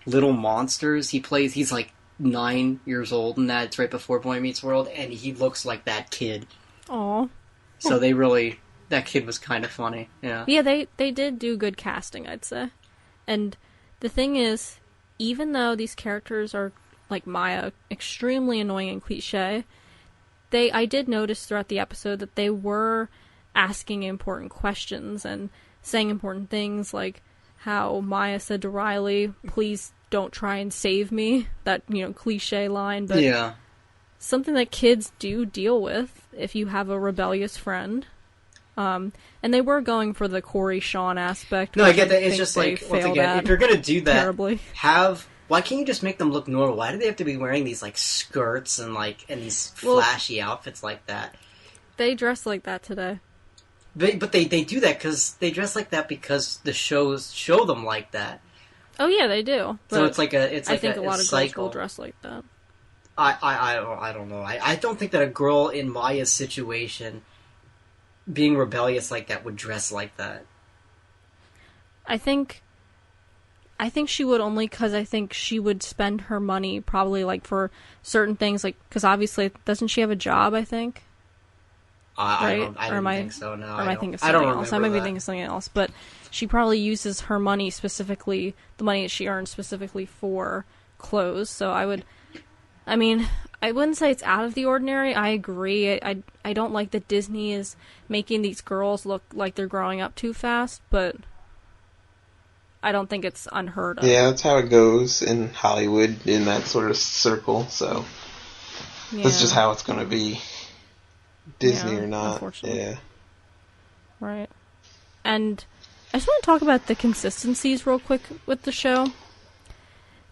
Little Monsters, he's 9 years old, and that's right before Boy Meets World, and he looks like that kid. Aw. So that kid was kind of funny. Yeah. Yeah, they did do good casting, I'd say. And the thing is, even though these characters are, like Maya, extremely annoying and cliche, I did notice throughout the episode that they were asking important questions and saying important things, like how Maya said to Riley, "Please don't try and save me." That, cliche line, but yeah. something that kids do deal with if you have a rebellious friend. And they were going for the Corey Sean aspect. No, I get that. It's just like, once again, if you're going to do that, terribly. Why can't you just make them look normal? Why do they have to be wearing these, like, skirts and, like, and these flashy outfits like that? They dress like that today. But they do that because they dress like that because the shows show them like that. Oh yeah, they do. So it's like a I think a lot of cycle. girls will dress like that. I don't know. I don't think that a girl in Maya's situation, being rebellious like that, would dress like that. I think she would, only because I think she would spend her money probably like for certain things, like because obviously doesn't she have a job? I think. I don't think so. No, or am I thinking of something else? I might be thinking of something else, but she probably uses her money specifically, the money that she earns specifically for clothes. So I wouldn't say it's out of the ordinary. I agree. I don't like that Disney is making these girls look like they're growing up too fast, but I don't think it's unheard of. Yeah, that's how it goes in Hollywood, in that sort of circle, so that's just how it's going to be. Disney or not. Unfortunately. Yeah. Right. And I just want to talk about the consistencies real quick with the show.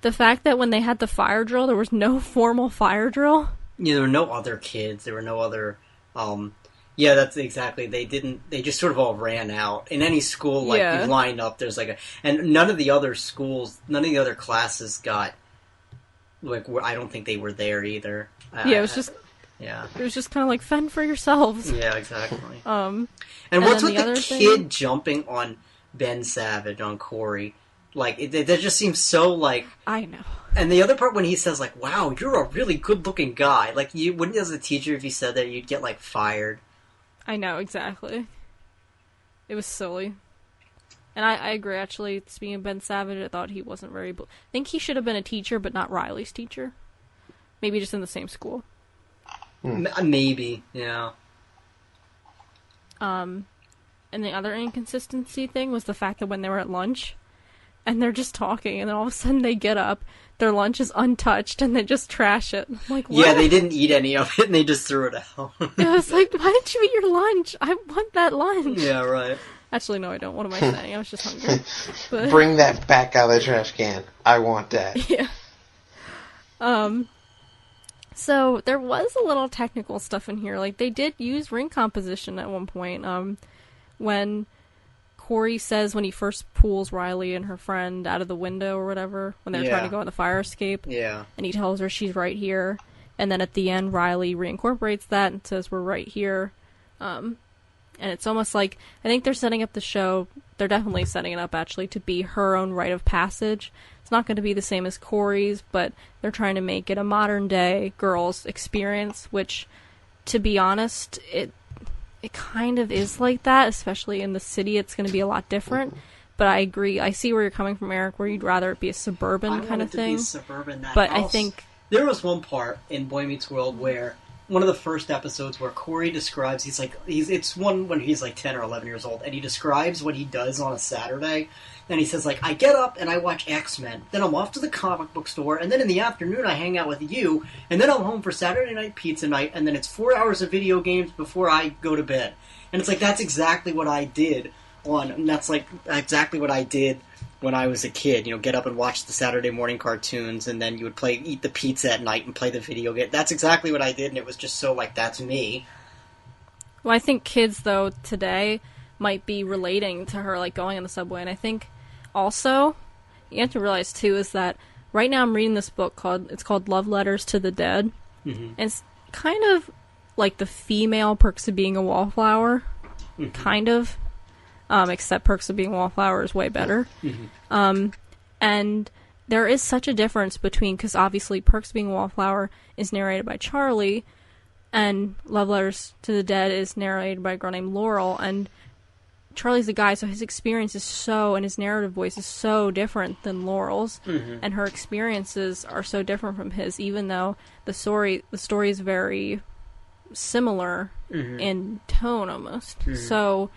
The fact that when they had the fire drill, there was no formal fire drill. Yeah, there were no other kids. There were no other... yeah, that's exactly... They just sort of all ran out. In any school, like, you line up, there's like a... And none of the other schools, none of the other classes got... Like, I don't think they were there either. It was just... Yeah. It was just kind of like, fend for yourselves. Yeah, exactly. And what's with the kid jumping on Ben Savage, on Corey? Like, that just seems so, like... I know. And the other part when he says, like, wow, you're a really good-looking guy. Like, you wouldn't, as a teacher, if you said that, you'd get, like, fired. I know, exactly. It was silly. And I agree, actually. Speaking of Ben Savage, I thought he wasn't very... I think he should have been a teacher, but not Riley's teacher. Maybe just in the same school. Maybe, yeah. And the other inconsistency thing was the fact that when they were at lunch, and they're just talking, and then all of a sudden they get up, their lunch is untouched, and they just trash it. I'm like, what? Yeah, they didn't eat any of it, and they just threw it out. I was like, why didn't you eat your lunch? I want that lunch. Yeah, right. Actually, no, I don't. What am I saying? I was just hungry. But... Bring that back out of the trash can. I want that. Yeah. So, there was a little technical stuff in here. Like, they did use ring composition at one point. When Corey says when he first pulls Riley and her friend out of the window or whatever, when they're trying to go on the fire escape. Yeah. And he tells her she's right here. And then at the end, Riley reincorporates that and says, we're right here. And it's almost like, I think they're setting up the show, they're definitely setting it up, actually, to be her own rite of passage. It's not going to be the same as Corey's, but they're trying to make it a modern-day girls' experience, which, to be honest, it kind of is like that, especially in the city. It's going to be a lot different. But I agree. I see where you're coming from, Eric, where you'd rather it be a suburban kind of thing. Be suburban, but I think... There was one part in Boy Meets World where... One of the first episodes where Corey describes, it's one when he's like 10 or 11 years old, and he describes what he does on a Saturday, and he says, like, I get up and I watch X-Men, then I'm off to the comic book store, and then in the afternoon I hang out with you, and then I'm home for Saturday night pizza night, and then it's 4 hours of video games before I go to bed. And it's like, that's exactly what I did exactly what I did when I was a kid, get up and watch the Saturday morning cartoons, and then you would eat the pizza at night and play the video game. That's exactly what I did, and it was just so, that's me. Well, I think kids, though, today might be relating to her, going on the subway, and I think also, you have to realize, too, is that right now I'm reading this book called Love Letters to the Dead, and it's kind of like the female Perks of Being a Wallflower, kind of. Except Perks of Being a Wallflower is way better. And there is such a difference between, because obviously Perks of Being a Wallflower is narrated by Charlie, and Love Letters to the Dead is narrated by a girl named Laurel, and Charlie's a guy, so his experience is and his narrative voice is so different than Laurel's, and her experiences are so different from his, even though the story is very similar in tone, almost. So...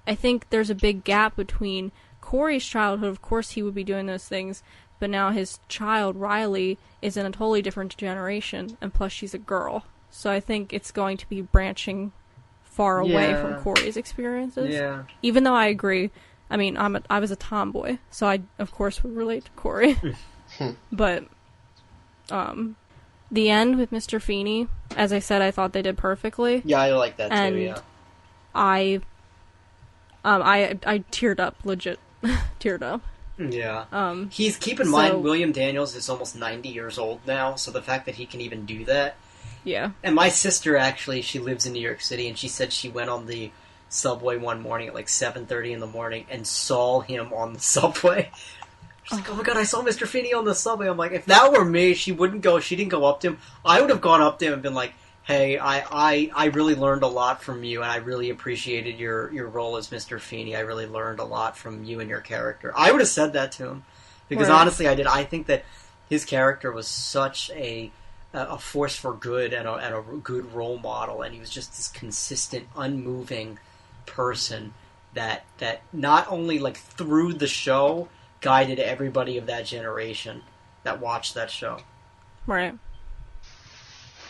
I think there's a big gap between Corey's childhood. Of course, he would be doing those things, but now his child, Riley, is in a totally different generation, and plus she's a girl. So I think it's going to be branching far away from Corey's experiences. Yeah. Even though I agree, I mean, I was a tomboy, so I, of course, would relate to Corey. But, the end with Mr. Feeney, as I said, I thought they did perfectly. Yeah, I like that too, yeah. I teared up, legit. Teared up. Yeah. Keep in mind, William Daniels is almost 90 years old now, so the fact that he can even do that. Yeah. And my sister, actually, she lives in New York City, and she said she went on the subway one morning at like 7:30 in the morning and saw him on the subway. She's like, oh my god, I saw Mr. Feeney on the subway. I'm like, if that were me, she didn't go up to him. I would have gone up to him and been like, hey, I really learned a lot from you, and I really appreciated your role as Mr. Feeney. I really learned a lot from you and your character. I would have said that to him. Because honestly, I did. I think that his character was such a force for good and a good role model, and he was just this consistent, unmoving person that not only, like, through the show, guided everybody of that generation that watched that show. Right.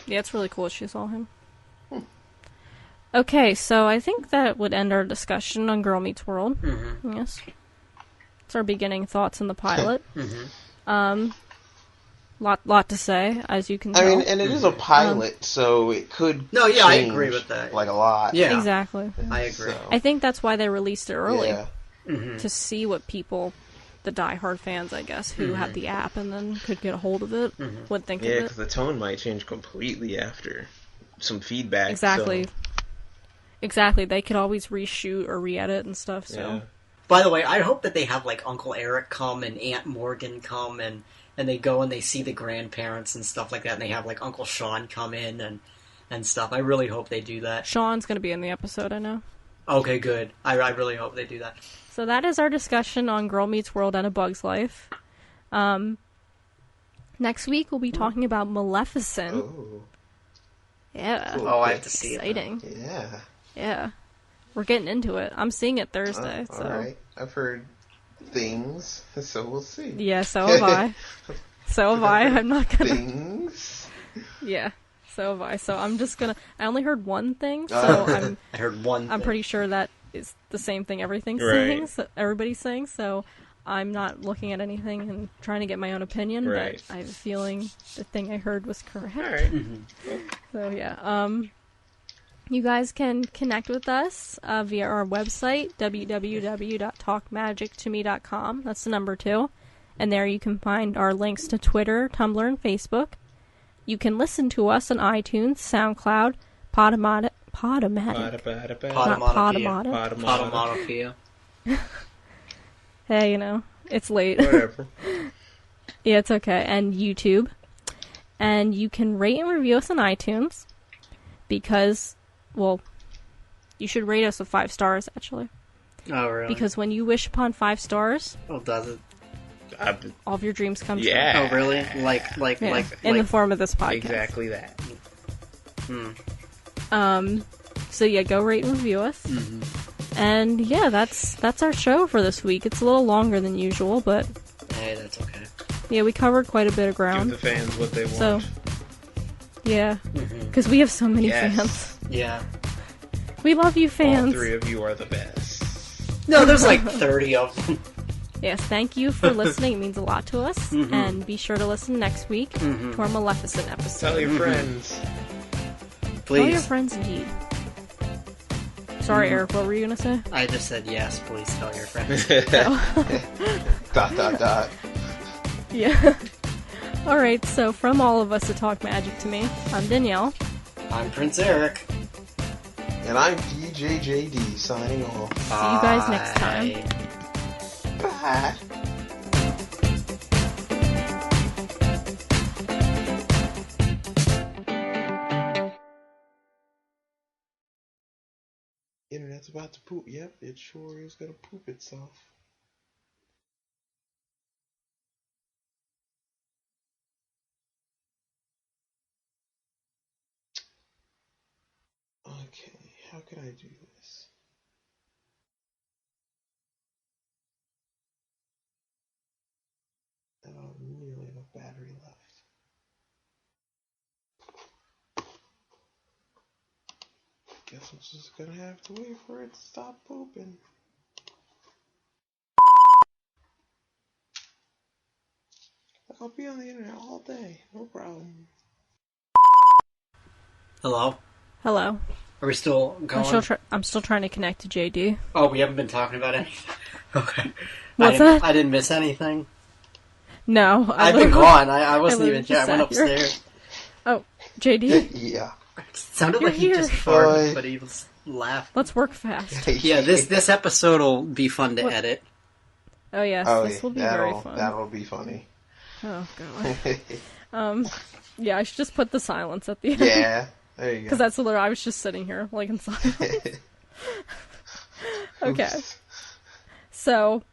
Yeah, it's really cool she saw him. Okay, so I think that would end our discussion on Girl Meets World. Mm-hmm. Yes. It's our beginning thoughts on the pilot. Mm-hmm. Lot to say, as you can tell. I mean, and it is a pilot, so it could change, I agree with that. Like, a lot. Yeah. Exactly. I agree. So. I think that's why they released it early. Yeah. Mm-hmm. To see what people, the diehard fans, I guess, who had the app and then could get a hold of it, would think of it. Yeah, because the tone might change completely after some feedback. Exactly. So. Exactly. They could always reshoot or re-edit and stuff, so... Yeah. By the way, I hope that they have, like, Uncle Eric come and Aunt Morgan come and they go and they see the grandparents and stuff like that, and they have, like, Uncle Sean come in and stuff. I really hope they do that. Sean's going to be in the episode, I know. Okay, good. I really hope they do that. So that is our discussion on Girl Meets World and A Bug's Life. Next week we'll be talking about Maleficent. Oh. Yeah. Cool. Oh, I have to see Exciting. it. Yeah. Yeah. We're getting into it. I'm seeing it Thursday. So. Alright. I've heard things, so we'll see. Yeah, so have I. So have I. I'm not gonna... Things? Yeah. So have I. So I'm just gonna... I only heard one thing, so I heard one I'm thing. pretty sure that is the same thing everything's Right. saying, so everybody's saying, so I'm not looking at anything and trying to get my own opinion, Right. but I have a feeling the thing I heard was correct. Alright. So yeah, you guys can connect with us via our website, www.talkmagictome.com. That's the number 2. And there you can find our links to Twitter, Tumblr, and Facebook. You can listen to us on iTunes, SoundCloud, Podomatic. Podomatopia. Hey, you know, it's late. Whatever. Yeah, it's okay. And YouTube. And you can rate and review us on iTunes because, well, you should rate us with 5 stars, actually. Oh, really? Because when you wish upon 5 stars, Oh, does it? all of your dreams come true. Yeah. Oh, really? Yeah, in the form of this podcast. Exactly that. So yeah, go rate and review us. Mm-hmm. And yeah, that's our show for this week. It's a little longer than usual, but Hey, that's okay. yeah, we covered quite a bit of ground. Give the fans what they want. So yeah, because we have so many Yes. fans. Yeah. We love you, All fans. 3 of you are the best. No, there's like 30 of them. Yes, thank you for listening. It means a lot to us. And be sure to listen next week to our Maleficent episode. Tell your friends. Tell your Please. friends, indeed. Sorry, Eric, what were you going to say? I just said yes, please tell your friends. ... Yeah. Alright, so from all of us at Talk Magic to Me, I'm Danielle. I'm Prince Eric. And I'm DJJD signing off. See you guys next time. Bye. Internet's about to poop. Yep, it sure is gonna poop itself. Okay, how can I do this? I'm just gonna have to wait for it to stop pooping. I'll be on the internet all day, no problem. Hello? Hello. Are we still going? I'm still trying to connect to JD. Oh, we haven't been talking about anything? Okay. What's that? I didn't miss anything? No. I've been gone. I wasn't even here. I went here. upstairs. Oh, JD? Yeah. It sounded You're like he here. just farted, but he was laughing. Let's work fast. Yeah, this episode will be fun to edit. Oh, yes. This will be very fun. That'll be funny. Oh, God. Yeah, I should just put the silence at the end. Yeah. There you go. Because that's literally, I was just sitting here, like, in silence. Okay. So,